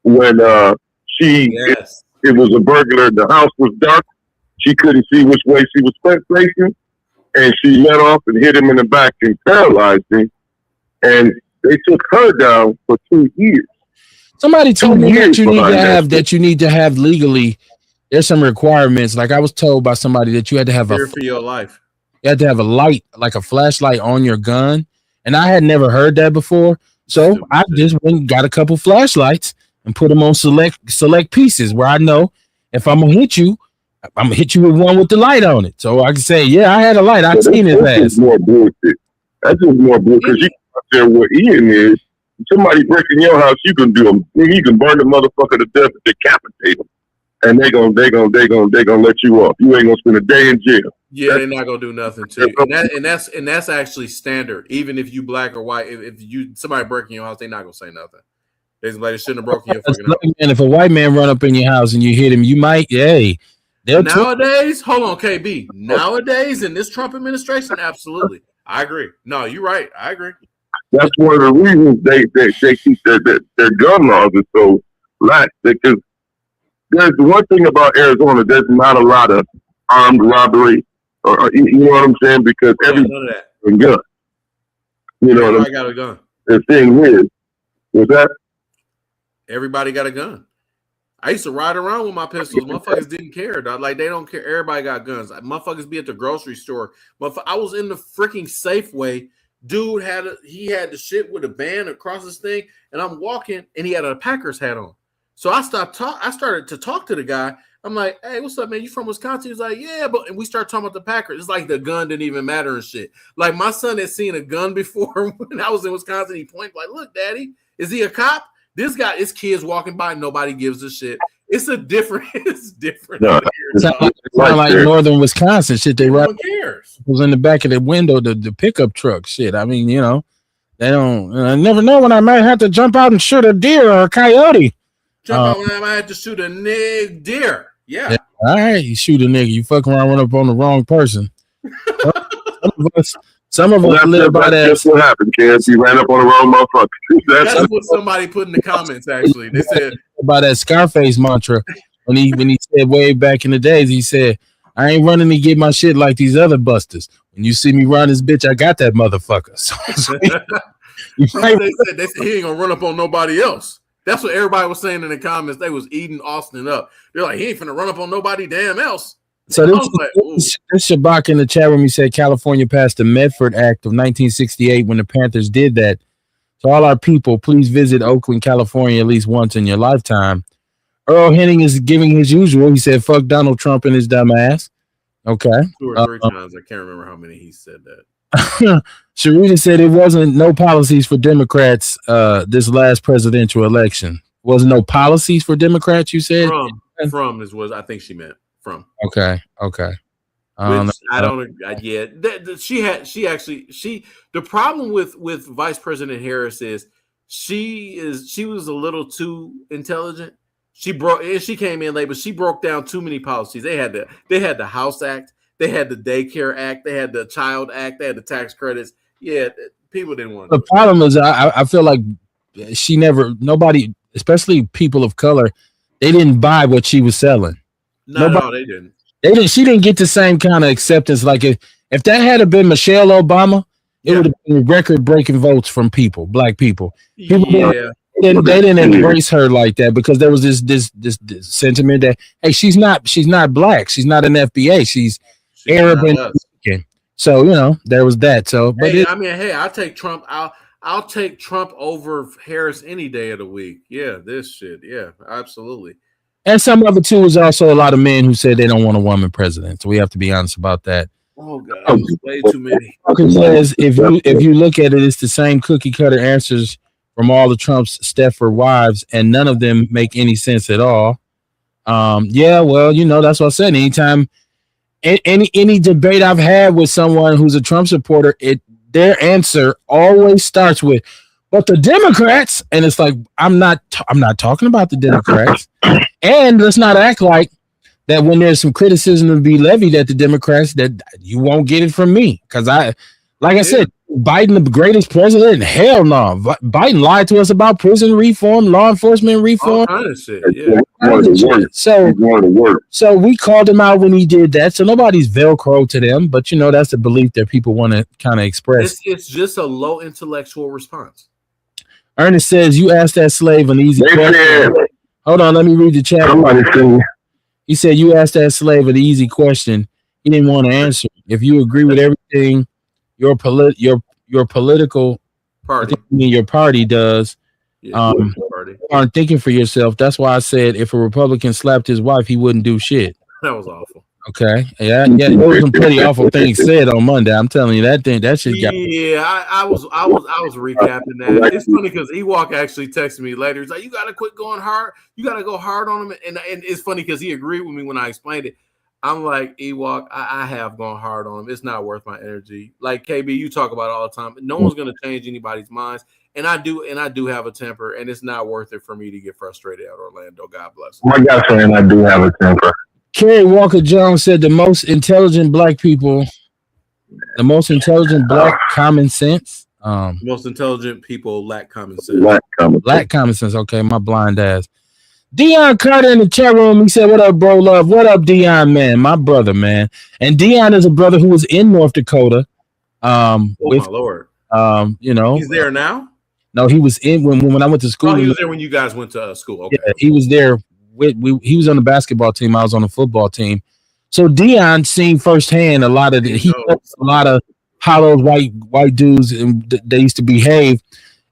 when it was a burglar. The house was dark. She couldn't see which way she was facing. And she let off and hit him in the back and paralyzed him. And they took her down for 2 years. Somebody told me that you need to have legally. There's some requirements. Like I was told by somebody that you had to have fear for your life. You had to have a light, like a flashlight on your gun. And I had never heard that before. So I just went and got a couple flashlights and put them on select pieces where I know if I'm gonna hit you, I'm gonna hit you with one with the light on it, so I can say, "Yeah, I had a light. I seen his ass." More bullshit. That's just more bullshit. Because you out there where Ian is, somebody breaking your house, you can do them. You can burn the motherfucker to death and decapitate them, and they gonna let you off. You ain't gonna spend a day in jail. Yeah, they're not gonna do nothing to you, and that's actually standard. Even if you black or white, if somebody breaking your house, they're not gonna say nothing. They shouldn't have broken your fucking house. And if a white man run up in your house and you hit him, you might, Nowadays, hold on, KB. Nowadays, in this Trump administration, absolutely, I agree. No, you're right. I agree. That's one of the reasons they keep their gun laws are so lax because there's one thing about Arizona. There's not a lot of armed robbery, or you know what I'm saying? Because everybody's got a gun. You know what I'm saying? Got a gun. The thing is that everybody got a gun. I used to ride around with my pistols. Motherfuckers didn't care, dog. Like, they don't care. Everybody got guns. Like, motherfuckers be at the grocery store. I was in the freaking Safeway. Dude had the shit with a band across his thing, and I'm walking, and he had a Packers hat on. So I started to talk to the guy. I'm like, "Hey, what's up, man? You from Wisconsin?" He's like, "Yeah," and we start talking about the Packers. It's like the gun didn't even matter and shit. Like, my son had seen a gun before when I was in Wisconsin. He pointed like, "Look, Daddy, is he a cop?" This guy, his kids walking by, nobody gives a shit. It's different. No, it's not like northern Wisconsin shit. They ride was in the back of the window, the pickup truck shit. I mean, you know, they don't. I never know when I might have to jump out and shoot a deer or a coyote. Jump out when I might have to shoot a deer. Yeah. All right, you shoot a nigga. You fucking around, run up on the wrong person. Some of us live by that. That's what happened, kids. You ran up on the wrong motherfucker. That's what somebody put in the comments. Actually, they said by that Scarface mantra when he said way back in the days. He said, "I ain't running to get my shit like these other busters. When you see me run this bitch, I got that motherfucker." they said he ain't gonna run up on nobody else. That's what everybody was saying in the comments. They was eating Austin up. They're like, he ain't finna run up on nobody damn else. So this Shabak in the chat room, he said California passed the Medford Act of 1968 when the Panthers did that. So all our people, please visit Oakland, California at least once in your lifetime. Earl Henning is giving his usual. He said, "Fuck Donald Trump and his dumb ass." Okay. 2 or 3 times. I can't remember how many he said that. Sharita said it wasn't no policies for Democrats this last presidential election. Wasn't no policies for Democrats, you said? From is what I think she meant. From. Okay. I don't. Yeah, the problem with Vice President Harris is she was a little too intelligent. She came in late, but she broke down too many policies. They had the House Act, they had the Daycare Act, they had the Child Act, they had the tax credits. Yeah, people didn't want. The problem is, I feel like nobody, especially people of color, they didn't buy what she was selling. No, they didn't. She didn't get the same kind of acceptance. Like if that had been Michelle Obama, it would have been record-breaking votes from black people. They didn't embrace her like that because there was this sentiment that, hey, she's not black, she's not an FBA, she's Arab and Mexican. So there was that. So, but I'll take Trump. I'll take Trump over Harris any day of the week. Yeah, this shit. Yeah, absolutely. And some of it too is also a lot of men who said they don't want a woman president. So we have to be honest about that. Oh God, way too many. Because if you look at it, it's the same cookie cutter answers from all of Trump's Stepford wives, and none of them make any sense at all. Yeah, well, that's what I said. Anytime, any debate I've had with someone who's a Trump supporter, their answer always starts with, "But the Democrats," and it's like, I'm not talking about the Democrats. And let's not act like that when there's some criticism to be levied at the Democrats that you won't get it from me. Because I said, Biden the greatest president? Hell no. Biden lied to us about prison reform, law enforcement reform. All kind of shit. Yeah. So we called him out when he did that. So nobody's Velcro to them, but that's a belief that people want to kind of express. It's just a low intellectual response. Ernest says, "You asked that slave an easy question." Hold on, let me read the chat. He said, "You asked that slave an easy question. He didn't want to answer. If you agree with everything your political party, your party does, you aren't thinking for yourself. That's why I said if a Republican slapped his wife, he wouldn't do shit." That was awful. Okay, yeah, there was some pretty awful things said on Monday. I'm telling you that shit got. Yeah, I was recapping that. It's funny because Ewok actually texted me later. He's like, "You gotta quit going hard. You gotta go hard on him." And it's funny because he agreed with me when I explained it. I'm like, Ewok, I have gone hard on him. It's not worth my energy. Like KB, you talk about it all the time. No one's gonna change anybody's minds. And I do have a temper, and it's not worth it for me to get frustrated at Orlando. God bless him. My God, saying I do have a temper. Kerry Walker Jones said the most intelligent black common sense. Most intelligent people lack common sense. Lack common sense. Okay, my blind ass. Dion Carter in the chat room. He said, "What up, bro? Love. What up, Dion, man? My brother, man. And Dion is a brother who was in North Dakota. Oh With my lord. he's there now. No, he was in when I went to school. Oh, he was there when you guys went to school. Okay. Yeah, he was there. He was on the basketball team. I was on the football team. So Dion seen firsthand a lot of a lot of how those white dudes they used to behave.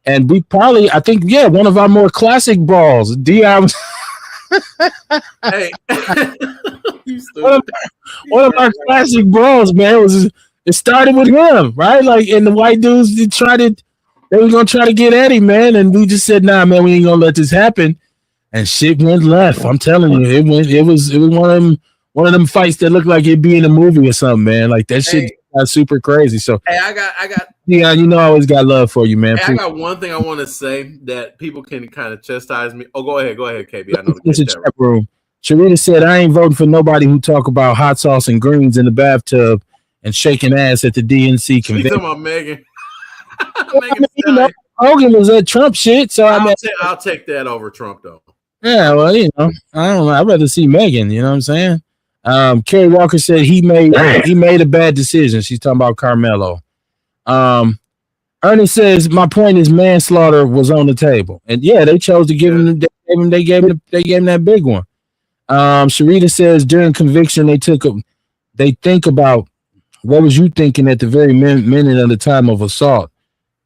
And we probably, I think, one of our more classic brawls. Dion was hey, one of our classic brawls, man. It started with him, right? Like, and the white dudes they were gonna try to get at him, man. And we just said, nah, man, we ain't gonna let this happen. And shit went left. I'm telling you, it was one of them fights that looked like it'd be in a movie or something, man. Like that shit got super crazy. So hey, I got I always got love for you, man. Hey, I got one thing I want to say that people can kind of chastise me. Oh, go ahead, KB. I know the chat room. Sharita said, I ain't voting for nobody who talk about hot sauce and greens in the bathtub and shaking ass at the DNC convention. She's talking about Megan. Hogan was at Trump shit, so I'll take that over Trump though. Yeah, well, I don't know. I'd rather see Megan. You know what I'm saying? Kerry Walker said he made a bad decision. She's talking about Carmelo. Ernie says my point is manslaughter was on the table, and they chose to give him. They gave him that big one. Sharita says during conviction they think about what was you thinking at the very minute of the time of assault.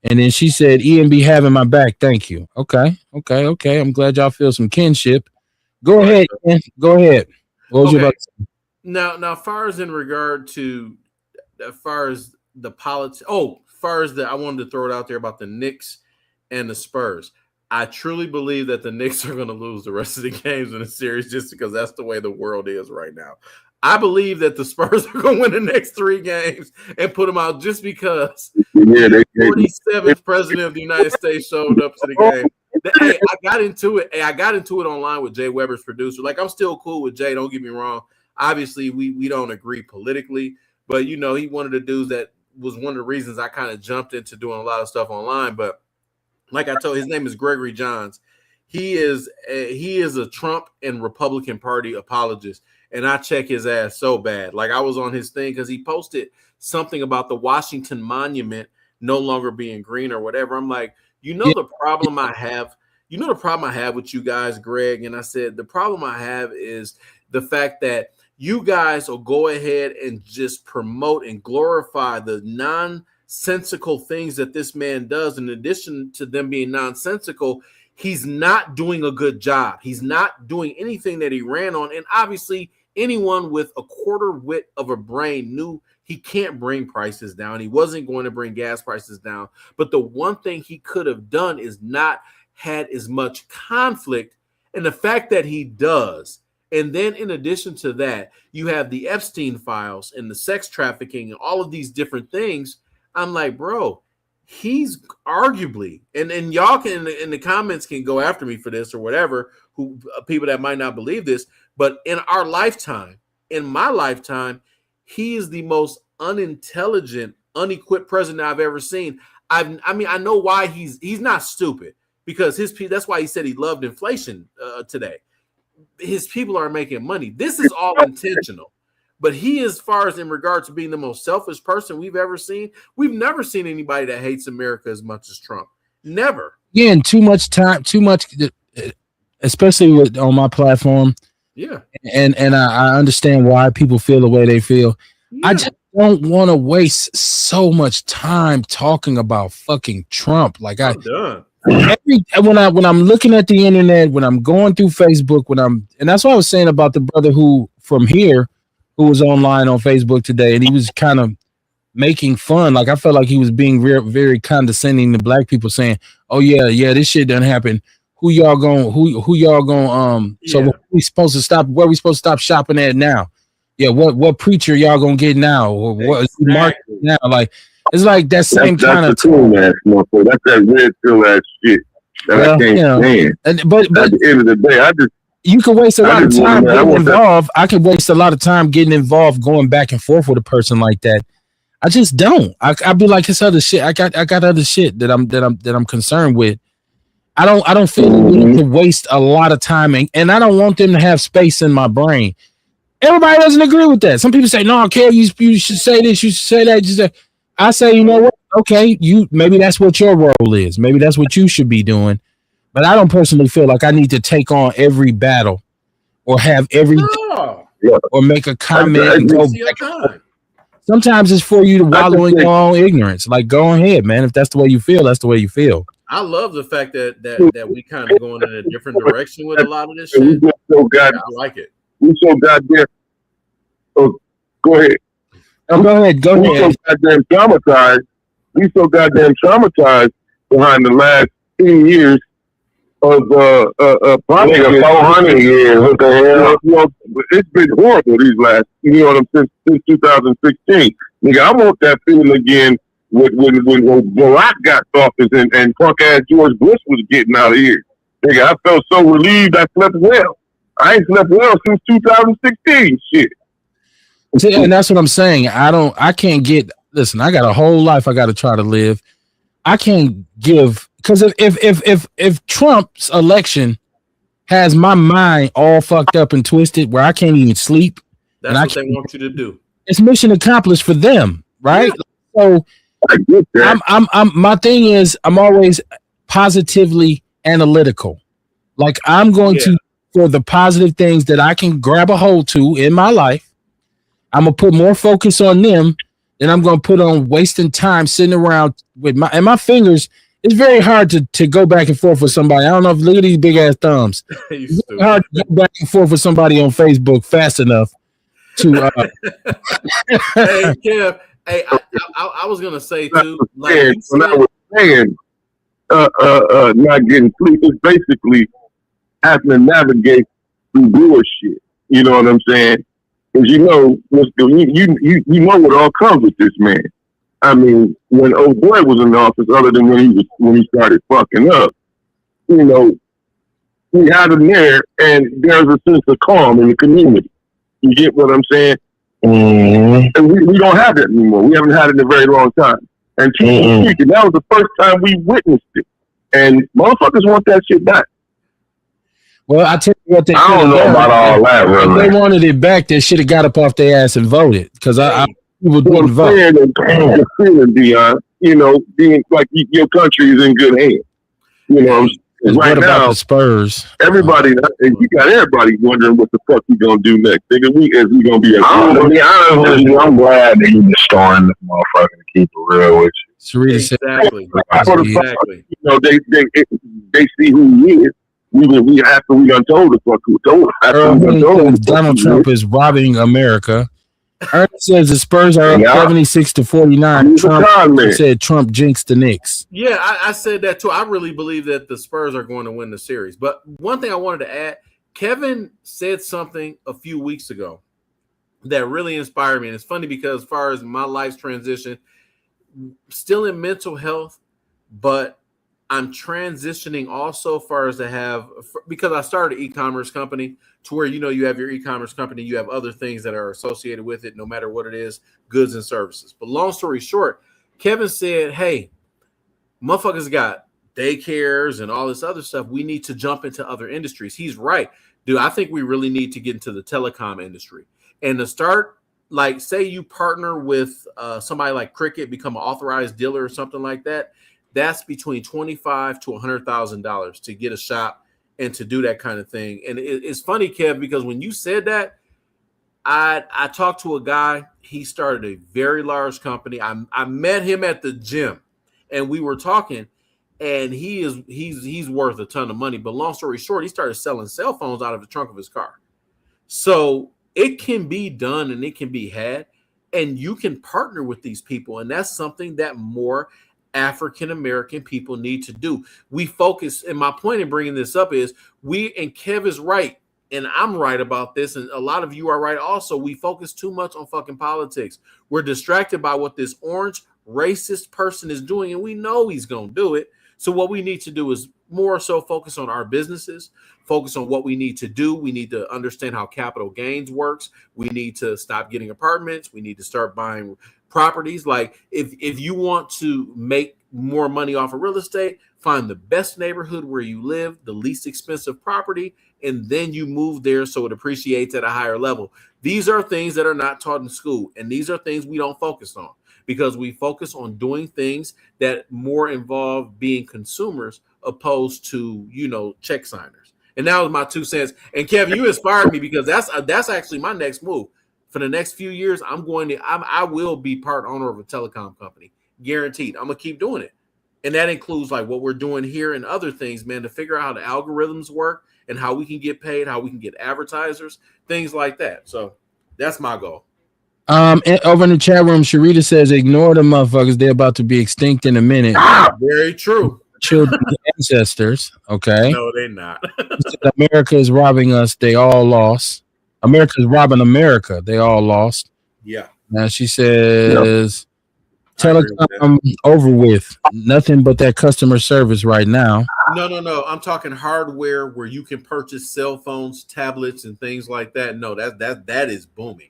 And then she said, Ian be having my back. Thank you. Okay. I'm glad y'all feel some kinship. Go ahead, Ian. Go ahead. What was you about to say? Now, as far as the politics, I wanted to throw it out there about the Knicks and the Spurs. I truly believe that the Knicks are going to lose the rest of the games in the series just because that's the way the world is right now. I believe that the Spurs are going to win the next 3 games and put them out just because the 47th president of the United States showed up to the game. Hey, I got into it online with Jay Weber's producer. Like, I'm still cool with Jay. Don't get me wrong. Obviously, we don't agree politically, but he one of the dudes that was one of the reasons I kind of jumped into doing a lot of stuff online. But like I told, his name is Gregory Johns. He is a Trump and Republican Party apologist. And I check his ass so bad. Like, I was on his thing because he posted something about the Washington Monument no longer being green or whatever. I'm like, the problem I have. The problem I have with you guys, Greg. And I said, the problem I have is the fact that you guys will go ahead and just promote and glorify the nonsensical things that this man does. In addition to them being nonsensical, he's not doing a good job. He's not doing anything that he ran on. And obviously, anyone with a quarter wit of a brain knew he can't bring prices down. He wasn't going to bring gas prices down. But the one thing he could have done is not had as much conflict. And the fact that he does. And then in addition to that, you have the Epstein files and the sex trafficking and all of these different things. I'm like, bro, he's arguably, and y'all can in the comments can go after me for this or whatever, who people that might not believe this, but in my lifetime, he is the most unintelligent, unequipped president I've ever seen. I know why he's not stupid, because that's why he said he loved inflation today. His people are making money. This is all intentional. But he, as far as in regard to being the most selfish person we've ever seen, we've never seen anybody that hates America as much as Trump. Never. Again, too much time, especially on my platform. Yeah. And I understand why people feel the way they feel. Yeah. I just don't want to waste so much time talking about fucking Trump. Like I'm done. When I'm looking at the internet, when I'm going through Facebook, and that's what I was saying about the brother who was online on Facebook today, and he was kind of making fun. Like, I felt like he was being very condescending to black people, saying, "Oh yeah, this shit done happen. Who y'all going? So where we supposed to stop shopping at now? Yeah, what preacher y'all gonna get now, or what market now? Like, it's like that same kind of cool ass motherfucker. That's that red pill ass shit that I can't stand. But at the end of the day, you can waste a lot of time getting involved. I can waste a lot of time getting involved, going back and forth with a person like that. I just don't. I'd be like, this other shit. I got other shit that I'm concerned with. I don't feel the need to waste a lot of time, and I don't want them to have space in my brain. Everybody doesn't agree with that. Some people say, "No, Kev, you should say this, you should say that." You say, I say, you know what? Okay, maybe that's what your role is. Maybe that's what you should be doing. But I don't personally feel like I need to take on every battle or have every or make a comment and go back. Sometimes it's for you to wallow in your own ignorance. Like, go ahead, man. If that's the way you feel, that's the way you feel. I love the fact that we kind of going in a different direction with a lot of this shit. I like it. We so goddamn. Oh, go ahead. Go ahead. We so goddamn traumatized. We so goddamn traumatized behind the last 10 years of nigga, 400 years. What the hell? Well, it's been horrible these last. You know what I'm saying? Since 2016. Nigga, I want that feeling again when Barack got office and punk ass George Bush was getting out of here. Nigga, I felt so relieved. I slept well. I ain't slept well since 2016. Shit. See, and that's what I'm saying. I can't get. Listen, I got a whole life I got to try to live. I can't give, because if Trump's election has my mind all fucked up and twisted where I can't even sleep, that's what they want you to do. It's mission accomplished for them, right? Yeah. So I get that. I'm my thing is I'm always positively analytical. Like, I'm going to, for the positive things that I can grab a hold to in my life, I'm gonna put more focus on them than I'm gonna put on wasting time sitting around with my fingers. It's very hard to go back and forth with somebody. I don't know if look at these big ass thumbs. It's hard to go back and forth with somebody on Facebook fast enough to. Hey, Kev. Hey, I was gonna say too. Like when I was saying, not getting sleep is basically having to navigate through bullshit. You know what I'm saying? Because you know what all comes with this man. I mean, when old boy was in office, other than when he started fucking up, you know, we had him there, and there's a sense of calm in the community. You get what I'm saying? Mm-hmm. And we don't have that anymore. We haven't had it in a very long time. And speaking, that was the first time we witnessed it. And motherfuckers want that shit back. Well, I tell you what, I don't know about all that, really. If they wanted it back, they should have got up off their ass and voted. Because people didn't vote. And feeling, Dion, you know, being like your country is in good hands. You know, right now, the Spurs? Everybody, you got everybody wondering what the fuck we gonna do next. Nigga, we gonna be. To be honest with you, I'm glad that you destroying this motherfucker to keep it real with you. Sarita said exactly. You know, they see who he is. We after we done told the fuck who told us. Donald Trump is robbing America. Ernest says the Spurs are up 76-49. Trump said Trump jinxed the Knicks. Yeah, I said that too. I really believe that the Spurs are going to win the series. But one thing I wanted to add, Kevin said something a few weeks ago that really inspired me. And it's funny because as far as my life's transition, still in mental health, but I'm transitioning also far as to have, because I started an e-commerce company to where, you know, you have your e-commerce company, you have other things that are associated with it, no matter what it is, goods and services. But long story short, Kevin said, hey, motherfuckers got daycares and all this other stuff. We need to jump into other industries. He's right. Dude, I think we really need to get into the telecom industry. And to start, like, say you partner with somebody like Cricket, become an authorized dealer or something like that. That's between $25,000 to $100,000 to get a shop and to do that kind of thing. And it's funny, Kev, because when you said that, I talked to a guy. He started a very large company. I met him at the gym, and we were talking. And he's worth a ton of money. But long story short, he started selling cell phones out of the trunk of his car. So it can be done and it can be had, and you can partner with these people, and that's something that more African-American people need to do. We focus, and my point in bringing this up is and Kev is right, and I'm right about this, and a lot of you are right also. We focus too much on fucking politics. We're distracted by what this orange racist person is doing, and we know he's going to do it. So what we need to do is more so focus on our businesses, focus on what we need to do. We need to understand how capital gains works. We need to stop getting apartments. We need to start buying properties. Like if you want to make more money off of real estate, find the best neighborhood where you live, the least expensive property, and then you move there so it appreciates at a higher level. These are things that are not taught in school, and these are things we don't focus on because we focus on doing things that more involve being consumers opposed to, check signers. And that was my 2 cents. And Kevin, you inspired me because that's actually my next move. For the next few years, I will be part owner of a telecom company, guaranteed. I'm gonna keep doing it, and that includes like what we're doing here and other things, man, to figure out how the algorithms work and how we can get paid, how we can get advertisers, things like that. So that's my goal. And over in the chat room, Sharita says, "Ignore the motherfuckers; they're about to be extinct in a minute." Very true. Children's ancestors. Okay. No, they're not. America is robbing us. They all lost. America is robbing America. They all lost. Yeah. Now she says, telecom over with. Nothing but that customer service right now. No. I'm talking hardware where you can purchase cell phones, tablets, and things like that. No, that is booming.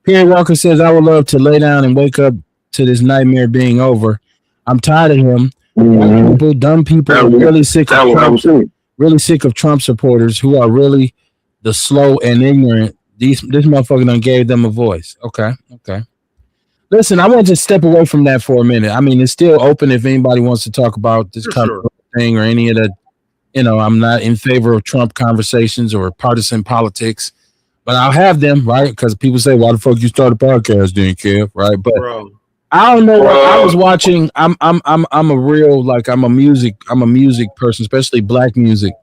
Pierre Walker says, I would love to lay down and wake up to this nightmare being over. I'm tired of him. Dumb people are really sick of Trump, supporters who are really the slow and ignorant. This motherfucker done gave them a voice. Okay. Listen, I want to step away from that for a minute. I mean, it's still open if anybody wants to talk about this kind of thing or any of that. I'm not in favor of Trump conversations or partisan politics, but I'll have them, right? Because people say, why the fuck you start a podcast, then, Kev, right? But I don't know what I was watching. I'm a real, I'm a music person, especially black music.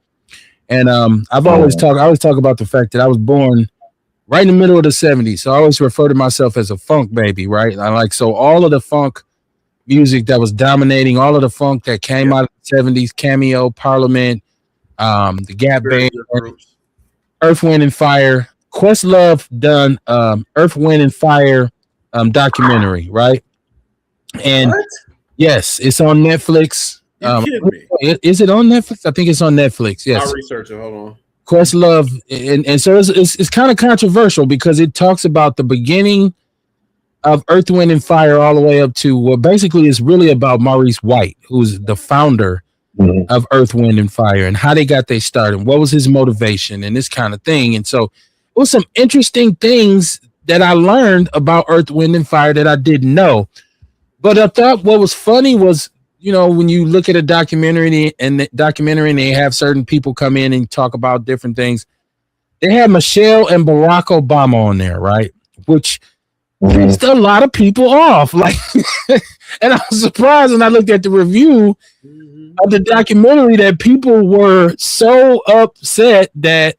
And I always talk about the fact that I was born right in the middle of the 70s. So I always refer to myself as a funk baby, right? So all of the funk music that was dominating, all of the funk that came out of the 70s, Cameo, Parliament, the Gap Band, Earth, Wind and Fire, Questlove done Earth, Wind and Fire documentary, right? And yes, it's on Netflix. Is it on Netflix? I think it's on Netflix. Yes. I'll research it. Hold on. Questlove, and so it's kind of controversial because it talks about the beginning of Earth, Wind and Fire all the way up to what basically is really about Maurice White, who's the founder of Earth, Wind and Fire, and how they got their start and what was his motivation and this kind of thing. And so it was some interesting things that I learned about Earth, Wind and Fire that I didn't know. But I thought what was funny was, when you look at a documentary and they have certain people come in and talk about different things, they have Michelle and Barack Obama on there, right? Which pissed a lot of people off. And I was surprised when I looked at the review of the documentary that people were so upset that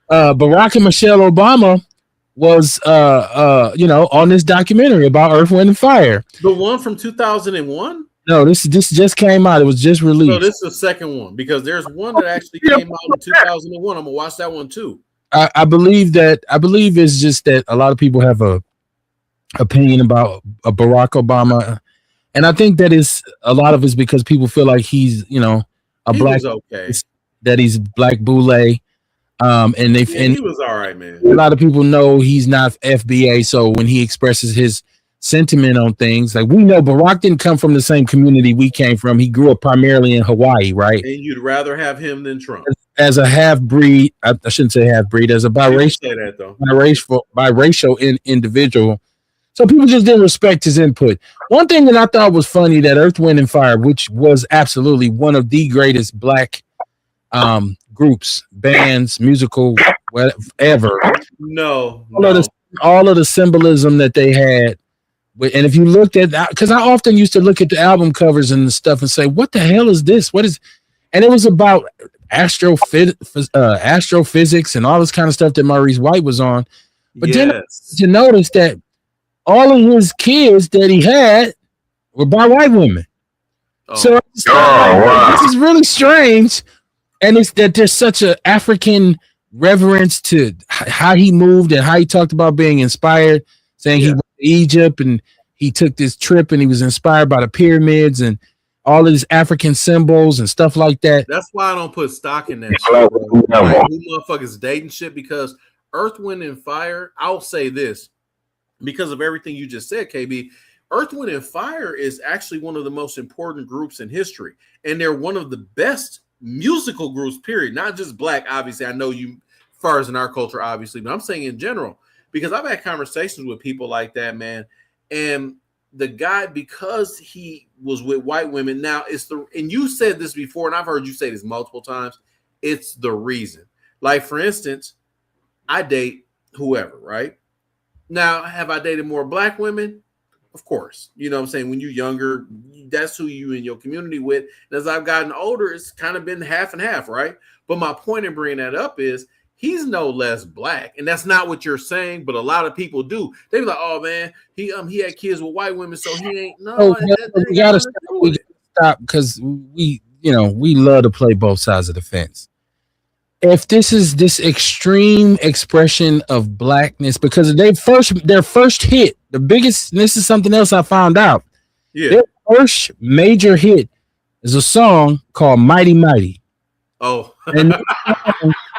Barack and Michelle Obama was on this documentary about Earth, Wind and Fire. The one from 2001? No, this just came out. It was just released. So this is the second one because there's one that actually came out in 2001. I'm gonna watch that one too. I believe it's just that a lot of people have a opinion about Barack Obama, and I think that is a lot of it's because people feel like he's black, that he's black boule. He was all right, man. A lot of people know he's not FBA, so when he expresses his sentiment on things, like we know Barack didn't come from the same community we came from. He grew up primarily in Hawaii, right? And you'd rather have him than Trump. As a half-breed, I shouldn't say half-breed, as a biracial individual. So people just didn't respect his input. One thing that I thought was funny that Earth, Wind and Fire, which was absolutely one of the greatest black groups, bands, musical, whatever. All of the symbolism that they had. And if you looked at that, because I often used to look at the album covers and stuff and say, what the hell is this? And it was about astrophysics and all this kind of stuff that Maurice White was on. But then to notice that all of his kids that he had were by white women. So this is really strange. And it's that there's such an African reverence to how he moved and how he talked about being inspired, saying he went to Egypt and he took this trip and he was inspired by the pyramids and all of these African symbols and stuff like that. That's why I don't put stock in that shit, bro. Like, who motherfuckers dating shit? Because Earth, Wind, and Fire, I'll say this, because of everything you just said, KB, Earth, Wind, and Fire is actually one of the most important groups in history, and they're one of the best musical groups. Period. Not just black. Obviously, I know you, as far as in our culture, obviously, but I'm saying in general because I've had conversations with people like that, man, and the guy, because he was with white women. Now and you said this before, and I've heard you say this multiple times. It's the reason. Like, for instance, I date whoever, right? Now, have I dated more black women? Of course. You know what I'm saying? When you're younger, that's who you in your community with. And as I've gotten older, it's kind of been half and half, right? But my point in bringing that up is he's no less black. And that's not what you're saying, but a lot of people do. They be like, oh, man, he had kids with white women, so he ain't. No, we got to stop because we love to play both sides of the fence. If this is this extreme expression of blackness, because their first hit, the biggest, this is something else I found out. Yeah. Their first major hit is a song called Mighty Mighty. Oh. And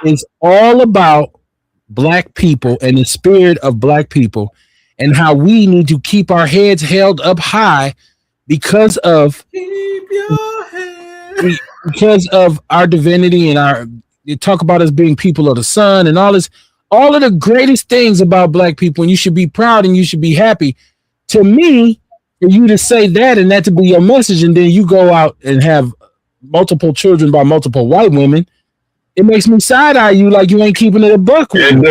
it's all about black people and the spirit of black people and how we need to keep our heads held up high because of our divinity and you talk about us being people of the sun and all of the greatest things about black people, and you should be proud and you should be happy. To me, for you to say that and that to be your message, and then you go out and have multiple children by multiple white women, it makes me side eye you like you ain't keeping it a buck. It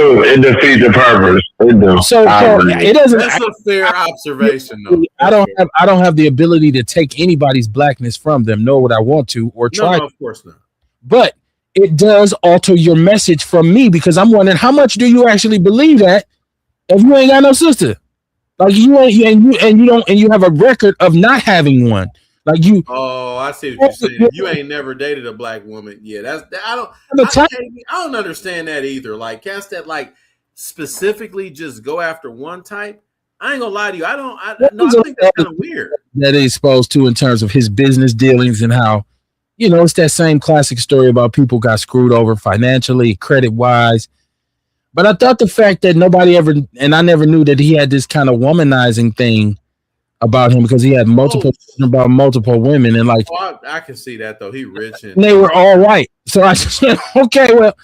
defeats the purpose. It do. So it doesn't. That's a fair observation, though. I don't have the ability to take anybody's blackness from them, nor would I want to or try. No, of course not. But it does alter your message from me because I'm wondering how much do you actually believe that if you ain't got no sister, like you have a record of not having one, like you. Oh, I see what you're saying. You ain't never dated a black woman. Yeah, I don't understand that either. Like, cast that like specifically just go after one type. I ain't gonna lie to you. I think that's kind of weird. That is exposed to in terms of his business dealings and how. It's that same classic story about people got screwed over financially, credit-wise. But I thought the fact that nobody ever, and I never knew that he had this kind of womanizing thing about him because he had multiple women and like. Oh, I can see that though. He rich and they were all white. So I just said, okay, well,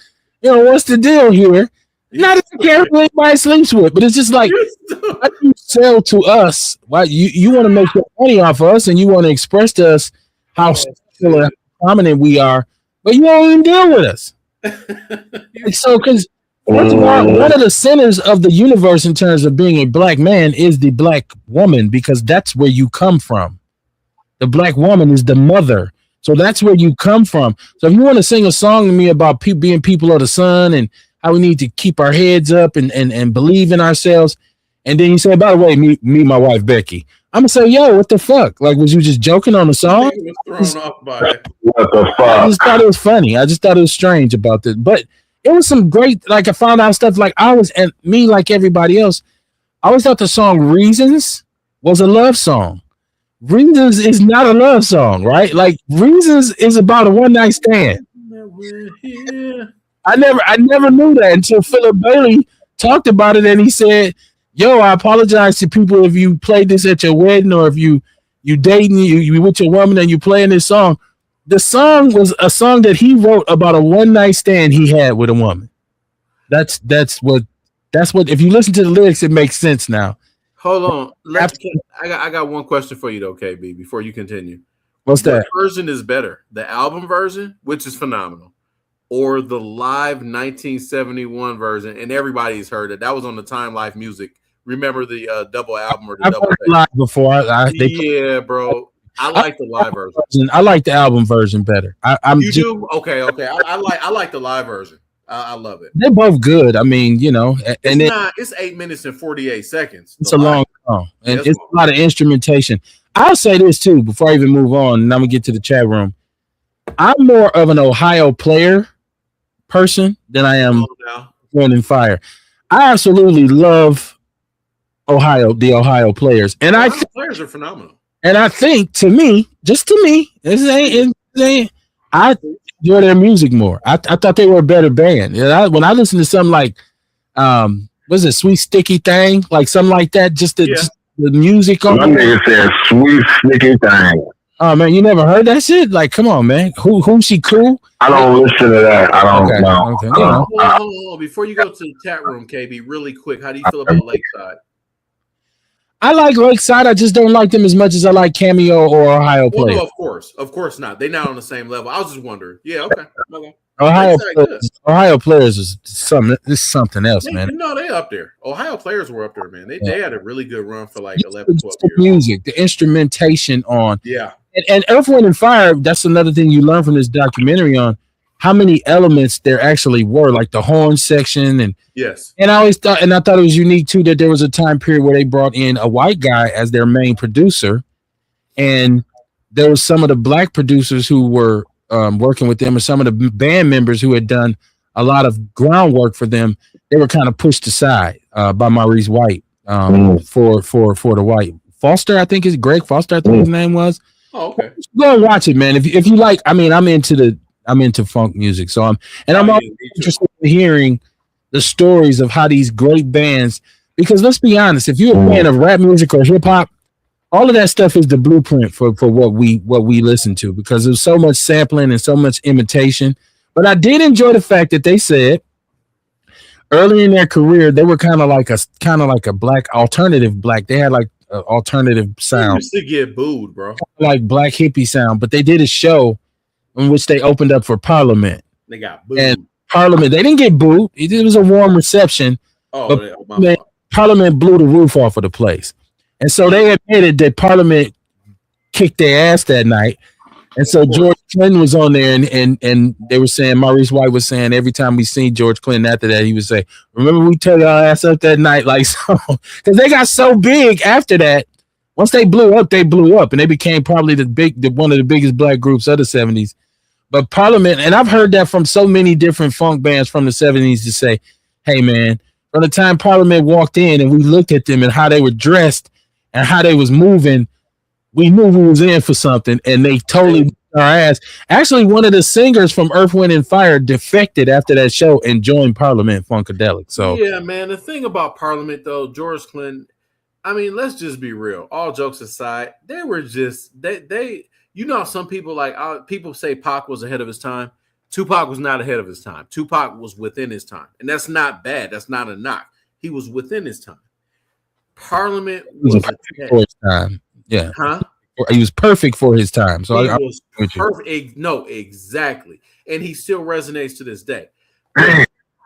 what's the deal here? Not that I care who anybody sleeps with, but it's just like why do you sell to us? Why you want to make your money off of us and you want to express to us how prominent we are, but you don't even deal with us. So, because one of the centers of the universe in terms of being a black man is the black woman, because that's where you come from. The black woman is the mother, so that's where you come from. So, if you want to sing a song to me about being people of the sun and how we need to keep our heads up and believe in ourselves, and then you say, by the way, me my wife Becky. I'm gonna say, yo, what the fuck? Like, was you just joking on the song? Thrown off by it. What the fuck? I just thought it was funny. I just thought it was strange about this. But it was some great, like I found out stuff like like everybody else, I always thought the song Reasons was a love song. Reasons is not a love song, right? Like Reasons is about a one-night stand. I never knew that until Philip Bailey talked about it and he said, yo, I apologize to people if you played this at your wedding or if you dating, you with your woman and you playing this song. The song was a song that he wrote about a one-night stand he had with a woman. That's what if you listen to the lyrics, it makes sense now. Hold on. I got one question for you though, KB, before you continue. What's that? What version is better? The album version, which is phenomenal, or the live 1971 version? And everybody's heard it. That was on the Time Life Music. Remember the double album or the double live before? Yeah, bro. I like the live version. I like the album version better. Do? Okay. I like the live version. I love it. They're both good. I mean, it's 8 minutes and 48 seconds. It's a long song, and it's a lot of instrumentation. I'll say this too before I even move on, and I'm gonna get to the chat room. I'm more of an Ohio player person than I am Wind and Fire. I absolutely love the Ohio players, and the players are phenomenal. And I think, to me, I enjoy their music more. I thought they were a better band. When I listen to something like, was it Sweet Sticky Thing, like something like that, just the music on. My nigga said sweet sneaky thing. Oh man, you never heard that shit? Like, come on, man. Who she cool? I don't listen to that. I don't know. Okay. Hold on. Before you go to the chat room, KB, really quick, how do you feel about Lakeside? I like Lakeside. I just don't like them as much as I like Cameo or Ohio Well, Players. no, of course not. They're not on the same level. I was just wondering. Yeah, okay. Ohio Players is something else, man. No, they up there. Ohio Players were up there, man. They had a really good run for like 11, 12 the years. Music, the instrumentation on. Yeah. And Earth, Wind, and Fire, that's another thing you learn from this documentary on how many elements there actually were, like the horn section. And yes. And I thought it was unique too that there was a time period where they brought in a white guy as their main producer. And there was some of the black producers who were working with them, and some of the band members who had done a lot of groundwork for them. They were kind of pushed aside by Maurice White for the white Foster. I think is Greg Foster. I think his name was. Oh, okay. Go and watch it, man. If you like, I mean, I'm into funk music, so I'm interested in hearing the stories of how these great bands. Because let's be honest, if you're a fan of rap music or hip hop, all of that stuff is the blueprint for what we listen to. Because there's so much sampling and so much imitation. But I did enjoy the fact that they said early in their career they were kind of like a black alternative black. They had like an alternative sound. They used to get booed, bro. Like black hippie sound, but they did a show in which they opened up for Parliament. They got booed. And Parliament, they didn't get booed. It was a warm reception. Parliament blew the roof off of the place. And so they admitted that Parliament kicked their ass that night. And so George Clinton was on there, and they were saying, Maurice White was saying, every time we seen George Clinton after that, he would say, remember we turned our ass up that night? Like, so, because they got so big after that. Once they blew up, and they became probably one of the biggest black groups of the 70s. But Parliament, and I've heard that from so many different funk bands from the 70s to say, hey, man, from the time Parliament walked in and we looked at them and how they were dressed and how they was moving, we knew we was in for something, and they totally beat our ass. Actually, one of the singers from Earth, Wind, and Fire defected after that show and joined Parliament Funkadelic. So yeah, man, the thing about Parliament, though, George Clinton, I mean, let's just be real. All jokes aside, they were just they. You know, some people people say Pac was ahead of his time. Tupac was not ahead of his time. Tupac was within his time, and that's not bad. That's not a knock. He was within his time. Parliament was perfect for his time. Yeah, he was perfect for his time. So he was perfect. No, exactly, and he still resonates to this day.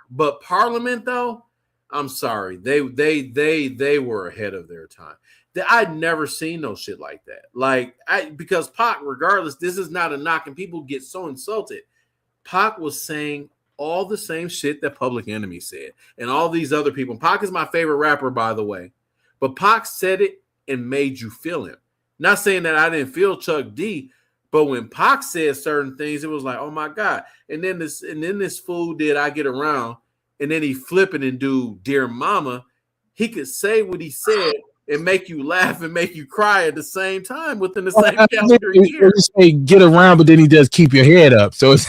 But Parliament, though, I'm sorry, they were ahead of their time. I'd never seen no shit like that. Because Pac, regardless, this is not a knock, and people get so insulted. Pac was saying all the same shit that Public Enemy said, and all these other people. Pac is my favorite rapper, by the way, but Pac said it and made you feel him. Not saying that I didn't feel Chuck D, but when Pac said certain things, it was like, oh my God. And then this fool did I Get Around, and then he flip it and do Dear Mama. He could say what he said and make you laugh and make you cry at the same time within the same calendar year. Say Get Around, but then he does Keep Your Head Up. So it's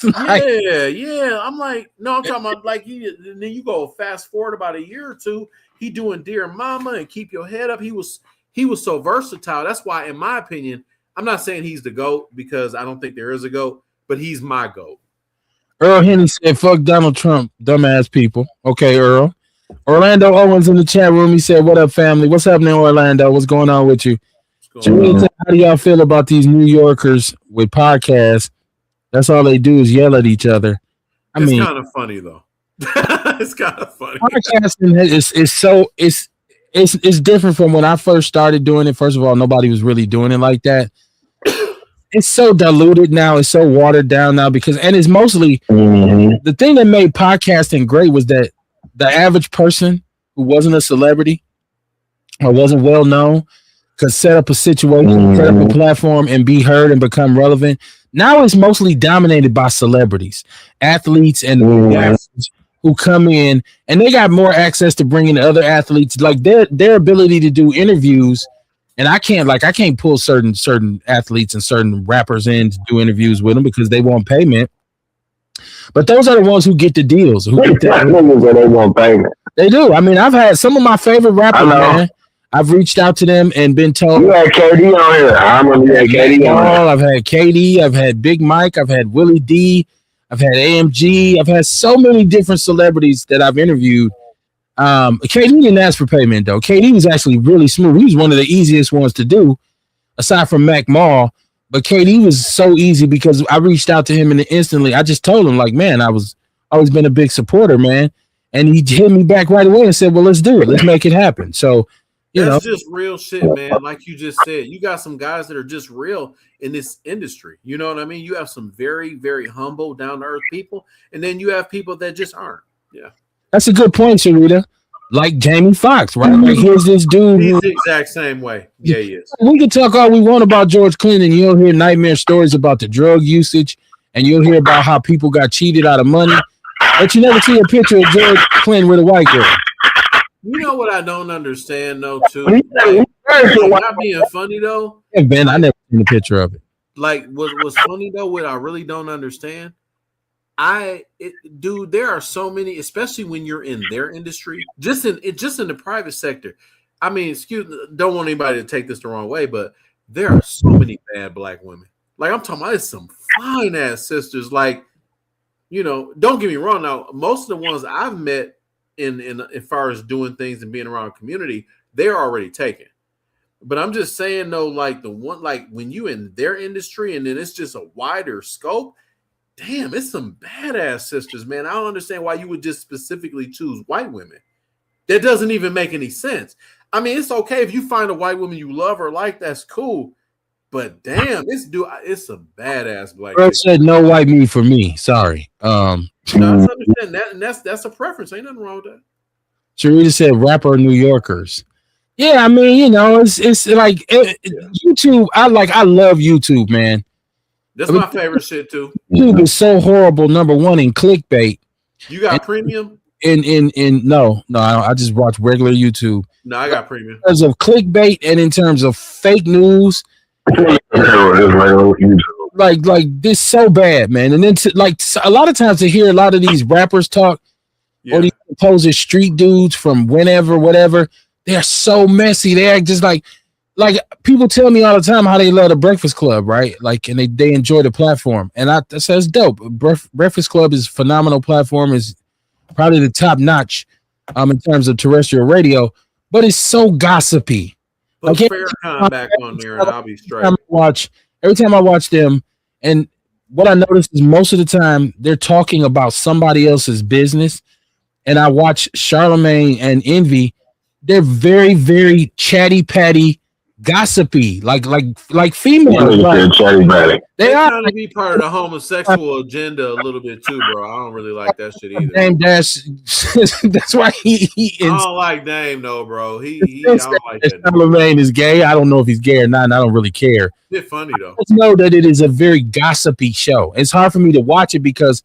like, yeah. I'm like, no, I'm talking about like then you go fast forward about a year or two. He doing Dear Mama and Keep Your Head Up. He was so versatile. That's why, in my opinion, I'm not saying he's the GOAT because I don't think there is a GOAT, but he's my GOAT. Earl Henry said, fuck Donald Trump, dumbass people. Okay, Earl. Orlando Owens in the chat room. He said, what up, family? What's happening, Orlando? What's going on with you? How do y'all feel about these New Yorkers with podcasts? That's all they do is yell at each other. It's kind of funny, though. It's kind of funny. Podcasting is different from when I first started doing it. First of all, nobody was really doing it like that. It's so diluted now. It's so watered down now and it's mostly the thing that made podcasting great was that the average person who wasn't a celebrity or wasn't well known could set up a situation, set up a platform, and be heard and become relevant. Now it's mostly dominated by celebrities, athletes, and who come in, and they got more access to bringing other athletes, like their ability to do interviews. And I can't pull certain athletes and certain rappers in to do interviews with them because they want payment. But those are the ones who get the deals. They want payment. They do. I mean, I've had some of my favorite rappers, man. I've reached out to them and been told. You had KD on here. I remember you had KD on here. I've had KD. I've had Big Mike. I've had Willie D. I've had AMG. I've had so many different celebrities that I've interviewed. KD didn't ask for payment though. KD was actually really smooth. He was one of the easiest ones to do, aside from Mac Mall. But KD was so easy because I reached out to him and instantly I just told him like, man, I was always been a big supporter, man. And he hit me back right away and said, well, let's do it. Let's make it happen. So, that's just real shit, man. Like you just said, you got some guys that are just real in this industry. You know what I mean? You have some very, very humble, down to earth people. And then you have people that just aren't. Yeah. That's a good point, Sharita. Like Jamie Foxx, right? Like here's this dude. He's the exact same way. Yeah, he is. We can talk all we want about George Clinton. You'll hear nightmare stories about the drug usage, and you'll hear about how people got cheated out of money. But you never see a picture of George Clinton with a white girl. You know what I don't understand, though, too? Like, not being funny, though. Yeah, Ben, I never seen a picture of it. Like, what's funny, though, what I really don't understand, dude, there are so many, especially when you're in their industry, just in the private sector. I mean, don't want anybody to take this the wrong way, but there are so many bad black women. Like I'm talking about, it's some fine ass sisters. Like, you know, don't get me wrong. Now, most of the ones I've met in as far as doing things and being around community, they're already taken. But I'm just saying though, like the one, like when you in their industry and then it's just a wider scope. Damn, it's some badass sisters, man. I don't understand why you would just specifically choose white women. That doesn't even make any sense. I mean, it's okay if you find a white woman you love or like, that's cool. But damn, it's a badass black. Bro said no white meat for me. Sorry. No, I understand that, and that's a preference. Ain't nothing wrong with that. Sharita said rapper New Yorkers. Yeah, I mean, you know, it's like YouTube. I love YouTube, man. That's my favorite shit too. YouTube is so horrible. Number one in clickbait. You got premium? No, I just watch regular YouTube. No, I got premium. In terms of clickbait and in terms of fake news, like this so bad, man. And then a lot of times to hear a lot of these rappers talk or these supposed street dudes from whenever, whatever, they're so messy. They act just like people tell me all the time how they love the Breakfast Club, right? Like, and they enjoy the platform, and I say it's dope. Breakfast Club is a phenomenal platform, is probably the top notch, in terms of terrestrial radio, but it's so gossipy. Put Farrakhan back on there, and I'll be straight. Every time I watch them, and what I notice is most of the time they're talking about somebody else's business, and I watch Charlemagne and Envy. They're very, very chatty patty. Gossipy, like females. They are trying to be part of the homosexual agenda a little bit too, bro. I don't really like that shit either. Dame Dash, that's why he I don't like Dame though, bro. I don't like that. Charlemagne is gay. I don't know if he's gay or not, and I don't really care. It's funny though. Just know that it is a very gossipy show. It's hard for me to watch it because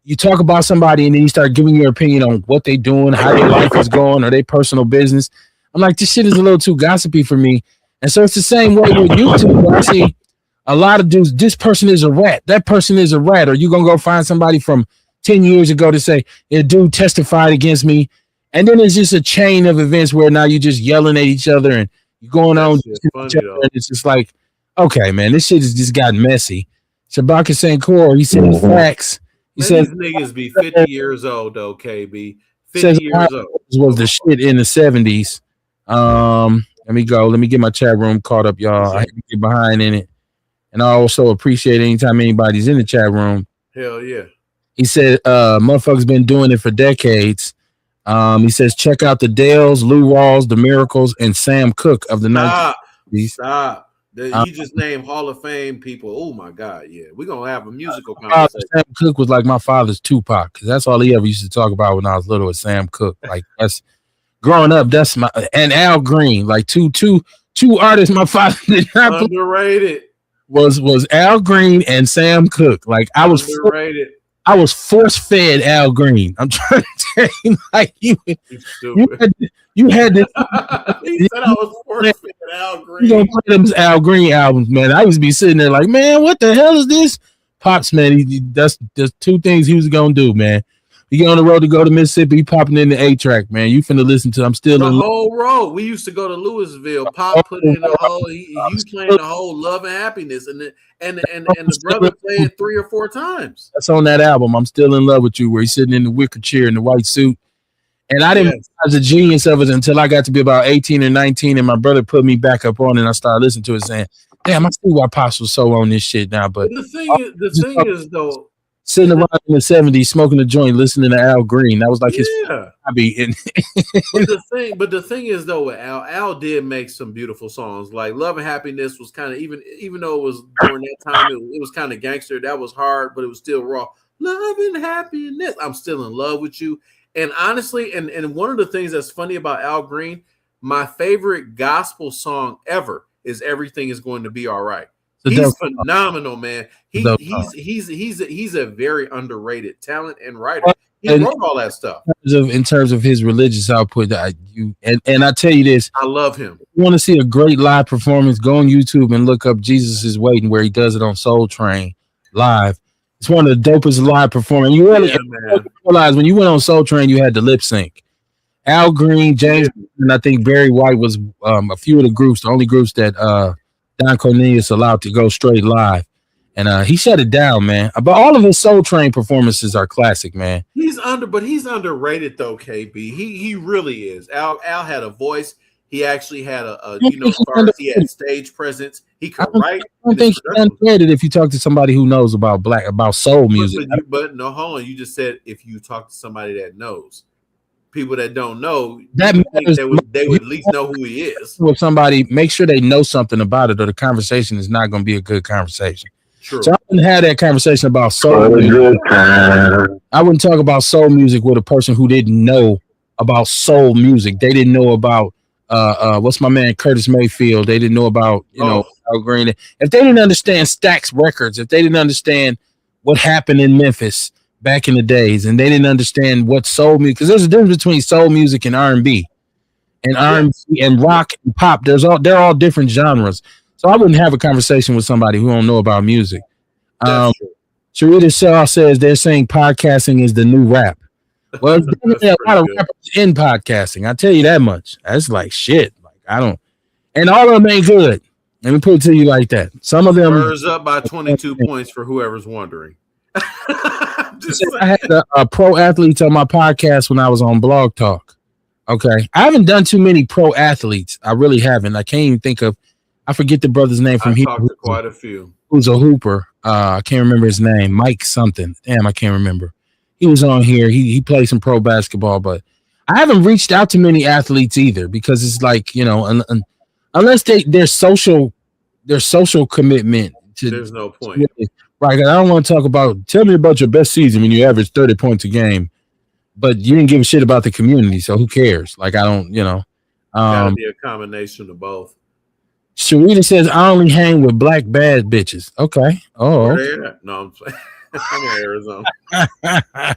you talk about somebody and then you start giving your opinion on what they're doing, how their life is going, or their personal business. I'm like, this shit is a little too gossipy for me. And so it's the same way with YouTube, where I see a lot of dudes, this person is a rat, that person is a rat, or you're going to go find somebody from 10 years ago to say, a dude testified against me. And then it's just a chain of events where now you're just yelling at each other and you're going on. And it's just like, okay, man, this shit has just gotten messy. Shabaka Sankor, he said facts. He said these niggas be 50 years old, though, KB. 50 years old. Was the shit in the 70s. Let me go. Let me get my chat room caught up, y'all. I hate to get behind in it. And I also appreciate anytime anybody's in the chat room. Hell yeah. He said, motherfuckers been doing it for decades. He says, check out the Dales, Lou Rawls, the Miracles, and Sam Cooke of the 90s. Stop. You just named Hall of Fame people. Oh my God, yeah. We're gonna have a musical conversation. Sam Cooke was like my father's Tupac, because that's all he ever used to talk about when I was little, was Sam Cooke. Like that's growing up, that's my, and Al Green, like two artists my father did not underrated. Was Al Green and Sam Cooke. Like I was underrated. I was force fed Al Green. I'm trying to tell you, like you had this. He said I was force fed Al Green. You gonna play them Al Green albums, man? I used to be sitting there like, man, what the hell is this? Pops, man, that's two things he was gonna do, man. You get on the road to go to Mississippi, you popping in the A-track, man. You finna listen to I'm still the in whole road. We used to go to Louisville. Pop put in the whole. He was playing the whole Love and Happiness, and the brother played it 3 or 4 times. That's on that album. I'm Still in Love with You, where he's sitting in the wicker chair in the white suit. And I didn't realize the genius of it until I got to be about 18 or 19, and my brother put me back up on it, and I started listening to it saying, damn, I see why Pops was so on this shit now. But the thing is though, sitting around in the 70s smoking a joint, listening to Al Green, that was like his hobby. But the thing is though, Al did make some beautiful songs. Like Love and Happiness was kind of even though it was during that time, it was kind of gangster. That was hard, but it was still raw. Love and Happiness. I'm Still in Love with You. And honestly, and one of the things that's funny about Al Green, my favorite gospel song ever is Everything Is Going to Be All Right. He's phenomenal, man. He's a very underrated talent and writer. He wrote all that stuff. In terms of his religious output, and I tell you this, I love him. If you want to see a great live performance, go on YouTube and look up Jesus Is Waiting, where he does it on Soul Train live. It's one of the dopest live performances. You really realize when you went on Soul Train, you had to lip sync. Al Green, James, and I think Barry White was a few of the groups, the only groups that Don Cornelius allowed to go straight live. And he shut it down, man. But all of his Soul Train performances are classic, man. He's underrated though, KB. He really is. Al had a voice. He actually had he had stage presence. He could write. I don't think he's underrated if you talk to somebody who knows about soul music. But no, hold on. You just said if you talk to somebody that knows. People that don't know, that they would at least know who he is. With somebody, make sure they know something about it, or the conversation is not going to be a good conversation. True. So I wouldn't have that conversation about soul music. I wouldn't talk about soul music with a person who didn't know about soul music. They didn't know about what's my man Curtis Mayfield. They didn't know about Al Green. If they didn't understand Stax Records, if they didn't understand what happened in Memphis back in the days, and they didn't understand what soul music, because there's a difference between soul music and R&B, and R&B and rock and pop. They're all different genres. So I wouldn't have a conversation with somebody who don't know about music. Sharita Shaw says they're saying podcasting is the new rap. Well, there's definitely a lot of rappers in podcasting. I tell you that much. That's like shit. Like and all of them ain't good. Let me put it to you like that. Some of them Spurs up by 22 points for whoever's wondering. I had a pro athletes on my podcast when I was on Blog Talk. Okay. I haven't done too many pro athletes. I really haven't. I can't even think of, I forget the brother's name from here. I talked to quite a few. Who's a hooper. I can't remember his name. Mike something. Damn, I can't remember. He was on here. He played some pro basketball, but I haven't reached out to many athletes either, because it's like, unless their social commitment to, there's no point. Right. I don't want to talk about, tell me about your best season when you average 30 points a game, but you didn't give a shit about the community. So who cares? Like, I don't, Gotta be a combination of both. Sharita says, I only hang with black bad bitches. Okay. Oh, no, I'm saying. I'm in Arizona. I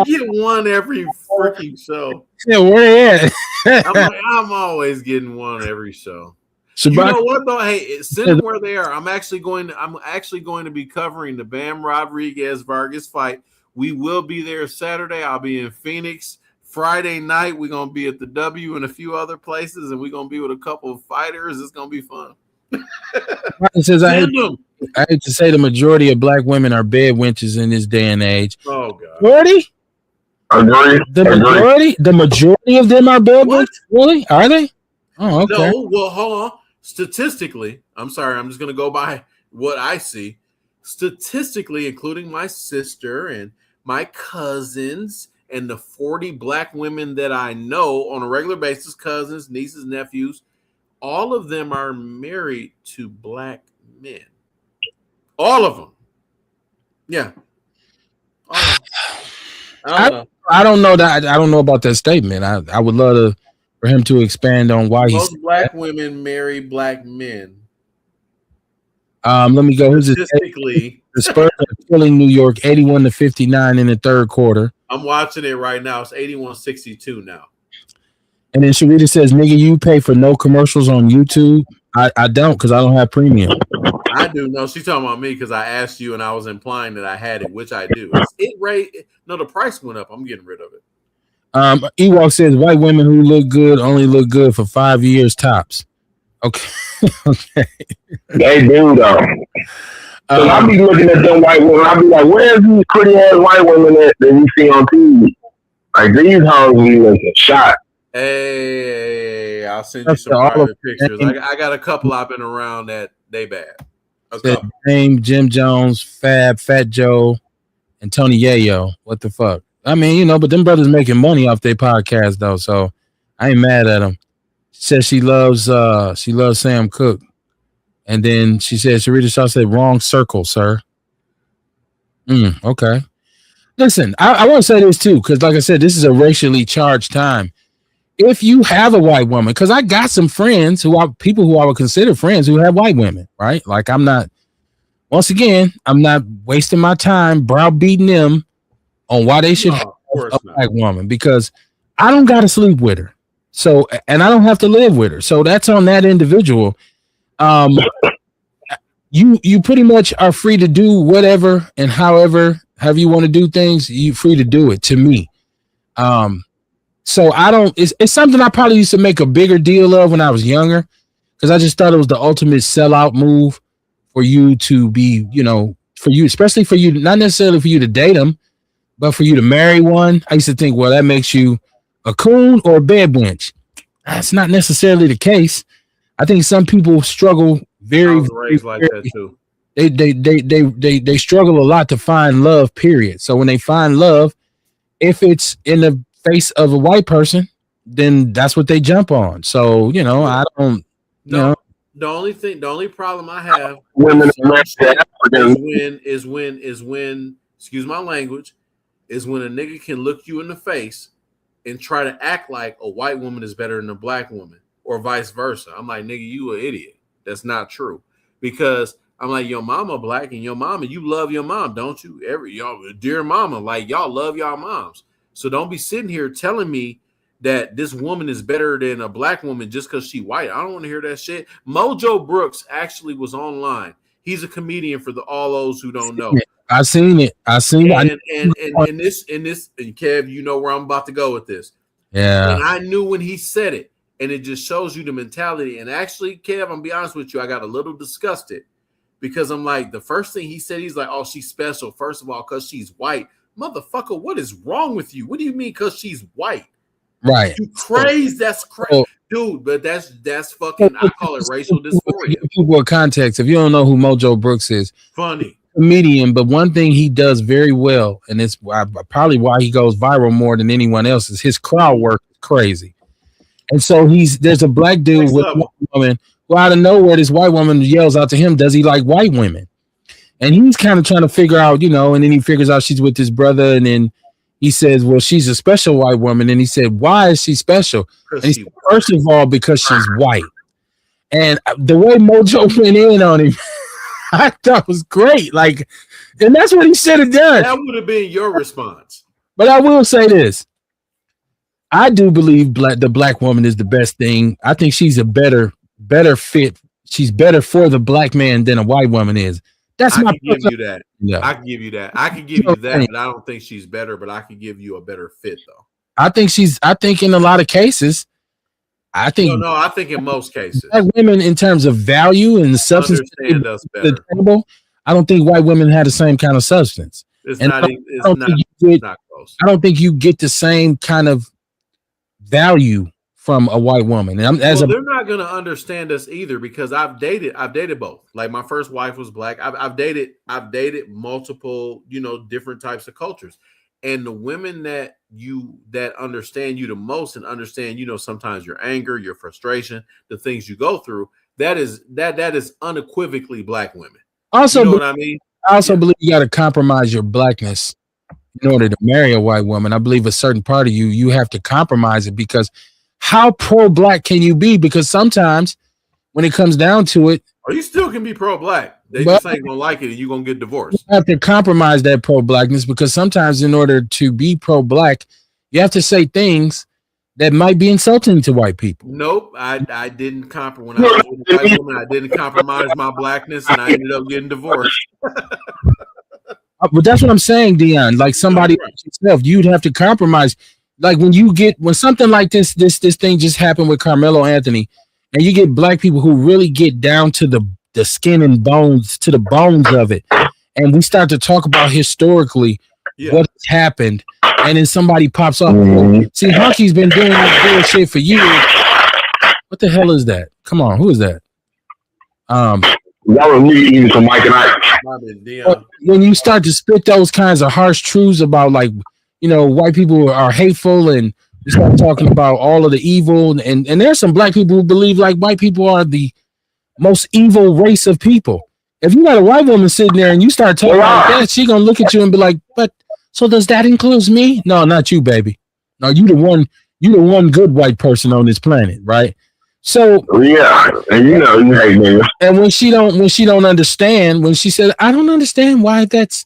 get one every freaking show. Yeah, where at? I'm always getting one every show. You know what though? Hey, send them where they are. I'm actually going to be covering the Bam Rodriguez Vargas fight. We will be there Saturday. I'll be in Phoenix. Friday night, we're gonna be at the W and a few other places, and we're gonna be with a couple of fighters. It's gonna be fun. It says I hate to say the majority of black women are bed wenches in this day and age. Oh God. Really? Agree. The majority of them are bed wenches? Really? Are they? Oh, okay. No, well, hold on. Statistically, I'm sorry, I'm just going to go by what I see. Statistically, including my sister and my cousins and the 40 black women that I know on a regular basis, cousins, nieces, nephews, all of them are married to black men. All of them. Yeah. I don't know that. I don't know about that statement. I would love for him to expand on why most black women marry black men. Let me go. Statistically, the Spurs are killing New York 81-59 in the third quarter. I'm watching it right now. It's 81-62 now. And then Sharita says, "Nigga, you pay for no commercials on YouTube." I don't because I don't have premium. I do. No, she's talking about me because I asked you and I was implying that I had it, which I do. No, the price went up. I'm getting rid of it. Ewok says white women who look good only look good for 5 years tops. Okay. Okay. They do though. So I be looking at them white women. I be like, where's these pretty ass white women that we see on TV? Like these hoes be looking shot. Hey, I'll send you some private pictures. I got a couple I've been around that they bad. Name Jim Jones, Fab, Fat Joe, and Tony Yayo. What the fuck? I mean, but them brothers making money off their podcast though, so I ain't mad at them. She says she loves Sam Cooke. And then she said, Sharita Shaw said, wrong circle, sir. Okay. Listen, I want to say this too, because like I said, this is a racially charged time. If you have a white woman, because I got some friends people who I would consider friends who have white women, right? Like I'm not wasting my time browbeating them on why they should have a black woman, because I don't got to sleep with her. So, and I don't have to live with her. So that's on that individual. You pretty much are free to do whatever and however you want to do things. You're free to do it, to me. So I don't. It's something I probably used to make a bigger deal of when I was younger, because I just thought it was the ultimate sellout move for you to be, for you, especially for you, not necessarily for you to date them, but for you to marry one. I used to think, well, that makes you a coon or a bed wench. That's not necessarily the case. I think some people struggle very like that too. They struggle a lot to find love, period. So when they find love, if it's in the face of a white person, then that's what they jump on. So, I don't The only problem I have is when excuse my language, is when a nigga can look you in the face and try to act like a white woman is better than a black woman, or vice versa. I'm like, nigga, you an idiot. That's not true. Because I'm like, your mama black, and your mama, you love your mom, don't you? Y'all, dear mama, like y'all love y'all moms. So don't be sitting here telling me that this woman is better than a black woman just because she white. I don't want to hear that shit. Mojo Brooks actually was online. He's a comedian for all those who don't know. I seen it. And Kev, you know where I'm about to go with this. Yeah. And I knew when he said it, and it just shows you the mentality. And actually, Kev, I'm gonna be honest with you, I got a little disgusted, because I'm like, the first thing he said, he's like, oh, she's special. First of all, because she's white. Motherfucker, what is wrong with you? What do you mean because she's white? Right. You crazy. That's crazy. Dude, but that's fucking, I call it racial dysphoria. People context. If you don't know who Mojo Brooks is, funny comedian, but one thing he does very well, and it's probably why he goes viral more than anyone else, is his crowd work is crazy. And so there's a black dude with a white woman who out of nowhere, this white woman yells out to him, does he like white women? And he's kind of trying to figure out, and then he figures out she's with his brother, and then he says, well, she's a special white woman. And he said, why is she special? And he said, first of all, because she's white. And the way Mojo went in on him, I thought was great. Like, and that's what he should have done. That would have been your response. But I will say this. I do believe the black woman is the best thing. I think she's a better fit. She's better for the black man than a white woman is. That's I can give you that. Yeah. I can give you that. I can give you that, but I don't think she's better, but I can give you a better fit though. I think in a lot of cases, I think in most cases. Black women, in terms of value and substance, understand us better. The table, I don't think white women had the same kind of substance. It's and not close. I don't think you get the same kind of value from a white woman. And they're not going to understand us either, because I've dated both. Like my first wife was black. I've dated multiple, different types of cultures. And the women that understand you the most and understand, sometimes your anger, your frustration, the things you go through, that is unequivocally black women. Also, what I mean? I also believe you got to compromise your blackness in order to marry a white woman. I believe a certain part of you have to compromise it, because how pro-black can you be? Because sometimes when it comes down to it, or you still can be pro-black. They just ain't gonna like it, and you're gonna get divorced. You have to compromise that pro-blackness, because sometimes in order to be pro-black, you have to say things that might be insulting to white people. Nope, I didn't compromise. When I was with a white woman, I didn't compromise my blackness, and I ended up getting divorced. But that's what I'm saying, Dion. Like somebody like yourself, you'd have to compromise. Like when something like this thing just happened with Carmelo Anthony, and you get black people who really get down to the skin and bones, to the bones of it, and we start to talk about historically what has happened, and then somebody pops up. See, Hunky's been doing this bullshit for years. What the hell is that? Come on, who is that? That was me eating some Mike and Ike. When you start to spit those kinds of harsh truths about, like, you know, white people are hateful, and you start talking about all of the evil, and there's some black people who believe like white people are the most evil race of people. If you got a white woman sitting there and you start talking like that, she gonna look at you and be like, "But so does that include me?" No, not you, baby. No, you the one good white person on this planet, right? So yeah, and you know you hate me. And when she don't understand, when she said, "I don't understand why that's,"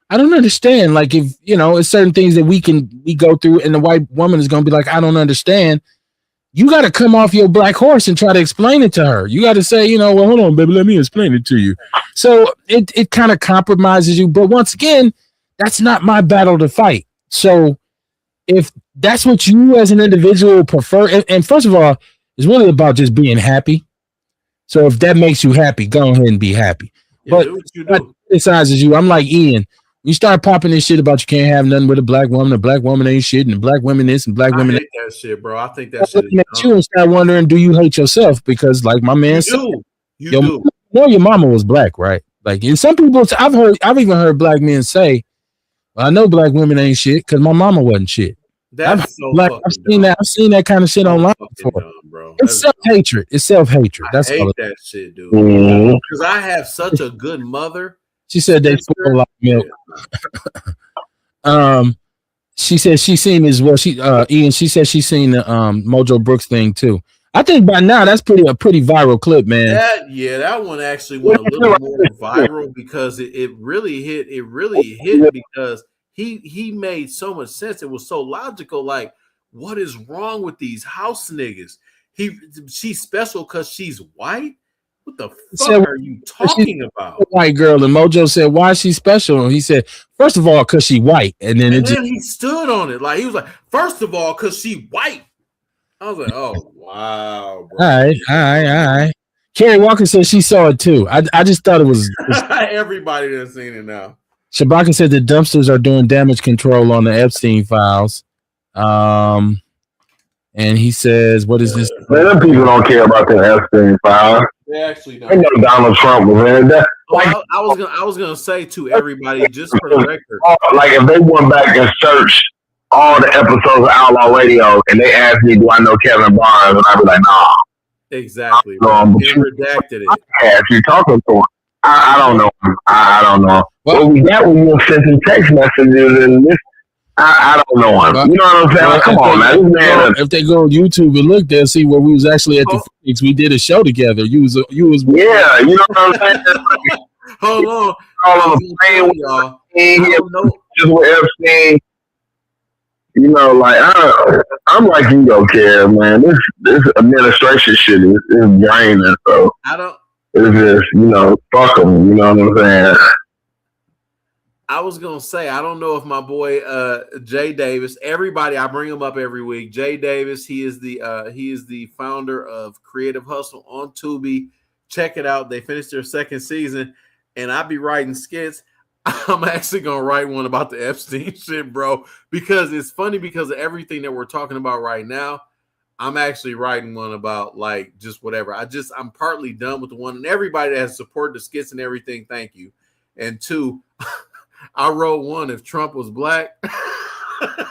I don't understand. Like, if you know, it's certain things that we go through, and the white woman is gonna be like, "I don't understand." You got to come off your black horse and try to explain it to her. You got to say, you know, well, hold on, baby, let me explain it to you. So it kind of compromises you. But once again, that's not my battle to fight. So if that's what you as an individual prefer, and first of all, it's really about just being happy. So if that makes you happy, go ahead and be happy. Yeah, but what criticizes you, I'm like Ian. You start popping this shit about you can't have nothing with a black woman. A black woman ain't shit, and black women this and black women. I hate that shit, bro. I think that shit. You and start wondering, do you hate yourself? Because, like my man said, you do. Know your mama was black, right? Like, and some people, I've even heard black men say, well, "I know black women ain't shit because my mama wasn't shit." I've seen that kind of shit online before. Dumb, bro. It's self-hatred. It's self-hatred. That's I hate all that shit, dude. Because I have such a good mother. She said they spoil like milk. She said she seen as well. Ian. She said she seen the Mojo Brooks thing too. I think by now that's a pretty viral clip, man. That one actually went a little more viral because it really hit. It really hit because he made so much sense. It was so logical. Like, what is wrong with these house niggas? She's special because she's white. What the fuck are you talking about? White girl, and Mojo said, "Why is she special?" And he said, "First of all, because she white." And then he stood on it. Like, he was like, "First of all, because she white." I was like, "Oh wow, bro." All right. Carrie Walker said she saw it too. I just thought it was everybody that's seen it now. Shabaka said the dumpsters are doing damage control on the Epstein files. And he says, "What is this?" Man, them people don't care about the Epstein files. They actually don't. I know Donald Trump was in that. I was gonna say to everybody, just for the record, like if they went back and searched all the episodes of Outlaw Radio and they asked me, "Do I know Kevin Barnes?" and I'd be like, "Nah." Exactly. They redacted it. If you're talking to him, I don't know. I don't know. Well, we got when you sent some text messages and this. I don't know him. You know what I'm saying? Like, come on, man. If they go on YouTube and look, they'll see where we was actually at the Phoenix. We did a show together. You was. Yeah, you know what I'm saying? Hold on. Y'all. Just with Epstein. You know, like I'm like, you don't care, man. This administration shit is draining. So it's just, you know, fuck them. You know what I'm saying? I was gonna say, I don't know if my boy Jay Davis, everybody, I bring him up every week. Jay Davis, he is the founder of Creative Hustle on Tubi. Check it out. They finished their second season, and I be writing skits. I'm actually gonna write one about the Epstein shit, bro, because it's funny because of everything that we're talking about right now. I'm actually writing one about like just whatever. I'm partly done with the one, and everybody that has supported the skits and everything, thank you. And two, I wrote one if Trump was black.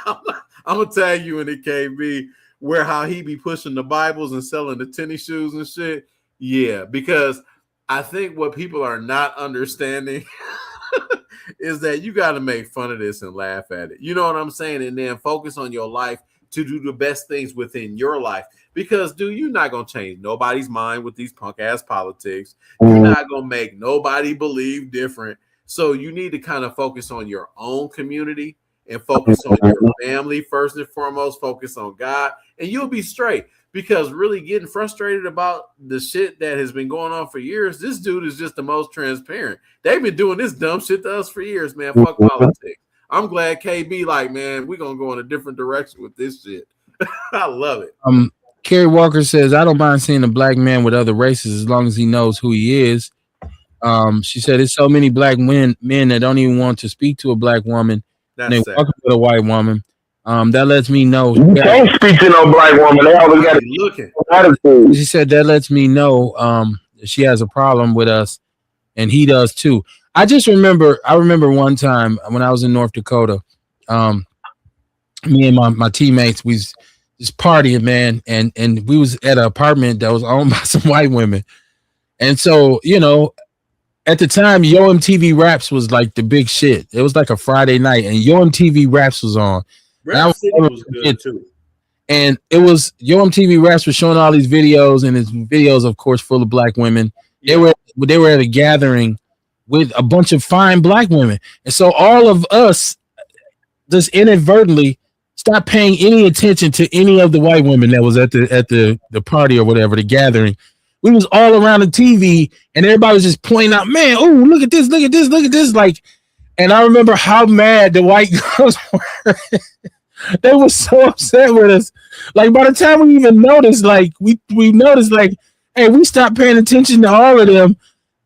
I'm gonna tag you in the KB where how he be pushing the Bibles and selling the tennis shoes and shit. Yeah, because I think what people are not understanding is that you got to make fun of this and laugh at it. You know what I'm saying? And then focus on your life to do the best things within your life. Because, dude, you're not going to change nobody's mind with these punk-ass politics. You're not going to make nobody believe different. So you need to kind of focus on your own community and focus on your family first and foremost. Focus on God, and you'll be straight. Because really getting frustrated about the shit that has been going on for years, this dude is just the most transparent. They've been doing this dumb shit to us for years, man. Fuck politics. I'm glad KB like, man, we're gonna go in a different direction with this shit. I love it. Kerry Walker says, I don't mind seeing a black man with other races as long as he knows who he is. She said, there's so many black men that don't even want to speak to a black woman. That's and they sad. walk up with a white woman. That lets me know. You can't speak to no black woman. They always got to looking. attitude. She said that lets me know she has a problem with us, and he does too. I remember one time when I was in North Dakota, me and my teammates, we was just partying, man, and we was at an apartment that was owned by some white women. And so, at the time, Yo MTV Raps was like the big shit. It was like a Friday night, and Yo MTV Raps was on. Rap City was good too. And it was Yo MTV Raps was showing all these videos, and his videos, of course, full of black women. Yeah. They were at a gathering with a bunch of fine black women, and so all of us just inadvertently stopped paying any attention to any of the white women that was at the party or whatever, the gathering. We was all around the TV, and everybody was just pointing out, man, oh, look at this, look at this, look at this, like. And I remember how mad the white girls were. They were so upset with us. Like, by the time we even noticed, like, we noticed, like, hey, we stopped paying attention to all of them.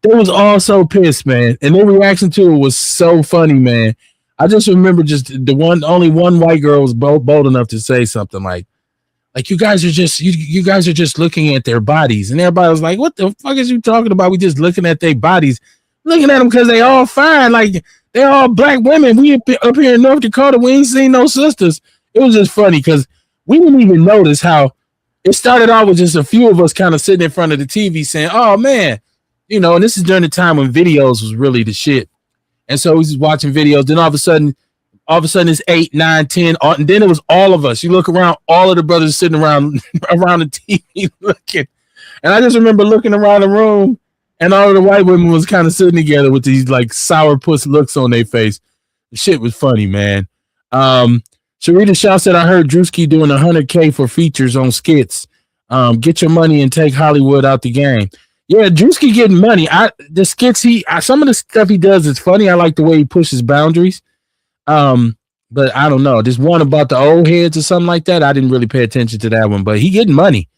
They was all so pissed, man. And their reaction to it was so funny, man. I just remember just only one white girl was bold enough to say something like you guys are just you guys are just looking at their bodies. And everybody was like, what the fuck is you talking about? We just looking at their bodies. Looking at them because they all fine. Like, they're all black women. We up here in North Dakota, we ain't seen no sisters. It was just funny because we didn't even notice how it started off with just a few of us kind of sitting in front of the TV saying, oh, man. And this is during the time when videos was really the shit. And so we was watching videos. Then all of a sudden it's 8, 9, 10. And then it was all of us. You look around, all of the brothers sitting around the TV looking. And I just remember looking around the room, and all of the white women was kind of sitting together with these like sourpuss looks on their face. The shit was funny, man. Sharita Shaw said, I heard Drewski doing $100K for features on skits. Get your money and take Hollywood out the game. Yeah, Drewski getting money. The skits some of the stuff he does is funny. I like the way he pushes boundaries. But I don't know. There's one about the old heads or something like that. I didn't really pay attention to that one, but he getting money.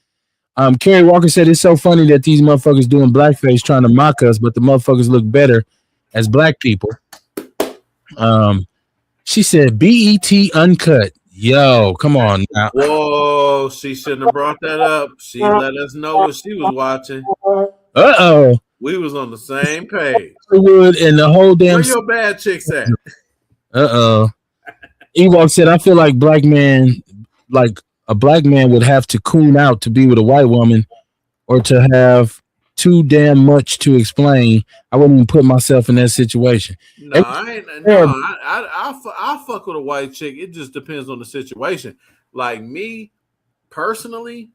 Kerry Walker said it's so funny that these motherfuckers doing blackface trying to mock us, but the motherfuckers look better as black people. She said BET Uncut. Yo, come on now. Whoa, she shouldn't have brought that up. She let us know what she was watching. Uh-oh. We was on the same page. And the whole damn. Where your bad chicks at? Uh-oh. Ewok said, I feel like a black man would have to coon out to be with a white woman or to have too damn much to explain. I wouldn't even put myself in that situation. No, I fuck with a white chick. It just depends on the situation. Like me personally,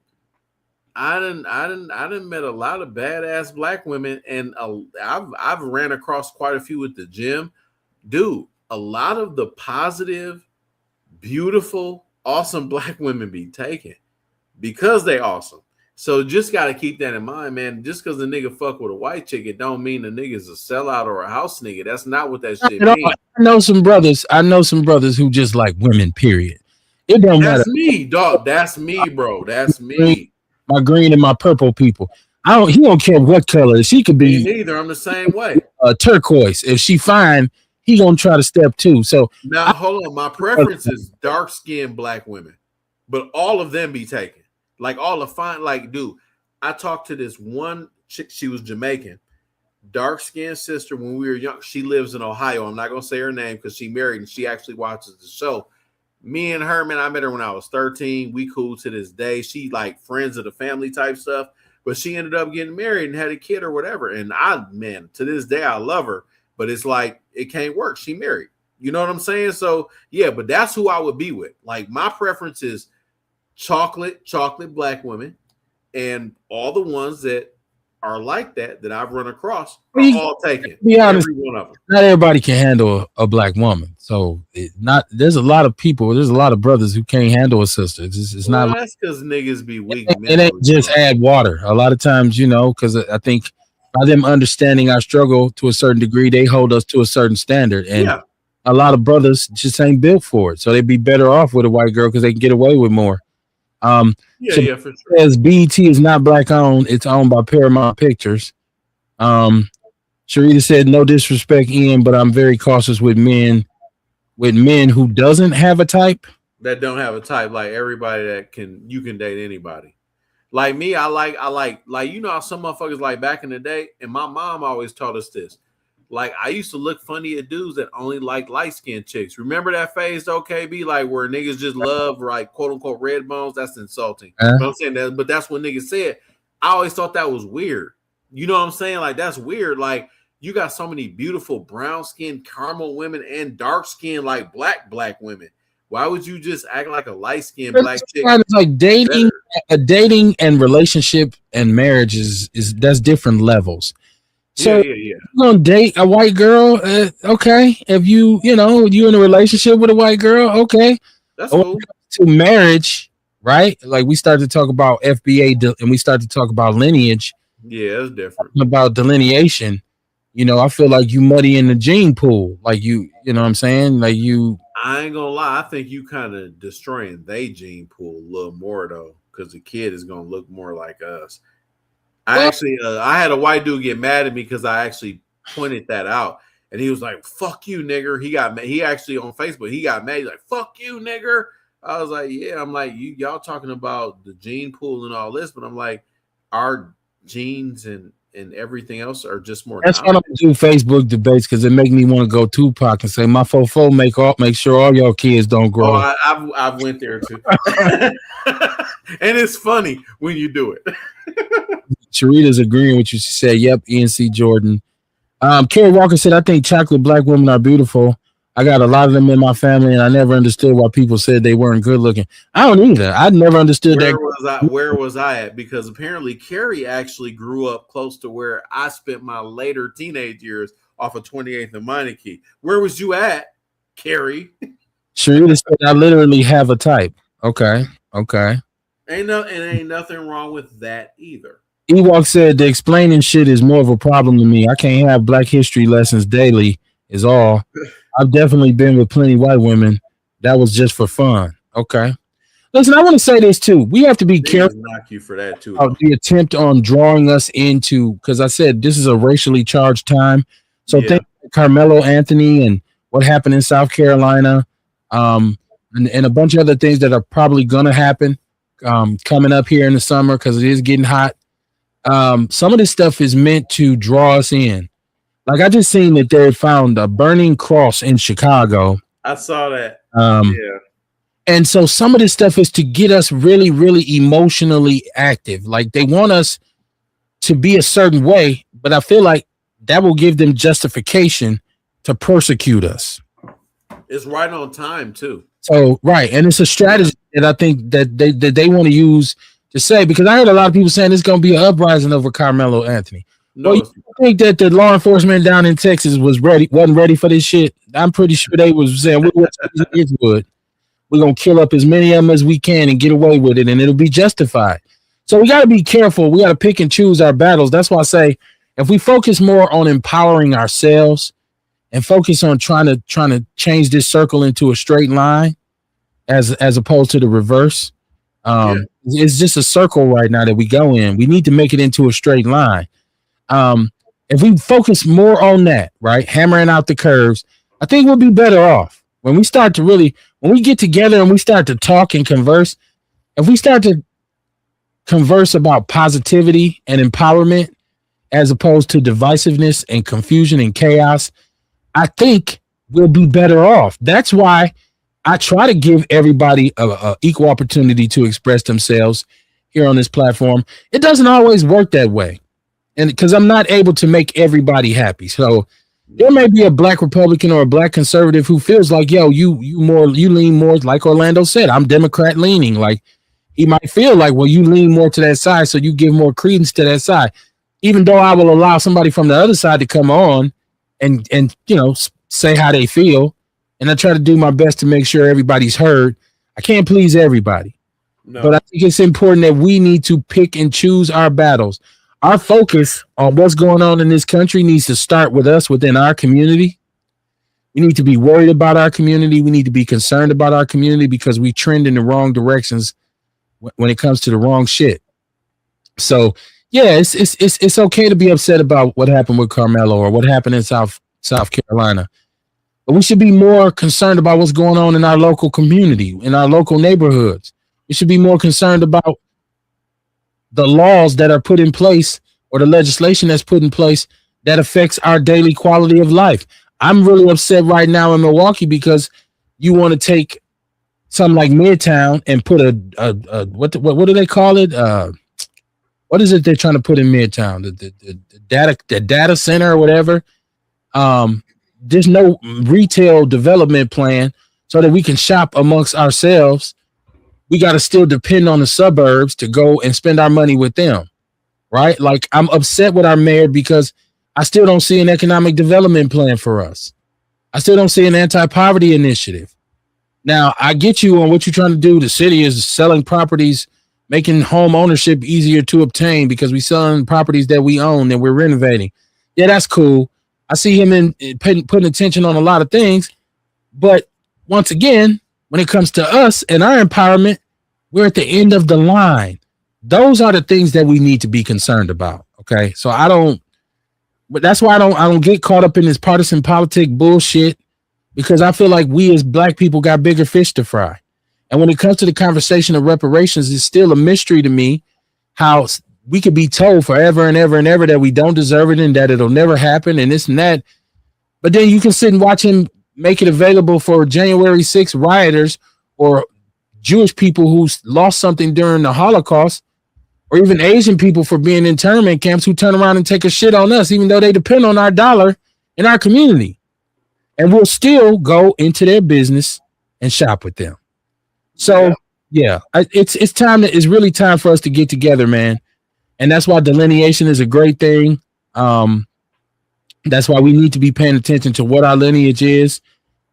I done met a lot of badass black women, and I've ran across quite a few at the gym. Dude, a lot of the positive, beautiful, awesome black women be taken because they awesome. So just got to keep that in mind, man. Just because the nigga fuck with a white chick, it don't mean the nigga's a sellout or a house nigga. That's not what that shit means. I know some brothers who just like women, period. It don't matter. That's me, dog. That's me, bro. That's me. My green and my purple people. He don't care what color. She could be. Me neither. I'm the same way. Turquoise. If she fine, he gonna try to step too. So now hold on. My preference is dark skinned black women, but all of them be taken. Like all the fine, like, dude, I talked to this one chick. She was Jamaican, dark skinned sister when we were young. She lives in Ohio. I'm not gonna say her name because she married and she actually watches the show. Me and her, man, I met her when I was 13. We cool to this day. She like friends of the family type stuff, but she ended up getting married and had a kid or whatever. And man, to this day, I love her, but it's like, it can't work. She married. You know what I'm saying? So yeah, but that's who I would be with. Like my preference is chocolate black women, and all the ones that are like that I've run across are Well, all taken. be honest, every one of them. not everybody can handle a black woman. So there's a lot of people, there's a lot of brothers who can't handle a sister. It's Well, not. that's because niggas be weak. It ain't just add water. A lot of times, because I think by them understanding our struggle to a certain degree, they hold us to a certain standard. And Yeah. a lot of brothers just ain't built for it. So they'd be better off with a white girl because they can get away with more. Yeah, for sure. As BET is not black owned, it's owned by Paramount Pictures. Sharita said, no disrespect, Ian, but I'm very cautious with men who doesn't have a type. That don't have a type, like everybody you can date anybody. Like me, I like how some motherfuckers like back in the day, and my mom always taught us this. Like I used to look funny at dudes that only like light-skinned chicks. Remember that phase, though, KB? Like where niggas just love like quote unquote red bones. That's insulting. I'm saying that, but that's what niggas said. I always thought that was weird. You know what I'm saying? Like that's weird. Like you got so many beautiful brown-skinned caramel women and dark-skinned like black women. Why would you just act like a light-skinned black chick? It's like dating and relationship and marriage is that's different levels. So yeah. You're gonna date a white girl, okay. If you in a relationship with a white girl, okay. That's cool. To marriage, right? Like we started to talk about FBA and we started to talk about lineage. Yeah, it's different. About delineation. I feel like you muddy in the gene pool. Like you know what I'm saying? Like you. I ain't gonna lie. I think you kind of destroying they gene pool a little more though, because the kid is gonna look more like us. I had a white dude get mad at me because I actually pointed that out, and he was like, "Fuck you, nigger." He got mad. He actually on Facebook, he got mad. He's like, "Fuck you, nigger." I was like, "Yeah." I'm like, y'all talking about the gene pool and all this, but I'm like, our genes and everything else are just more. That's why I don't do Facebook debates because it make me want to go Tupac and say my fofo make sure all y'all kids don't grow. Oh, I've went there too, and it's funny when you do it. Sharita's agreeing with you. She said, "Yep, ENC Jordan." Carrie Walker said, "I think chocolate black women are beautiful. I got a lot of them in my family, and I never understood why people said they weren't good looking. I don't either. I never understood that." Where was I at? Because apparently Carrie actually grew up close to where I spent my later teenage years off of 28th and Meineke. Where was you at, Carrie? Sharita said, "I literally have a type." Okay. Ain't nothing wrong with that either. Ewok said, "The explaining shit is more of a problem to me. I can't have black history lessons daily is all. I've definitely been with plenty white women. That was just for fun." Okay. Listen, I want to say this too. We have to be careful. Knock you for that too. Of the attempt on drawing us into, because I said this is a racially charged time. So think Carmelo Anthony and what happened in South Carolina, and a bunch of other things that are probably gonna happen coming up here in the summer because it is getting hot. Some of this stuff is meant to draw us in. Like I just seen that they found a burning cross in Chicago. I saw that. And so some of this stuff is to get us really, really emotionally active. Like they want us to be a certain way, but I feel like that will give them justification to persecute us. It's right on time too. So right, and it's a strategy that I think that they want to use to say, because I heard a lot of people saying it's going to be an uprising over Carmelo Anthony. No, well, you think that the law enforcement down in Texas wasn't ready for this shit? I'm pretty sure they was saying we're going to kill up as many of them as we can and get away with it, and it'll be justified. So we got to be careful. We got to pick and choose our battles. That's why I say if we focus more on empowering ourselves and focus on trying to change this circle into a straight line as opposed to the reverse. It's just a circle right now that we go in. We need to make it into a straight line. If we focus more on that, right, hammering out the curves, I think we'll be better off. When we get together and we start to talk and converse, if we start to converse about positivity and empowerment as opposed to divisiveness and confusion and chaos, I think we'll be better off. That's why I try to give everybody a equal opportunity to express themselves here on this platform. It doesn't always work that way, and because I'm not able to make everybody happy. So there may be a black Republican or a black conservative who feels like, yo, you lean more, like Orlando said, I'm Democrat leaning. Like he might feel like, well, you lean more to that side, so you give more credence to that side. even though I will allow somebody from the other side to come on and say how they feel, and I try to do my best to make sure everybody's heard. I can't please everybody, but I think it's important that we need to pick and choose our battles. Our focus on what's going on in this country needs to start with us within our community. We need to be worried about our community. We need to be concerned about our community because we trend in the wrong directions when it comes to the wrong shit. So yeah, it's okay to be upset about what happened with Carmelo or what happened in South Carolina. But we should be more concerned about what's going on in our local community, in our local neighborhoods. We should be more concerned about the laws that are put in place or the legislation that's put in place that affects our daily quality of life. I'm really upset right now in Milwaukee because you want to take something like Midtown and put a what do they call it? What is it they're trying to put in Midtown? The data center or whatever. There's no retail development plan so that we can shop amongst ourselves. We got to still depend on the suburbs to go and spend our money with them, right? Like, I'm upset with our mayor because I still don't see an economic development plan for us. I still don't see an anti-poverty initiative. Now, I get you on what you're trying to do. The city is selling properties, making home ownership easier to obtain because we're selling properties that we own and we're renovating. Yeah, that's cool. I see him putting attention on a lot of things. But once again, when it comes to us and our empowerment, we're at the end of the line. Those are the things that we need to be concerned about. Okay. So but that's why I don't get caught up in this partisan politic bullshit, because I feel like we as black people got bigger fish to fry. And when it comes to the conversation of reparations, it's still a mystery to me how we could be told forever and ever and ever that we don't deserve it and that it'll never happen and this and that. But then you can sit and watch him make it available for January 6th rioters or Jewish people who lost something during the Holocaust, or even Asian people for being in internment camps who turn around and take a shit on us, even though they depend on our dollar in our community. And we'll still go into their business and shop with them. So yeah, it's really time for us to get together, man. And that's why delineation is a great thing. That's why we need to be paying attention to what our lineage is.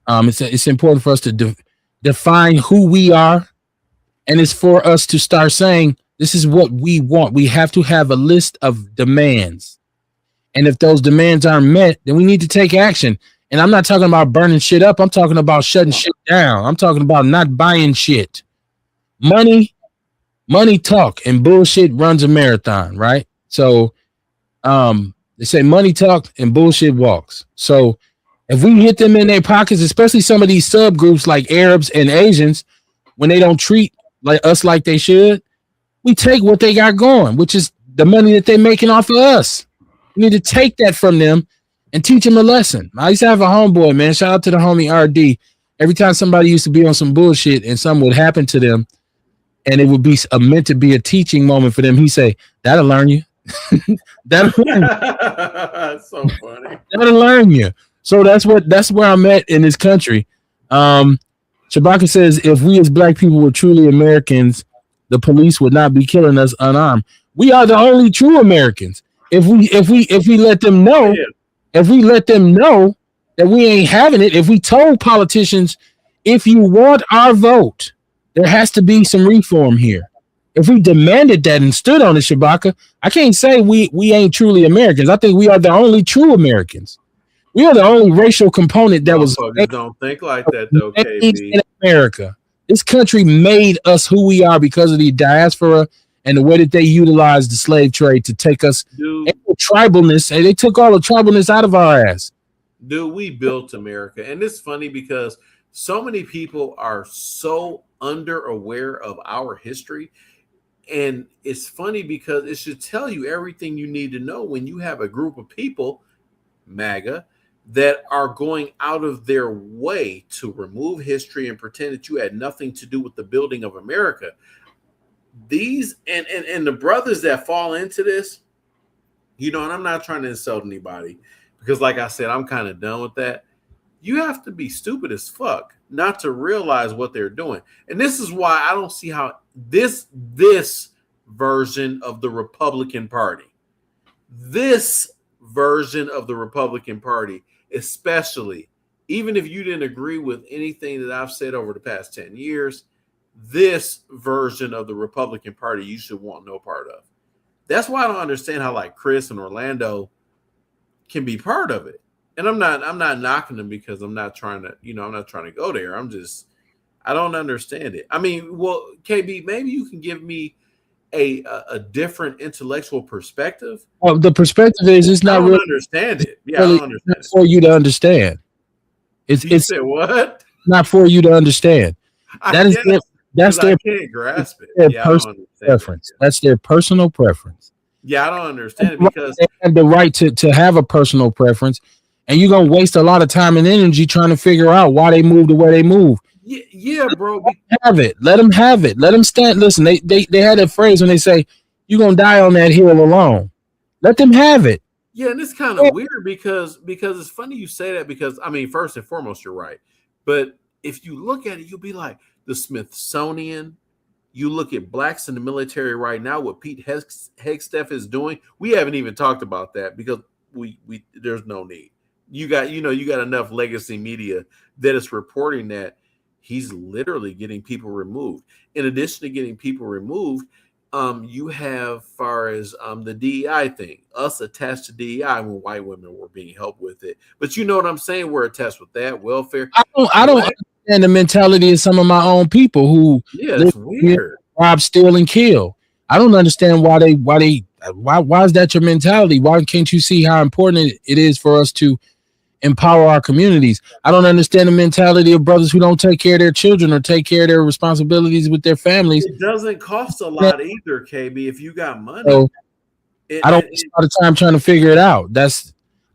It's important for us to define who we are. And it's for us to start saying, this is what we want. We have to have a list of demands. And if those demands aren't met, then we need to take action. And I'm not talking about burning shit up. I'm talking about shutting shit down. I'm talking about not buying shit. Money talk and bullshit runs a marathon, right? So they say money talk and bullshit walks. So if we hit them in their pockets, especially some of these subgroups like Arabs and Asians, when they don't treat us like they should, we take what they got going, which is the money that they're making off of us. We need to take that from them and teach them a lesson. I used to have a homeboy, man. Shout out to the homie RD. Every time somebody used to be on some bullshit and something would happen to them, and it would be meant to be a teaching moment for them, he'd say, "That'll learn you." That'll learn you. So funny. That'll learn you. So that's where I'm at in this country. Shabaka says, if we as black people were truly Americans, the police would not be killing us unarmed. We are the only true Americans. If we let them know, if we let them know that we ain't having it, if we told politicians, if you want our vote, there has to be some reform here. If we demanded that and stood on it, Shabaka, I can't say we ain't truly Americans. I think we are the only true Americans. We are the only racial component that was. Don't think like that, though, KB. In America, this country made us who we are because of the diaspora and the way that they utilized the slave trade to take us. And the tribalness. And they took all the tribalness out of our ass. Dude, we built America, and it's funny because so many people are so under aware of our history. And it's funny because it should tell you everything you need to know when you have a group of people, MAGA, that are going out of their way to remove history and pretend that you had nothing to do with the building of America. These and the brothers that fall into this, and I'm not trying to insult anybody because, like I said, I'm kind of done with that. You have to be stupid as fuck not to realize what they're doing. And this is why I don't see how this version of the Republican Party, this version of the Republican Party, especially, even if you didn't agree with anything that I've said over the past 10 years, this version of the Republican Party you should want no part of. That's why I don't understand how like Chris and Orlando can be part of it. And I'm not knocking them because I'm not trying to go there. I don't understand it. I mean, well, KB, maybe you can give me a different intellectual perspective. Well, the perspective is it's not really understand it. Yeah, really I don't understand it. for you to understand. It's said what? Not for you to understand. That's their I can't grasp it. Their personal preference. That's their personal preference. Yeah, I don't understand it because they have the right to have a personal preference, and you're gonna waste a lot of time and energy trying to figure out why they move the way they move. Yeah, bro. Have it. Let them have it. Let them stand. Listen, they had that phrase when they say you're gonna die on that hill alone. Let them have it. Yeah, and it's kind of weird because it's funny you say that because I mean, first and foremost, you're right. But if you look at it, you'll be like the Smithsonian. You look at blacks in the military right now, what Pete Hegseth is doing. We haven't even talked about that because we there's no need. You got enough legacy media that is reporting that he's literally getting people removed. In addition to getting people removed, you have far as the DEI thing, us attached to DEI when white women were being helped with it. But you know what I'm saying? We're attached with that welfare. I don't understand the mentality of some of my own people who it's weird. Rob, steal, and kill. I don't understand why is that your mentality? Why can't you see how important it is for us to empower our communities? I don't understand the mentality of brothers who don't take care of their children or take care of their responsibilities with their families. It doesn't cost a lot either, KB, if you got money. So, I don't waste a lot of time trying to figure it out.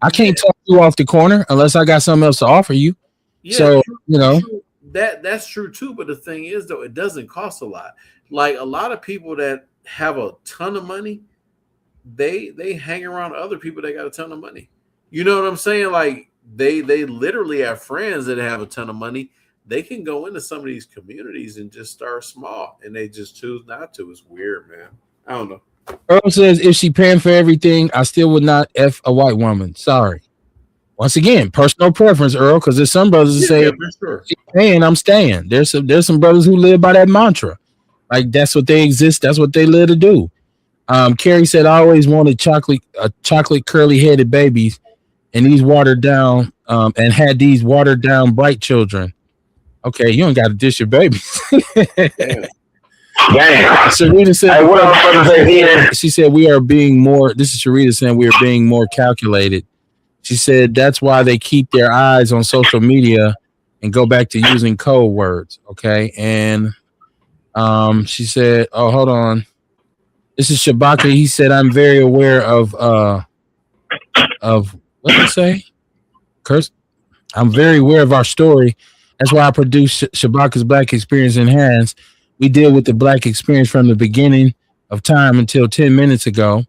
I can't talk you off the corner unless I got something else to offer you. Yeah, so true. That's true too. But the thing is, though, it doesn't cost a lot. Like a lot of people that have a ton of money, they hang around other people that got a ton of money. You know what I'm saying? Like they literally have friends that have a ton of money. They can go into some of these communities and just start small, and they just choose not to. It's weird, man. I don't know. Earl says, if she paying for everything, I still would not F a white woman. Sorry. Once again, personal preference, Earl, because there's some brothers that say, she's paying, I'm staying. There's some brothers who live by that mantra. Like that's what they exist. That's what they live to do. Carrie said, I always wanted chocolate curly headed babies and these watered down and had these watered down bright children. Okay, you don't got to dish your babies. Damn. Sharita said, hey, what else say here? She said, we are being more, this is Sharita saying, we are being more calculated. She said, that's why they keep their eyes on social media and go back to using code words. Okay. And she said, oh, hold on. This is Shabaka. He said, I'm very aware of what did he say? Curse. I'm very aware of our story. That's why I produced Shabaka's Black Experience Enhanced. We deal with the Black experience from the beginning of time until 10 minutes ago.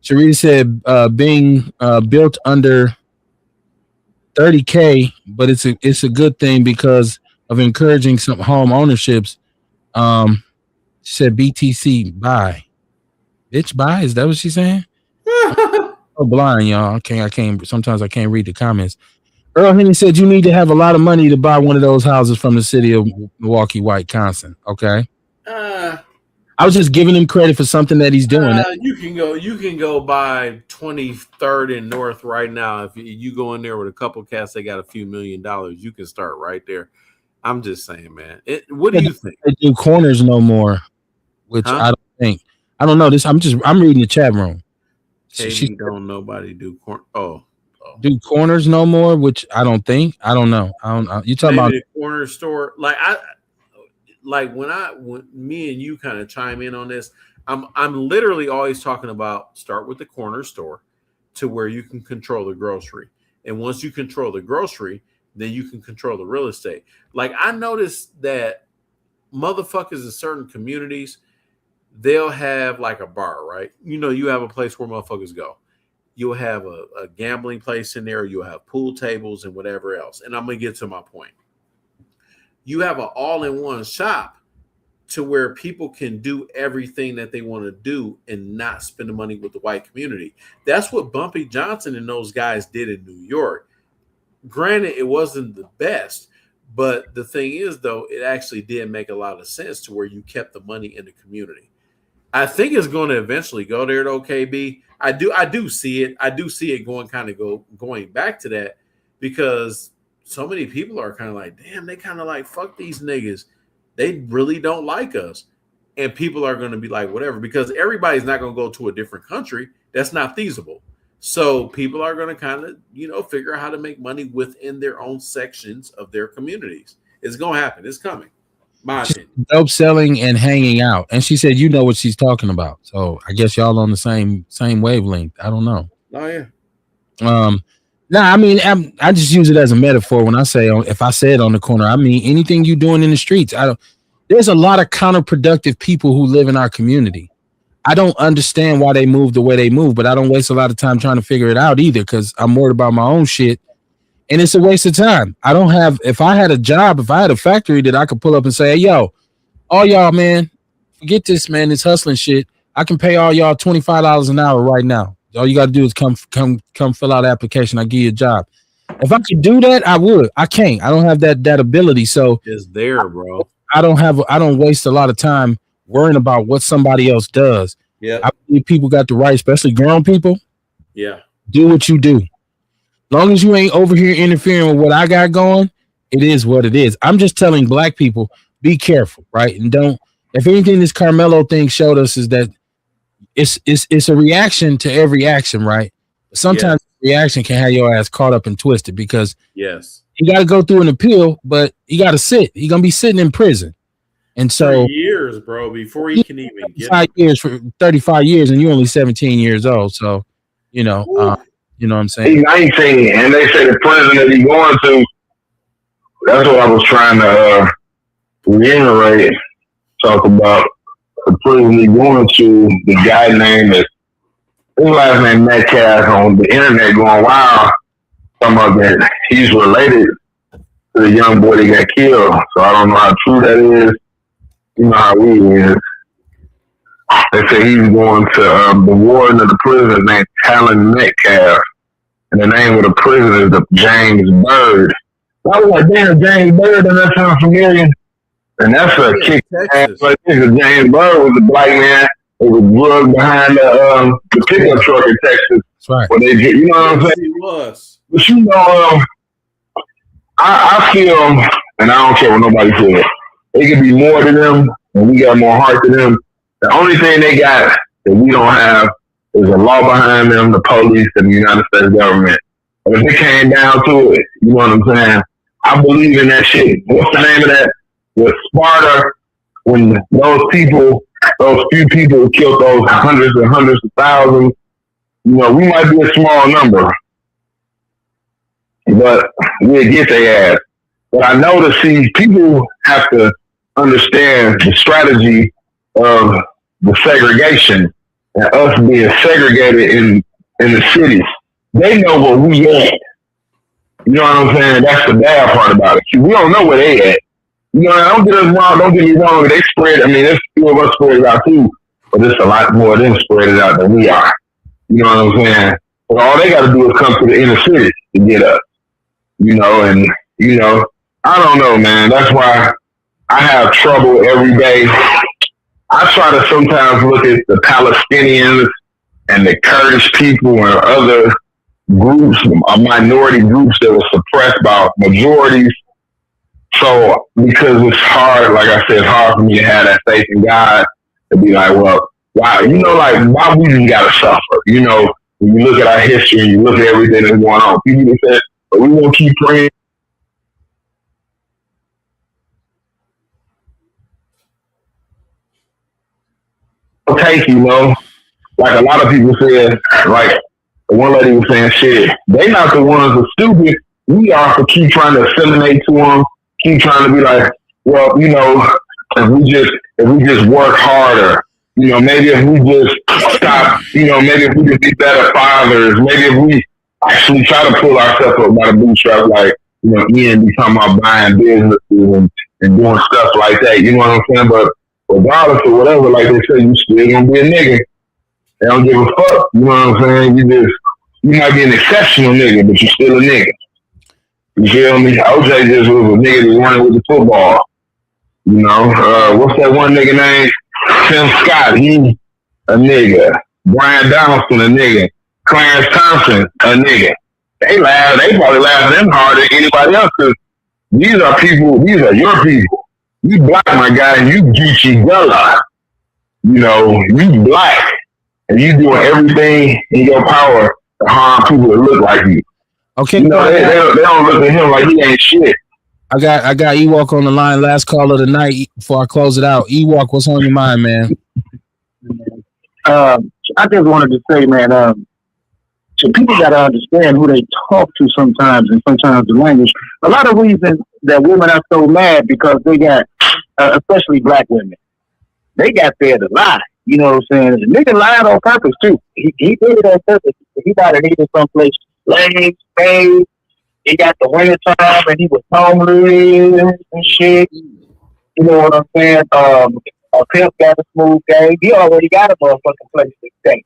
Sharita said, being built under 30K, but it's a good thing because of encouraging some home ownerships. She said, BTC, buy. Bitch, buy? Is that what she's saying? I'm so blind, y'all. I can't. Sometimes I can't read the comments. Earl Henry said you need to have a lot of money to buy one of those houses from the city of Milwaukee, Wisconsin. Okay. I was just giving him credit for something that he's doing. You can go buy 23rd and North right now. If you go in there with a couple cats, they got a few $1 million. You can start right there. I'm just saying, man. What do you think? They do corners no more, which I don't think. I don't know this. I'm reading the chat room. She don't nobody do corner. Do corners no more, which I don't think. I don't know. You talking about the corner store? When me and you kind of chime in on this, I'm literally always talking about start with the corner store to where you can control the grocery. And once you control the grocery, then you can control the real estate. Like I noticed that motherfuckers in certain communities, they'll have like a bar, right? You have a place where motherfuckers go. You'll have a gambling place in there. You'll have pool tables and whatever else. And I'm going to get to my point. You have an all-in-one shop to where people can do everything that they want to do and not spend the money with the white community. That's what Bumpy Johnson and those guys did in New York. Granted, it wasn't the best, but the thing is, though, it actually did make a lot of sense to where you kept the money in the community. I think it's going to eventually go there, though, KB. I do see it. I do see it going back to that, because so many people are kind of like, damn, they kind of like, fuck these niggas. They really don't like us. And people are going to be like, whatever, because everybody's not going to go to a different country. That's not feasible. So people are going to kind of, figure out how to make money within their own sections of their communities. It's going to happen. It's coming. My opinion. Dope selling and hanging out. And she said, you know what she's talking about. So I guess y'all on the same wavelength. I don't know. Oh, yeah. I mean, I just use it as a metaphor when I say, if I say it on the corner, I mean anything you doing in the streets. There's a lot of counterproductive people who live in our community. I don't understand why they move the way they move, but I don't waste a lot of time trying to figure it out either, because I'm worried about my own shit, and it's a waste of time. If I had a job, if I had a factory that I could pull up and say, hey, yo, all y'all, man, forget this, man, this hustling shit. I can pay all y'all $25 an hour right now. All you got to do is come fill out an application. I'll give you a job. If I could do that, I would. I can't. I don't have that ability. So it's there, bro. I don't waste a lot of time worrying about what somebody else does. Yeah. I believe people got the right, especially grown people. Yeah. Do what you do. As long as you ain't over here interfering with what I got going, it is what it is. I'm just telling black people, be careful, right? And if anything this Carmelo thing showed us is that it's a reaction to every action, right? Sometimes reaction can have your ass caught up and twisted, because you got to go through an appeal, but you got to sit. You're gonna be sitting in prison, and so 30 years, bro, before he can even get 35 years, and you're only 17 years old. So, you know what I'm saying. He's 19, and they say the prison that he's going to. That's what I was trying to reiterate. Talk about the prison he's going to. The guy named his last name Metcalf on the internet going wild. Some of that he's related to the young boy that got killed. So I don't know how true that is. You know how he is. They say he's going to the warden of the prison named Talon Metcalf. And the name of the prison is the James Bird. I was like, damn, James Bird, and that sounds familiar. And that's a kick ass. Like, James Bird was a black man who was drugged behind the pickup truck in Texas. That's right. Where they, you know what I'm saying? He was. But I feel, and I don't care what nobody says, it could be more to them, and we got more heart to them. The only thing they got that we don't have is a law behind them, the police, and the United States government. But if it came down to it, you know what I'm saying? I believe in that shit. What's the name of that? With Sparta, when those few people killed those hundreds and hundreds of thousands, we might be a small number, but we'll get their ass. But I know people have to understand the strategy of the segregation and us being segregated in the cities. They know where we at. You know what I'm saying? That's the bad part about it. See, we don't know where they at. Don't get us wrong. Don't get me wrong. They spread. I mean, there's a few of us spread it out too, but there's a lot more of them spread it out than we are. You know what I'm saying? But all they got to do is come to the inner city to get us. I don't know, man. That's why I have trouble every day. I try to sometimes look at the Palestinians and the Kurdish people and other groups, minority groups that were suppressed by majorities. So, because it's hard, like I said, it's hard for me to have that faith in God to be like, well, wow, why we just gotta suffer? When you look at our history and you look at everything that's going on, people just say, but we won't keep praying. Take, like a lot of people said, like the one lady was saying, shit, they not the ones who are stupid. We are for keep trying to assimilate to them, keep trying to be like, well, if we just work harder, maybe if we just stop, maybe if we just be better fathers, maybe if we actually try to pull ourselves up by the bootstraps, like, Ian be talking about buying businesses and doing stuff like that, you know what I'm saying? But regardless of whatever, like they say, you still gonna be a nigga. They don't give a fuck. You know what I'm saying? You might be an exceptional nigga, but you still a nigga. You feel me? OJ just was a nigga that running with the football. You know, what's that one nigga name? Tim Scott, he a nigga. Brian Donaldson, a nigga. Clarence Thompson, a nigga. They probably laughing them harder than anybody else, because these are your people. You black, my guy, you Geechee Gullah. You know, you black, and you doing everything in your power to harm people that look like you. Okay, you know, they don't look at him like he ain't shit. I got Ewok on the line. Last call of the night before I close it out. Ewok, what's on your mind, man? I just wanted to say, man, so people got to understand who they talk to sometimes, and sometimes the language. A lot of reasons that women are so mad because they got, especially black women, they got fed a lie. You know what I'm saying? The nigga lied on purpose too. He did it on purpose. He might have needed someplace legs, space. He got the winter time and he was homeless and shit. You know what I'm saying? A pimp got a smooth game. He already got a motherfucking place to stay.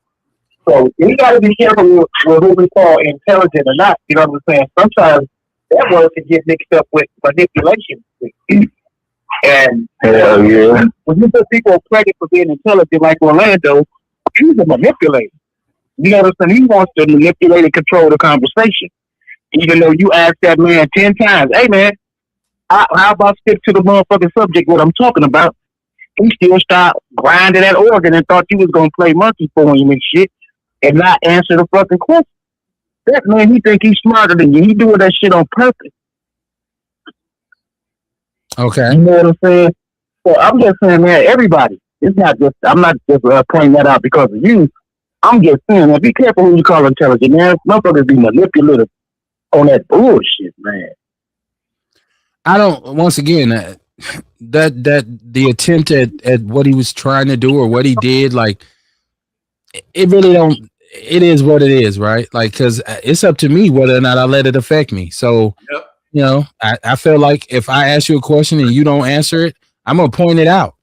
So we got to be careful with who we call intelligent or not. You know what I'm saying? Sometimes that word can get mixed up with manipulation. And when you put people on credit for being intelligent, like Orlando, he's a manipulator. You know what I'm saying? He wants to manipulate and control the conversation. Even though you asked that man 10 times, hey man, how about stick to the motherfucking subject, what I'm talking about? He still stopped grinding that organ and thought you was going to play monkey for him and shit and not answer the fucking question. That man, he think he's smarter than you. He doing that shit on purpose. Okay. You know what I'm saying? So I'm just saying, man, everybody. It's not just, I'm not just pointing that out because of you. I'm just saying, man, be careful who you call intelligent, man. Motherfuckers be manipulative on that bullshit, man. I don't, once again, that the attempt at what he was trying to do or what he did, like, it really don't, it is what it is, right? Like, because it's up to me whether or not I let it affect me. So, Yep. you know, I feel like if I ask you a question and you don't answer it, I'm gonna point it out.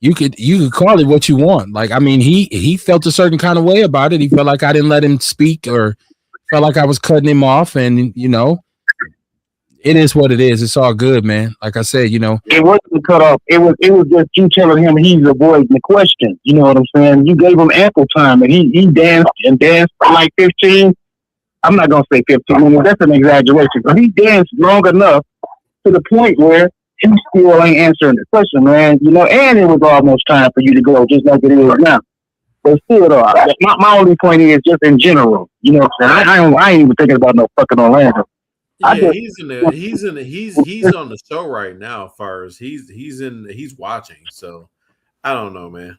You could call it what you want. Like, I mean, he felt a certain kind of way about it. He felt like I didn't let him speak, or felt like I was cutting him off. And you know, it is what it is. It's all good, man. Like I said, you know, it wasn't cut off. It was just you telling him he's avoiding the question. You know what I'm saying? You gave him ample time, and he danced and danced for like 15. I'm not gonna say 15 minutes. That's an exaggeration, but he danced long enough to the point where he still ain't answering the question, man. You know, and it was almost time for you to go, just like it is now. But still, though, my only point is just in general. You know what I'm saying? I ain't even thinking about no fucking Orlando. Yeah, he's on the show right now. As far as he's watching. So I don't know, man.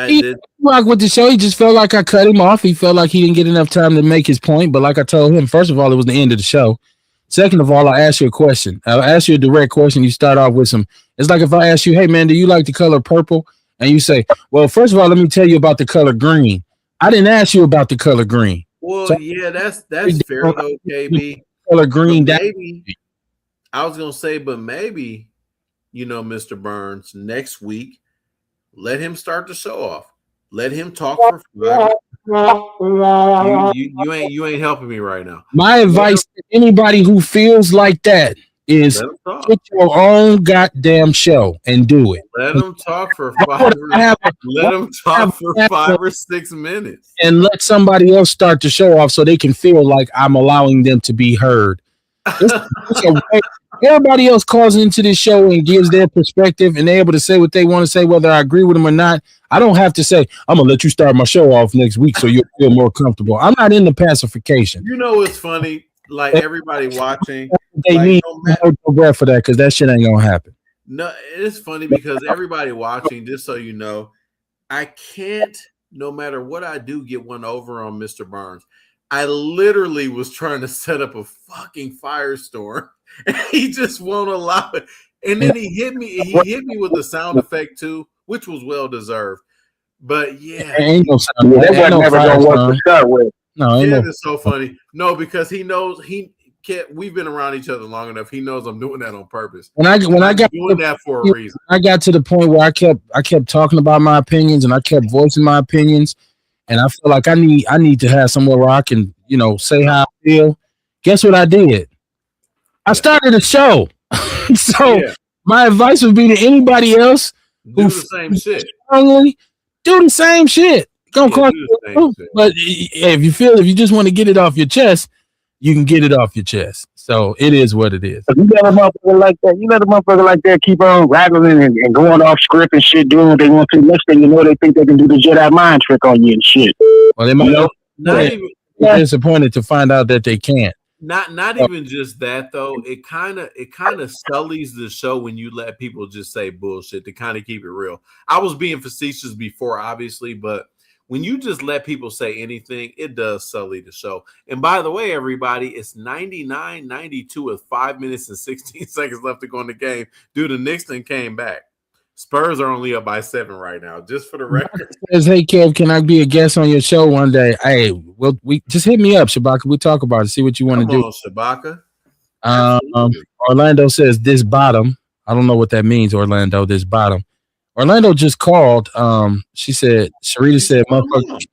He rocked with the show. He just felt like I cut him off. He felt like he didn't get enough time to make his point. But like I told him, first of all, it was the end of the show. Second of all, I asked you a question. I'll ask you a direct question. You start off with some. It's like if I ask you, hey, man, do you like the color purple? And you say, well, first of all, let me tell you about the color green. I didn't ask you about the color green. Well, so, yeah, that's fair though, KB. Color green. Maybe I was gonna say, but maybe, you know, Mr. Burns, next week, let him start the show off. Let him talk for 5 You ain't helping me right now. My advice to anybody who feels like that is get your own goddamn show and do it. Let them talk for 5 or 6 minutes. And let somebody else start the show off so they can feel like I'm allowing them to be heard. Everybody else calls into this show and gives their perspective, and they're able to say what they want to say, whether I agree with them or not. I don't have to say, I'm going to let you start my show off next week so you'll feel more comfortable. I'm not into pacification. You know what's funny? Like, everybody watching, they need no breath for that, because that shit ain't going to happen. No, it's funny because everybody watching, just so you know, I can't, no matter what I do, get one over on Mr. Burns. I literally was trying to set up a fucking firestorm, and he just won't allow it. And then he hit me. He hit me with a sound effect too, which was well deserved. But yeah, ain't no sound. That never gonna work to start with. No, yeah, it's so funny. No, because he knows we've been around each other long enough. He knows I'm doing that on purpose. When I got doing that for a reason. I got to the point where I kept talking about my opinions and I kept voicing my opinions, and I feel like I need to have somewhere where I can, say how I feel. Guess what I did? I started a show. So my advice would be to anybody else do the same shit. Strongly, do the same shit. Gonna cost you, but if you just want to get it off your chest, you can get it off your chest. So it is what it is. You let a motherfucker like that. You let a motherfucker like that keep on rattling and going off script and shit, doing what they want to. Next thing you know, they think they can do the Jedi mind trick on you and shit. Well, they might be disappointed to find out that they can't. Not even just that though. It kind of sullies the show when you let people just say bullshit to kind of keep it real. I was being facetious before, obviously, but when you just let people say anything, it does sully the show. And by the way, everybody, it's 99-92 with 5 minutes and 16 seconds left to go in the game. Dude, the Knicks came back. Spurs are only up by 7 right now, just for the record. Says, hey, Kev, can I be a guest on your show one day? Hey, we just hit me up, Shabaka. We'll talk about it, see what you want to do. Shabaka. Orlando says this bottom. I don't know what that means, Orlando, this bottom. Orlando just called. She said, Sharita said, motherfucker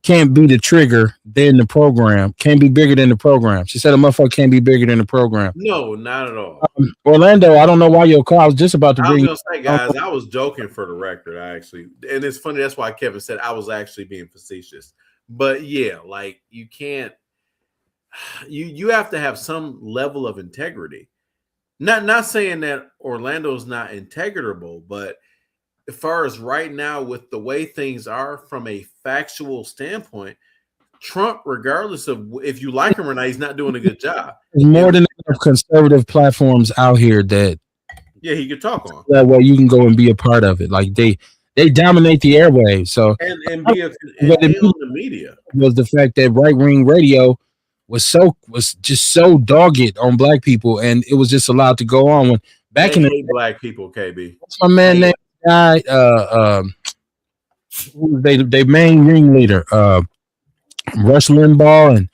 can't be the trigger than the program. Can't be bigger than the program. She said a motherfucker can't be bigger than the program. No, not at all. Orlando, I don't know why your call. I was just about to bring. I was gonna say, guys, I was joking for the record. And it's funny. That's why Kevin said I was actually being facetious. But yeah, like you can't. You have to have some level of integrity. Not saying that Orlando's not integrable, but as far as right now, with the way things are from a factual standpoint, Trump, regardless of if you like him or not, he's not doing a good job. There's more than enough conservative platforms out here that he could talk on. That way you can go and be a part of it. Like they dominate the airwaves. So and be on the media was the fact that right-wing radio was just so dogged on black people, and it was just allowed to go on. When back in the black people, KB. What's my man named? Guy, they main ringleader, Rush Limbaugh, and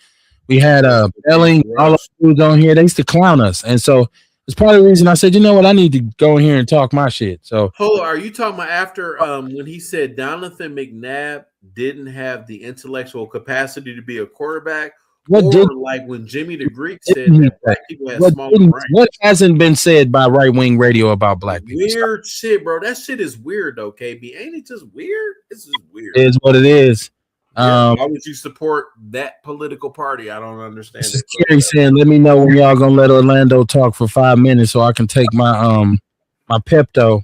we had Belling, all those dudes on here. They used to clown us, and so it's part of the reason I said, you know what, I need to go in here and talk my shit. So, hold on, are you talking about after when he said Donovan McNabb didn't have the intellectual capacity to be a quarterback? Like when Jimmy the Greek said that black people had smaller brains. What hasn't been said by right-wing radio about black people? Weird shit, bro. That shit is weird, though, KB. Ain't it just weird? It's just weird. It is what it is. Why would you support that political party? I don't understand it. Scary saying, let me know when y'all gonna let Orlando talk for 5 minutes so I can take my my Pepto.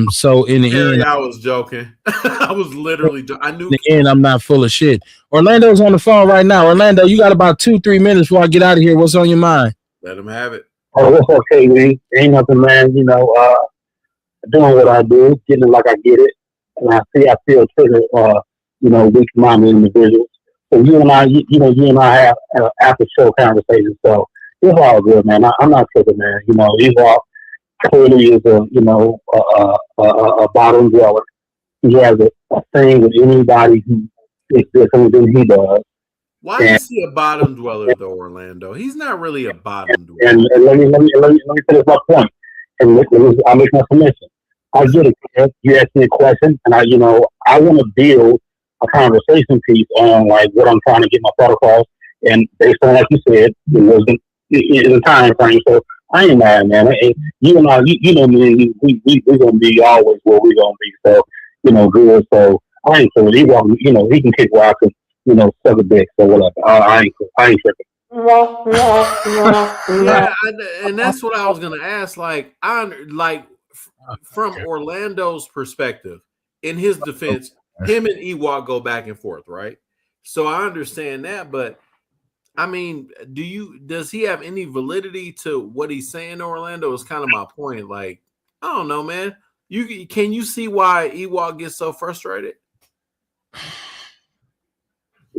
So in the end, I was joking. I was literally I knew in the end I'm not full of shit. Orlando's on the phone right now. Orlando, you got about 2-3 minutes before I get out of here. What's on your mind? Let him have it. Oh, it's okay, man. Ain't nothing, man. Doing what I do, getting it like I get it, and I feel trigger, weak-minded individuals. So you and I have after show conversations. So it's all good, man. I'm not tripping, man. Ewok clearly is a bottom dweller. He has a thing with anybody who is different than he does. Why is he a bottom dweller though, Orlando? He's not really a bottom dweller. And let me finish my point. And I'll make my submission. I get it. You asked me a question, and I want to build a conversation piece on like what I'm trying to get my thought across, and based on like you said, it wasn't in the time frame. So I ain't mad, man. You and I, you know me, we're gonna be always where we're gonna be. So good. So I ain't sure he can kick rocks and suck a dick. So whatever. I ain't tripping. Yeah, and that's what I was gonna ask. Like, from Orlando's perspective, in his defense, him and Ewok go back and forth, right? So I understand that, but I mean, does he have any validity to what he's saying, Orlando? Is kind of my point. Like, I don't know, man. Can you see why Ewok gets so frustrated?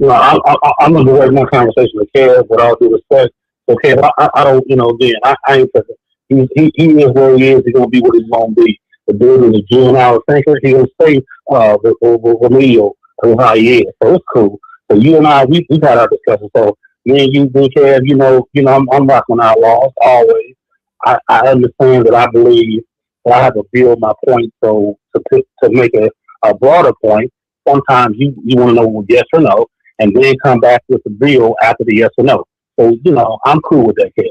I'm gonna direct my conversation with Kev with all due respect. So Kev, I don't, again, I ain't tripping. He is where he is. He's gonna be what he's gonna be. The dude is a juvenile thinker. He gonna stay remedial of how he is. So it's cool. So you and I, we've had our discussion. So Me and you, Big Kev, I'm rocking Outlaws always. I understand that I believe that I have to build my point. So to make a broader point, sometimes you want to know yes or no, and then come back with the bill after the yes or no. So, I'm cool with that, Kev.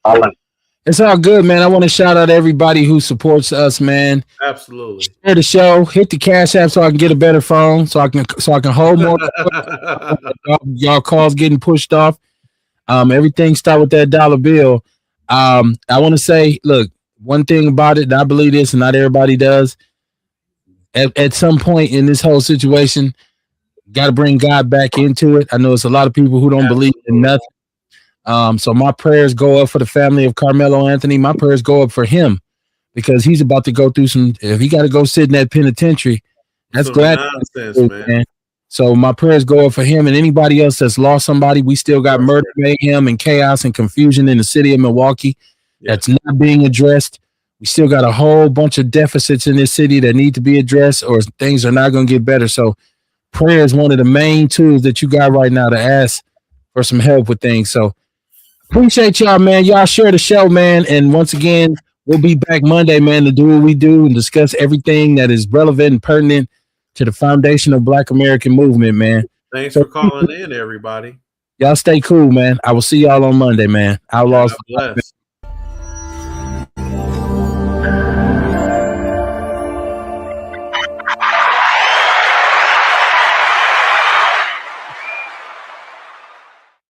I like. It's all good, man. I want to shout out everybody who supports us, man. Absolutely. Share the show, hit the Cash App so I can get a better phone, so I can hold more. Y'all calls getting pushed off. Everything start with that dollar bill. I want to say, look, one thing about it, and I believe this, and not everybody does. At some point in this whole situation, got to bring God back into it. I know it's a lot of people who don't believe in nothing. So my prayers go up for the family of Carmelo Anthony. My prayers go up for him because he's about to go through some. If he got to go sit in that penitentiary, that's glad nonsense, man. So my prayers go up for him and anybody else that's lost somebody. We still got murder, mayhem, and chaos and confusion in the city of Milwaukee that's not being addressed. We still got a whole bunch of deficits in this city that need to be addressed, or things are not going to get better. So prayer is one of the main tools that you got right now to ask for some help with things. So appreciate y'all, man. Y'all share the show, man. And once again, we'll be back Monday, man, to do what we do and discuss everything that is relevant and pertinent to the foundation of Black American movement, man. Thanks for calling in, everybody. Y'all stay cool, man. I will see y'all on Monday, man. Outlaws.